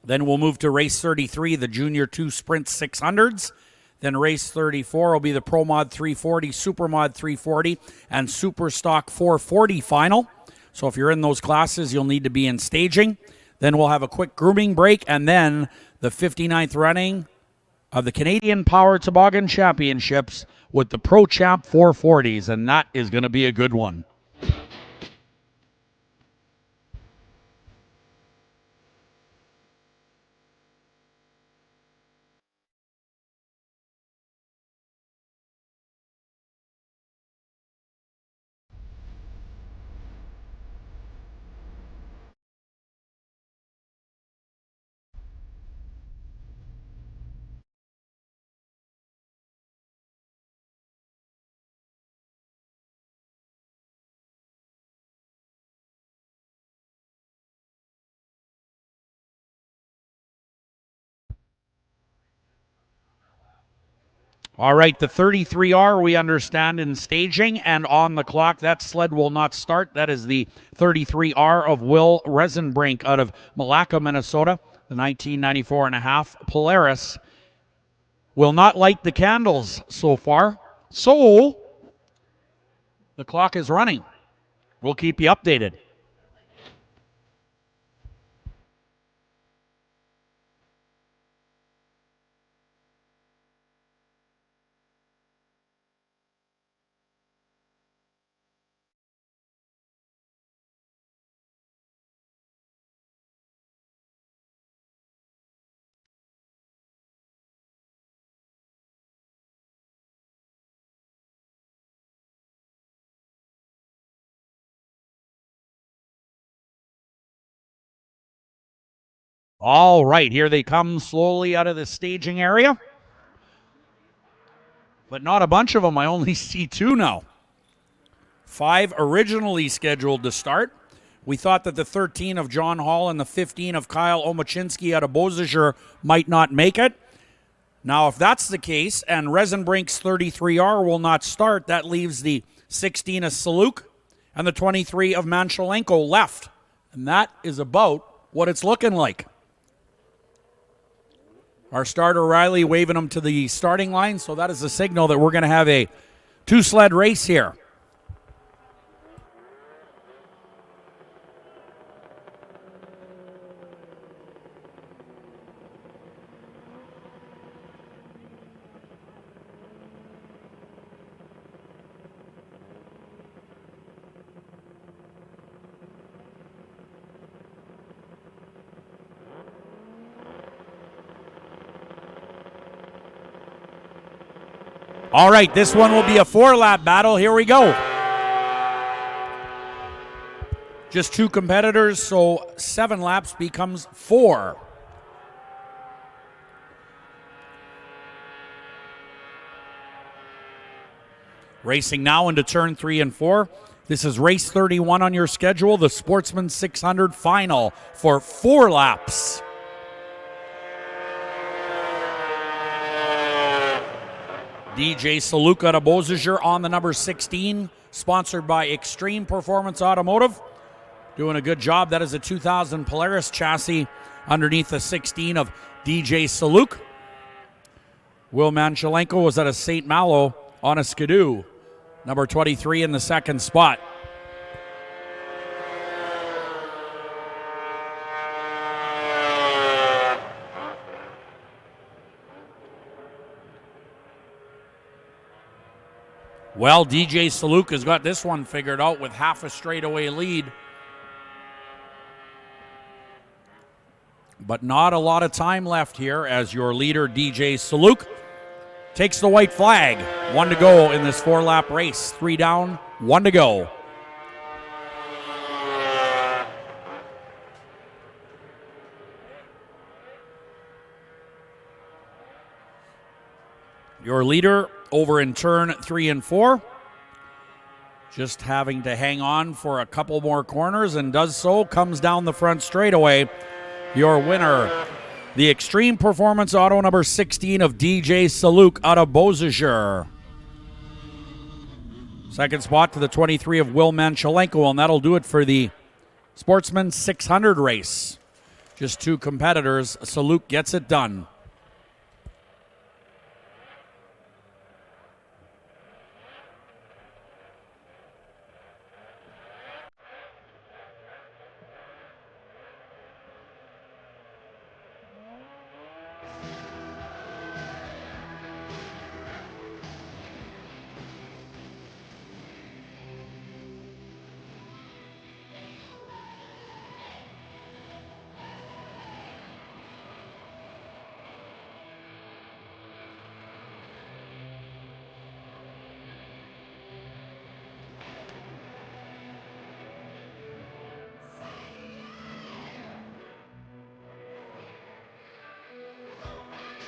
Then we'll move to race 33, the Junior 2 Sprint 600s. Then race 34 will be the Pro Mod 340, Super Mod 340, and Superstock 440 final. So if you're in those classes, you'll need to be in staging. Then we'll have a quick grooming break, and then the 59th running of the Canadian Power Toboggan Championships with the Pro Champ 440s, and that is going to be a good one. All right, the 33R we understand in staging and on the clock. That sled will not start. That is the 33R of Will Resenbrink out of Malacca, Minnesota. The 1994.5 Polaris will not light the candles so far. So the clock is running. We'll keep you updated. All right, here they come slowly out of the staging area. But not a bunch of them. I only see 2 now. 5 originally scheduled to start. We thought that the 13 of John Hall and the 15 of Kyle Omachinski out of Beausejour might not make it. Now, if that's the case and Resenbrink's 33R will not start, that leaves the 16 of Saluk and the 23 of Manchelenko left. And that is about what it's looking like. Our starter Riley waving them to the starting line, so that is a signal that we're going to have a 2-sled race here. All right, this one will be a 4-lap battle. Here we go. Just 2 competitors, so 7 laps becomes 4. Racing now into turn 3 and 4. This is race 31 on your schedule, the Sportsman 600 final for 4 laps. DJ Saluk out of Beausejour on the number 16, sponsored by Extreme Performance Automotive. Doing a good job. That is a 2000 Polaris chassis underneath the 16 of DJ Saluk. Will Manchelenko was at a St. Malo on a Skidoo, number 23 in the second spot. Well, DJ Saluk has got this one figured out with half a straightaway lead. But not a lot of time left here as your leader, DJ Saluk, takes the white flag. 1 to go in this 4-lap race. 3 down, 1 to go. Your leader over in turn 3 and 4. Just having to hang on for a couple more corners and does so. Comes down the front straightaway. Your winner, the Extreme Performance Auto number 16 of DJ Saluk out of Beausejour. Second spot to the 23 of Will Manchelenko, and that'll do it for the Sportsman 600 race. Just two competitors. Saluk gets it done.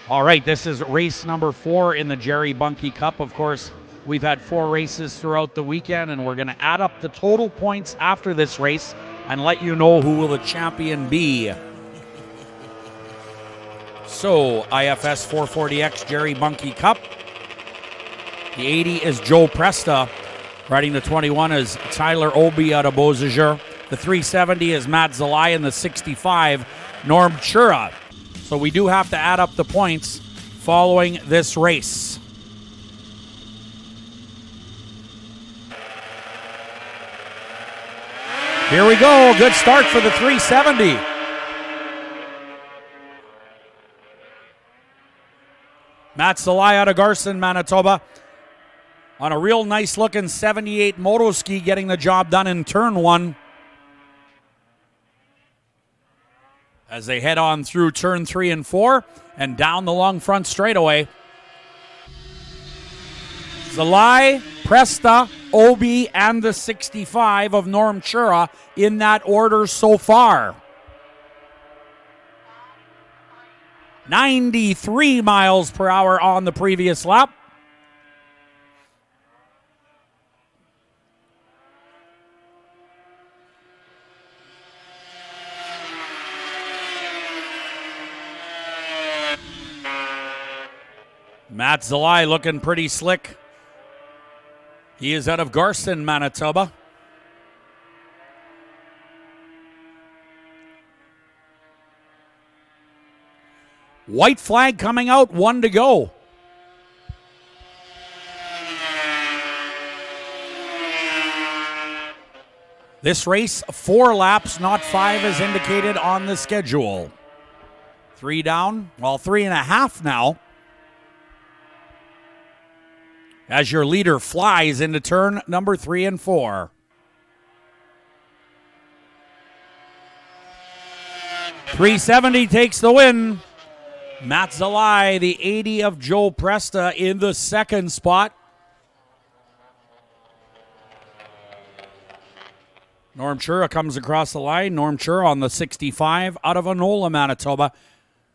All right, this is race number 4 in the Jerry Bunke Cup. Of course, we've had 4 races throughout the weekend, and we're going to add up the total points after this race and let you know who will the champion be. So, IFS 440X Jerry Bunke Cup. The 80 is Joe Presta. Riding the 21 is Tyler Obi out of Beausejour. The 370 is Matt Zalai, and the 65, Norm Chura. So we do have to add up the points following this race. Here we go. Good start for the 370. Matt Zalai out of Garson, Manitoba. On a real nice looking 78 Motoski, getting the job done in turn 1. As they head on through turn 3 and 4 and down the long front straightaway. Zalai, Presta, Obi, and the 65 of Norm Chura in that order so far. 93 miles per hour on the previous lap. Matt Zalai looking pretty slick. He is out of Garson, Manitoba. White flag coming out, 1 to go. This race, 4 laps, not 5 as indicated on the schedule. 3 down, well, 3.5 now. As your leader flies into turn number 3 and 4. .370 takes the win. Matt Zalai, the 80 of Joe Presta in the second spot. Norm Chura comes across the line. Norm Chura on the 65 out of Enola, Manitoba.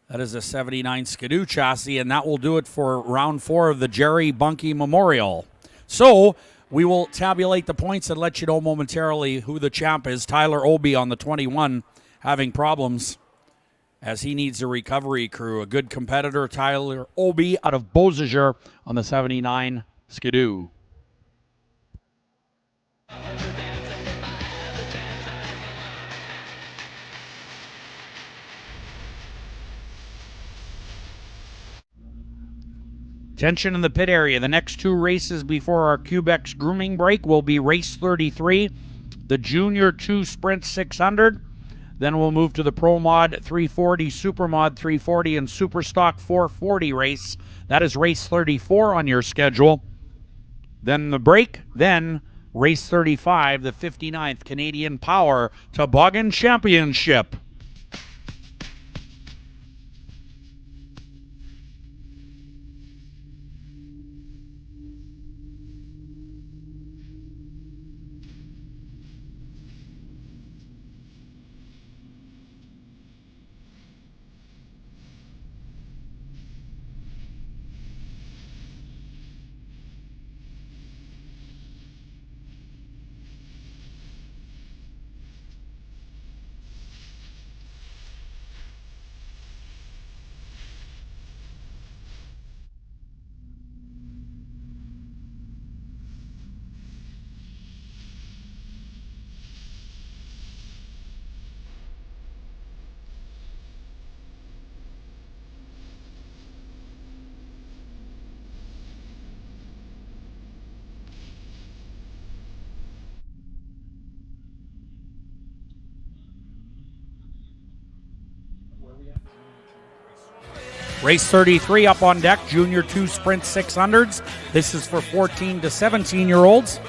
That is a 79 Skidoo chassis, and that will do it for round 4 of the Jerry Bunke Memorial. So we will tabulate the points and let you know momentarily who the champ is. Tyler Obi on the 21 having problems as he needs a recovery crew. A good competitor, Tyler Obi out of Beausejour on the 79 Skidoo. Tension in the pit area. The next 2 races before our Cubex grooming break will be race 33, the Junior 2 Sprint 600. Then we'll move to the Pro Mod 340, Super Mod 340, and Superstock 440 race. That is race 34 on your schedule. Then the break, then race 35, the 59th Canadian Power Toboggan Championship. Race 33 up on deck, Junior 2 Sprint 600s. This is for 14 to 17-year-olds.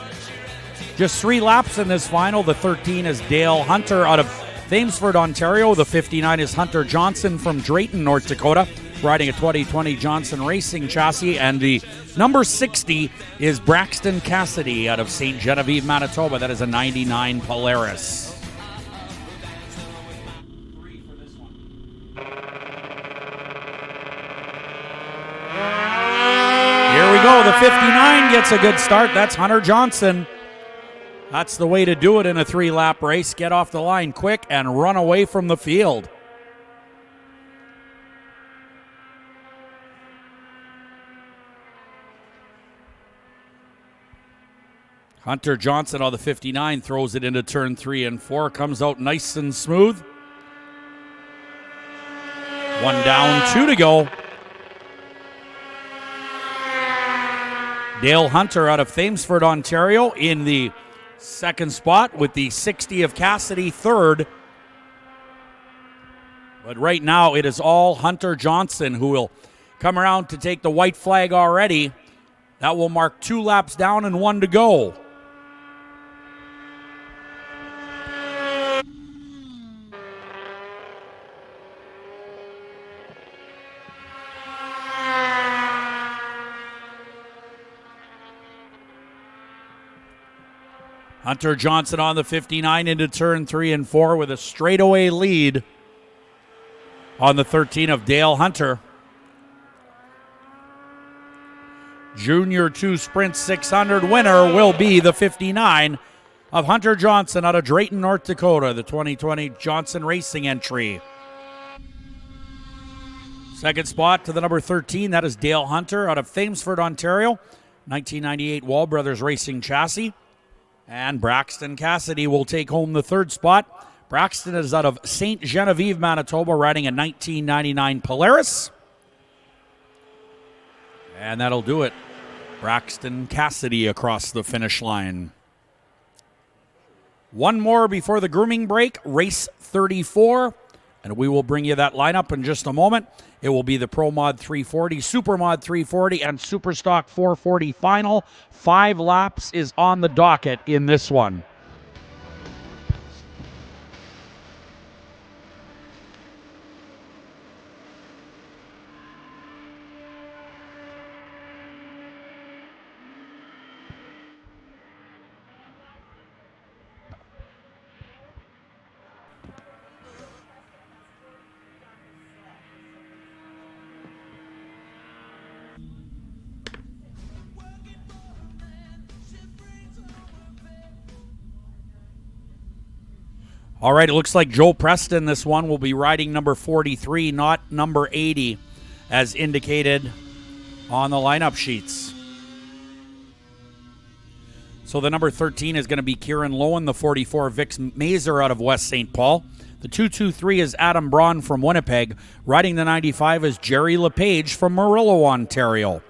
Just 3 laps in this final. The 13 is Dale Hunter out of Thamesford, Ontario. The 59 is Hunter Johnson from Drayton, North Dakota, riding a 2020 Johnson Racing chassis. And the number 60 is Braxton Cassidy out of St. Genevieve, Manitoba. That is a 99 Polaris. Here we go. The 59 gets a good start. That's Hunter Johnson. That's the way to do it in a 3-lap race. Get off the line quick and run away from the field. Hunter Johnson on the 59 throws it into turn 3 and 4. Comes out nice and smooth. 1 down, 2 to go. Dale Hunter out of Thamesford, Ontario in the second spot with the 60 of Cassidy third. But right now it is all Hunter Johnson who will come around to take the white flag already. That will mark 2 laps down and 1 to go. Hunter Johnson on the 59 into turn 3 and 4 with a straightaway lead on the 13 of Dale Hunter. Junior 2 Sprint 600 winner will be the 59 of Hunter Johnson out of Drayton, North Dakota, the 2020 Johnson Racing entry. Second spot to the number 13, that is Dale Hunter out of Thamesford, Ontario, 1998 Wall Brothers Racing chassis. And Braxton Cassidy will take home the third spot. Braxton is out of St. Genevieve, Manitoba, riding a 1999 Polaris. And that'll do it. Braxton Cassidy across the finish line. One more before the grooming break, race 34. And we will bring you that lineup in just a moment. It will be the Pro Mod 340, Super Mod 340, and Superstock 440 final. 5 laps is on the docket in this one. All right, it looks like Joe Preston, this one, will be riding number 43, not number 80, as indicated on the lineup sheets. So the number 13 is going to be Kieran Lowen, the 44, Vix Mazer out of West St. Paul. The 223 is Adam Braun from Winnipeg. Riding the 95 is Jerry LePage from Murillo, Ontario.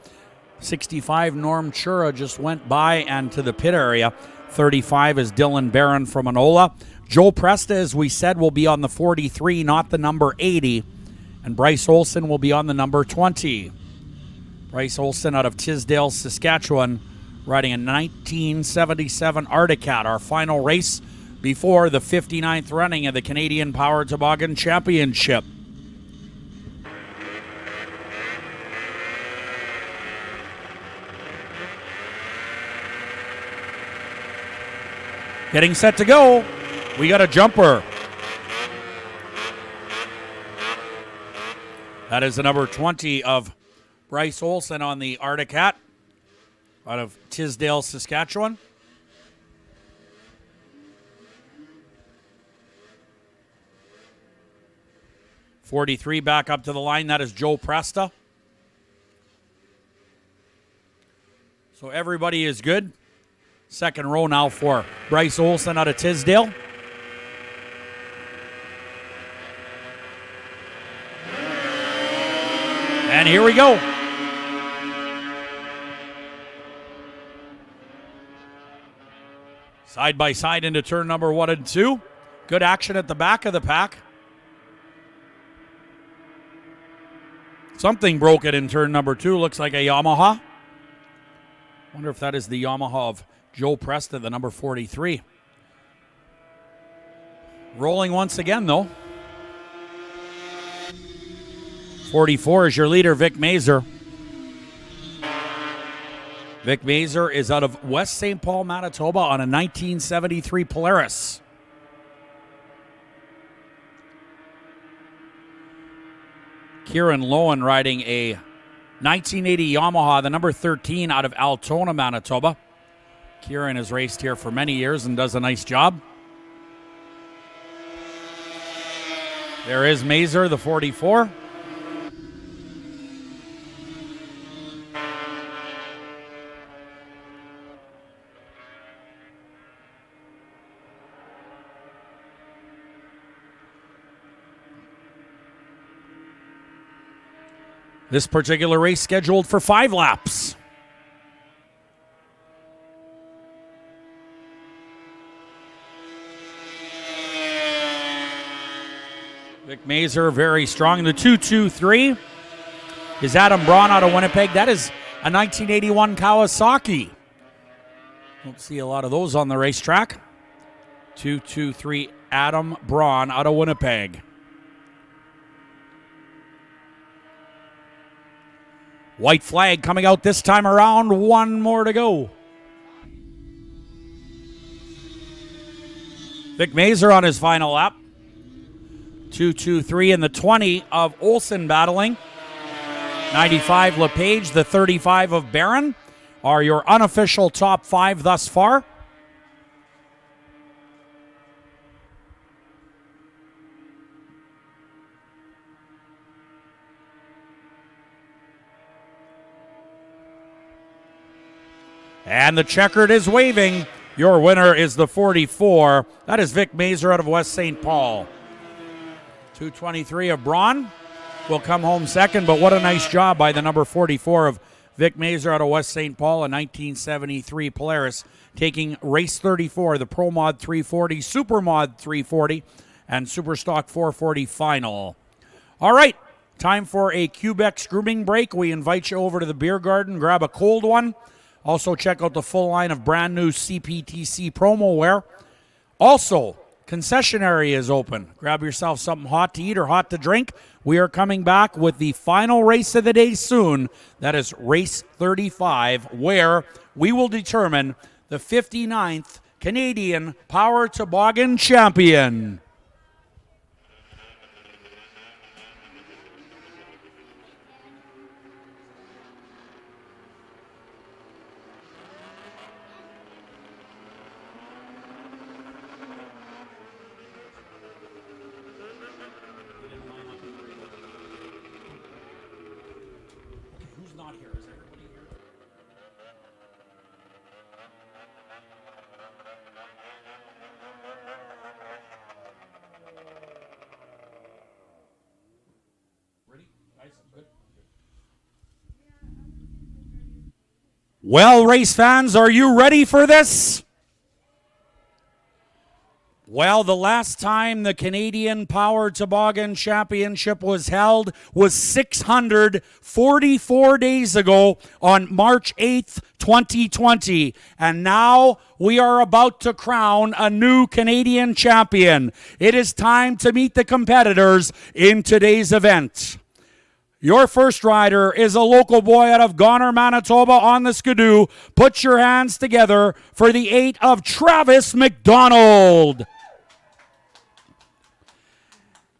65, Norm Chura just went by and to the pit area. 35 is Dylan Barron from Enola. Joe Presta, as we said, will be on the 43, not the number 80. And Bryce Olson will be on the number 20. Bryce Olson out of Tisdale, Saskatchewan, riding a 1977 Articat, our final race before the 59th running of the Canadian Power Toboggan Championship. Getting set to go. We got a jumper. That is the number 20 of Bryce Olson on the Articat out of Tisdale, Saskatchewan. .43 back up to the line. That is Joe Presta. So everybody is good. Second row now for Bryce Olson out of Tisdale. And here we go. Side by side into turn number 1 and 2. Good action at the back of the pack. Something broke it in turn number 2. Looks like a Yamaha. Wonder if that is the Yamaha of Joe Preston, the number 43. Rolling once again, though. 44 is your leader, Vic Mazer. Vic Mazer is out of West St. Paul, Manitoba on a 1973 Polaris. Kieran Lowen riding a 1980 Yamaha, the number 13 out of Altona, Manitoba. Kieran has raced here for many years and does a nice job. There is Mazer, the 44. This particular race scheduled for 5 laps. Vic Mazer very strong in the 2-2-3. Is Adam Braun out of Winnipeg. That is a 1981 Kawasaki. Don't see a lot of those on the racetrack. 2-2-3 Adam Braun out of Winnipeg. White flag coming out this time around. 1 more to go. Vic Mazer on his final lap. 2-2-3 in the 20 of Olsen battling. 95 LePage, the 35 of Barron are your unofficial top 5 thus far. And the checkered is waving. Your winner is the 44. That is Vic Mazer out of West St. Paul. 223 of Braun will come home second, but what a nice job by the number 44 of Vic Mazer out of West St. Paul, a 1973 Polaris, taking race 34, the Pro Mod 340, Super Mod 340, and Superstock 440 final. All right, time for a Cubex grooming break. We invite you over to the beer garden, grab a cold one. Also, check out the full line of brand new CPTC promo wear. Also, concession area is open. Grab yourself something hot to eat or hot to drink. We are coming back with the final race of the day soon. That is race 35, where we will determine the 59th Canadian Power Toboggan Champion. Well, race fans, are you ready for this? Well, the last time the Canadian Power Toboggan Championship was held was 644 days ago on March 8th, 2020. And now we are about to crown a new Canadian champion. It is time to meet the competitors in today's event. Your first rider is a local boy out of Goner, Manitoba on the Skidoo. Put your hands together for the 8 of Travis McDonald.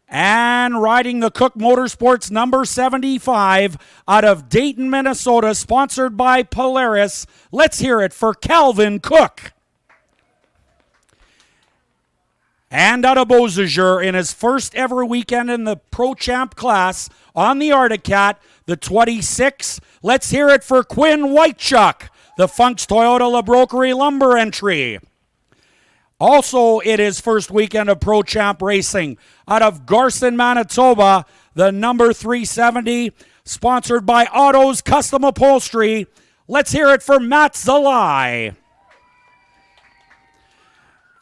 And riding the Cook Motorsports number 75 out of Dayton, Minnesota, sponsored by Polaris. Let's hear it for Calvin Cook. And out of Beausejour in his first ever weekend in the Pro Champ class on the Arctic Cat, the 26. Let's hear it for Quinn Whitechuck, the Funks Toyota LaBrokery Lumber entry. Also, it is first weekend of Pro Champ racing out of Garson, Manitoba, the number 370, sponsored by Autos Custom Upholstery. Let's hear it for Matt Zalai.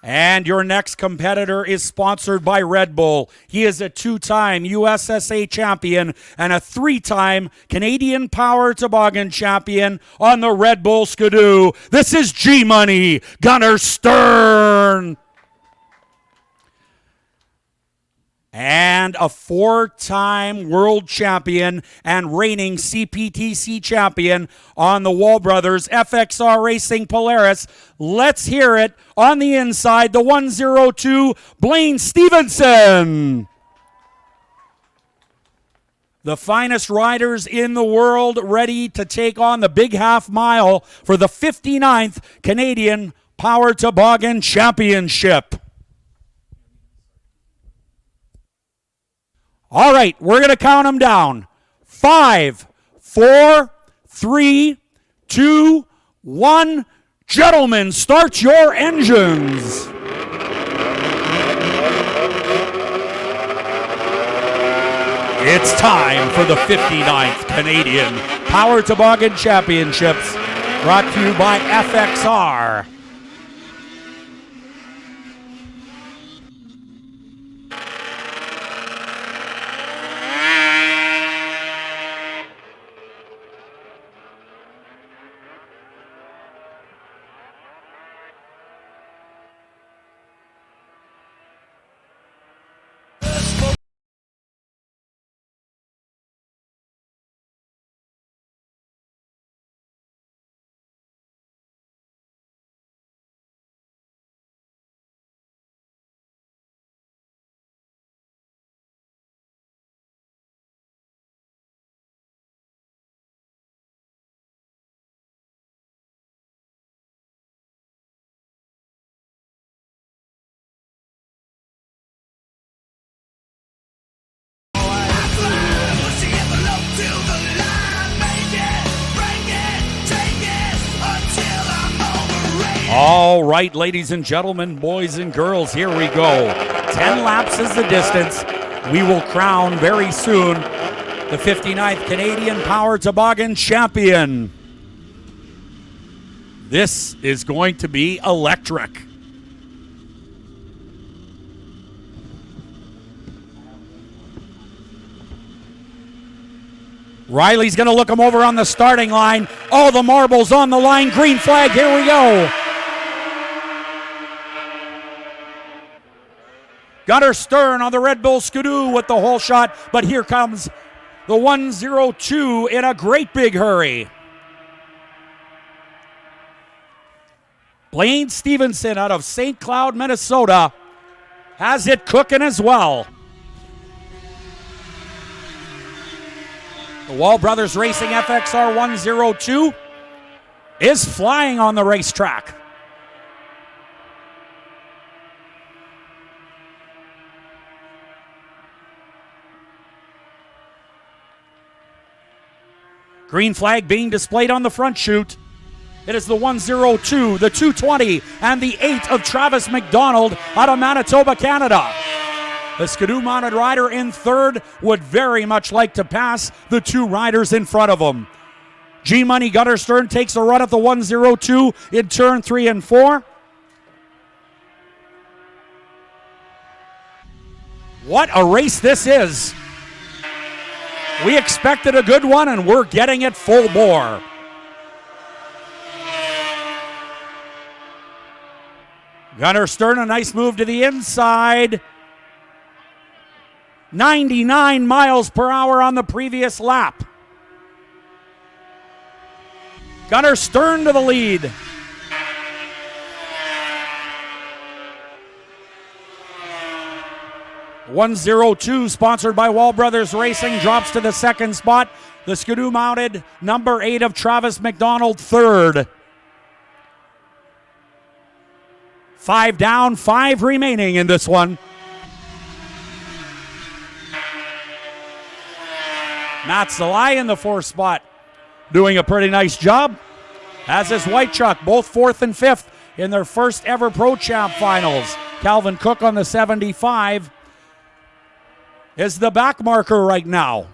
And your next competitor is sponsored by Red Bull. He is a 2-time USSA champion and a 3-time Canadian Power Toboggan champion on the Red Bull Skidoo. This is G-Money, Gunnar Stern. And a 4-time world champion and reigning CPTC champion on the Wall Brothers FXR Racing Polaris. Let's hear it on the inside, the 102, Blaine Stevenson. The finest riders in the world ready to take on the big half mile for the 59th Canadian Power Toboggan Championship. All right, we're going to count them down. 5, 4, 3, 2, 1. Gentlemen, start your engines. It's time for the 59th Canadian Power Toboggan Championships, brought to you by FXR. All right, ladies and gentlemen, boys and girls, here we go. 10 laps is the distance. We will crown very soon the 59th Canadian Power Toboggan Champion. This is going to be electric. Riley's going to look him over on the starting line. Oh, the marbles on the line. Green flag. Here we go. Gunnar Stern on the Red Bull Skidoo with the whole shot, but here comes the 102 in a great big hurry. Blaine Stevenson out of St. Cloud, Minnesota has it cooking as well. The Wall Brothers Racing FXR 102 is flying on the racetrack. Green flag being displayed on the front chute. It is the 102, the 220, and the 8 of Travis McDonald out of Manitoba, Canada. The Skidoo-mounted rider in third would very much like to pass the 2 riders in front of him. G-Money Gunnar Stern takes a run at the 102 in turn 3 and 4. What a race this is. We expected a good one, and we're getting it full bore. Gunnar Stern, a nice move to the inside. 99 miles per hour on the previous lap. Gunnar Stern to the lead. .102, sponsored by Wall Brothers Racing, drops to the second spot. The Skidoo-mounted number 8 of Travis McDonald, third. 5 down, 5 remaining in this one. Matt Salai in the 4th spot, doing a pretty nice job, as is White Chuck, both 4th and 5th in their first ever Pro Champ finals. Calvin Cook on the 75 is the back marker right now.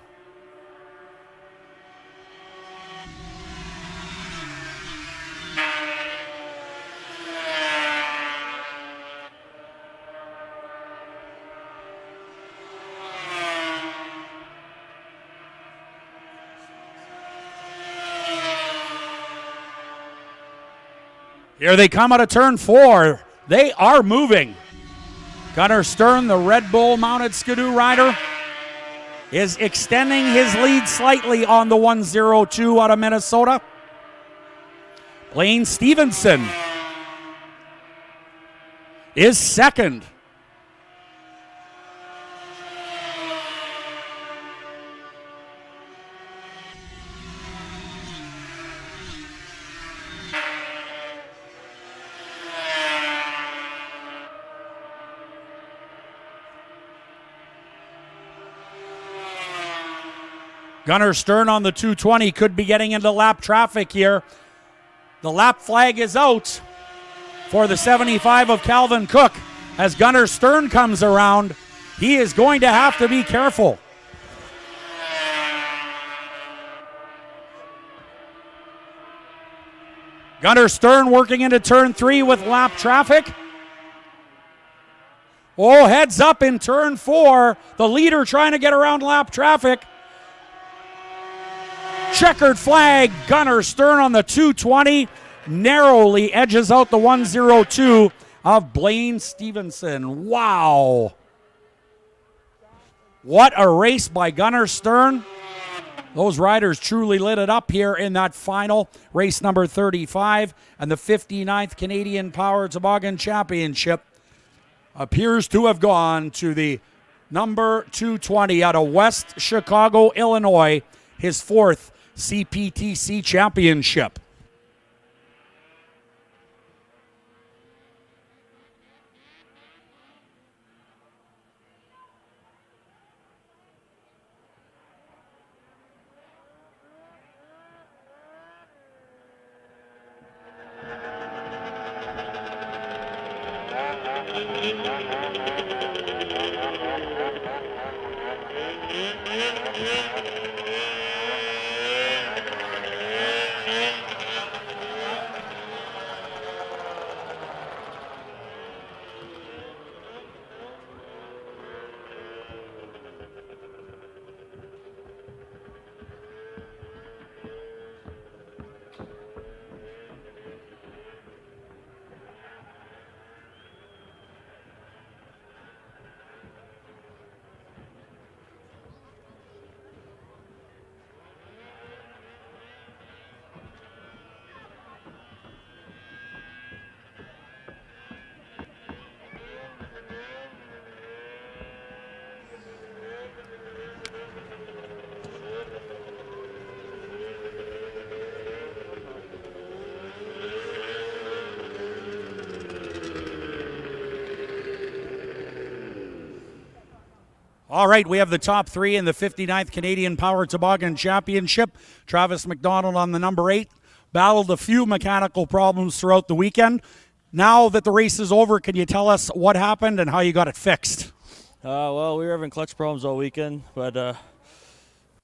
Here they come out of turn 4. They are moving. Gunnar Stern, the Red Bull mounted Skidoo rider, is extending his lead slightly on the 102 out of Minnesota. Blaine Stevenson is second. Gunnar Stern on the 220 could be getting into lap traffic here. The lap flag is out for the 75 of Calvin Cook. As Gunnar Stern comes around, he is going to have to be careful. Gunnar Stern working into turn 3 with lap traffic. Oh, heads up in turn 4. The leader trying to get around lap traffic. Checkered flag, Gunnar Stern on the 220, narrowly edges out the 102 of Blaine Stevenson. Wow. What a race by Gunnar Stern. Those riders truly lit it up here in that final race number 35, and the 59th Canadian Power Toboggan Championship appears to have gone to the number 220 out of West Chicago, Illinois, his 4th CPTC championship. All right, we have the top 3 in the 59th Canadian Power Toboggan Championship. Travis McDonald on the number 8. Battled a few mechanical problems throughout the weekend. Now that the race is over, can you tell us what happened and how you got it fixed? Well, we were having clutch problems all weekend, but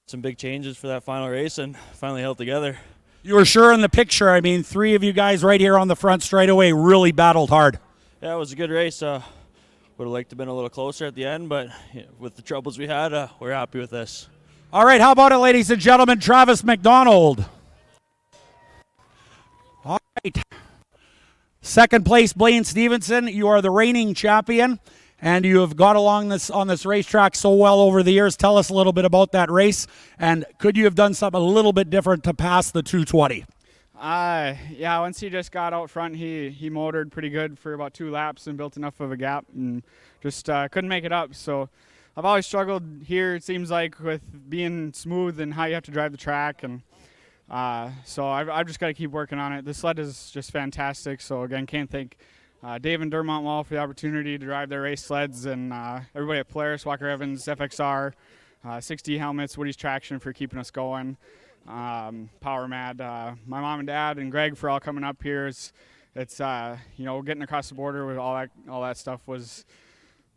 some big changes for that final race and finally held together. You were sure in the picture. I mean, 3 of you guys right here on the front straight away really battled hard. Yeah, it was a good race. Would have liked to have been a little closer at the end, but with the troubles we had, we're happy with this. All right, how about it, ladies and gentlemen, Travis McDonald. All right. Second place, Blaine Stevenson. You are the reigning champion, and you have got along on this racetrack so well over the years. Tell us a little bit about that race, and could you have done something a little bit different to pass the 220? Yeah, once he just got out front, he motored pretty good for about 2 laps and built enough of a gap and just couldn't make it up. So I've always struggled here, it seems like, with being smooth and how you have to drive the track. And so I've just got to keep working on it. The sled is just fantastic. So, again, can't thank Dave and Dermont Wall for the opportunity to drive their race sleds, and everybody at Polaris, Walker Evans, FXR, 60 helmets, Woody's Traction for keeping us going. Power Mad, my mom and dad and Greg for all coming up here. It's getting across the border with all that stuff was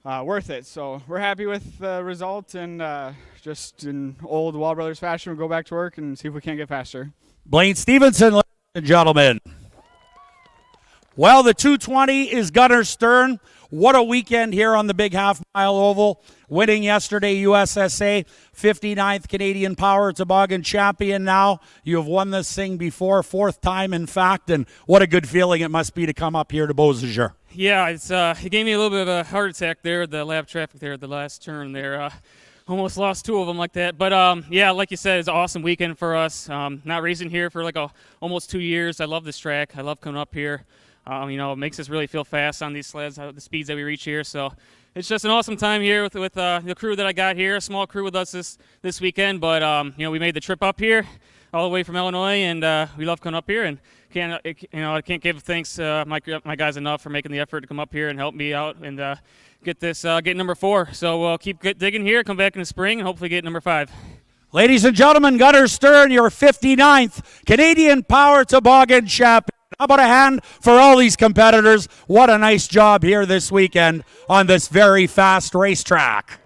worth it. So we're happy with the result, and just in old Wall Brothers fashion, we'll go back to work and see if we can't get faster. Blaine Stevenson, ladies and gentlemen. Well, the 220 is Gunnar Stern. What a weekend here on the Big Half Mile Oval. Winning yesterday, USSA, 59th Canadian Power Toboggan champion now. You have won this thing before, fourth time in fact, and what a good feeling it must be to come up here to Beausejour. Yeah, it gave me a little bit of a heart attack there, the lap traffic there at the last turn there. Almost lost two of them like that. But, yeah, like you said, it's an awesome weekend for us. Not racing here for like almost 2 years. I love this track. I love coming up here. It makes us really feel fast on these sleds, the speeds that we reach here. So it's just an awesome time here with the crew that I got here, a small crew with us this weekend. But, we made the trip up here all the way from Illinois, and we love coming up here. And I can't give thanks my guys enough for making the effort to come up here and help me out and get number 4. So we'll keep digging here, come back in the spring, and hopefully get number 5. Ladies and gentlemen, Gunnar Stern, your 59th Canadian Power Toboggan champion. How about a hand for all these competitors? What a nice job here this weekend on this very fast racetrack.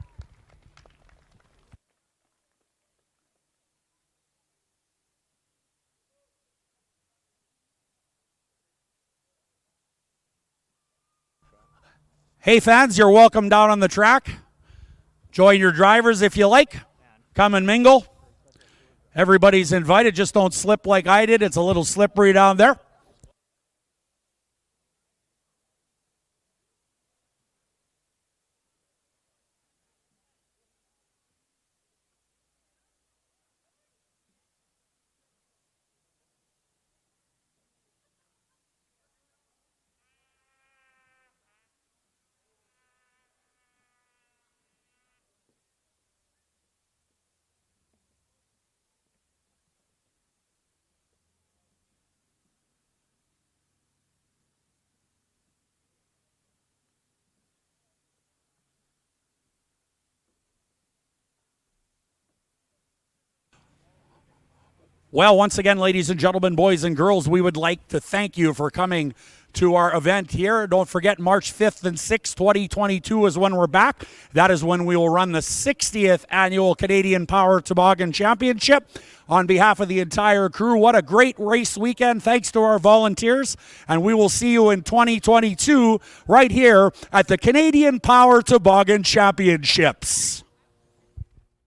Hey fans, you're welcome down on the track. Join your drivers if you like. Come and mingle. Everybody's invited. Just don't slip like I did. It's a little slippery down there. Well, once again, ladies and gentlemen, boys and girls, we would like to thank you for coming to our event here. Don't forget, March 5th and 6th, 2022 is when we're back. That is when we will run the 60th Annual Canadian Power Toboggan Championship. On behalf of the entire crew, what a great race weekend. Thanks to our volunteers. And we will see you in 2022 right here at the Canadian Power Toboggan Championships.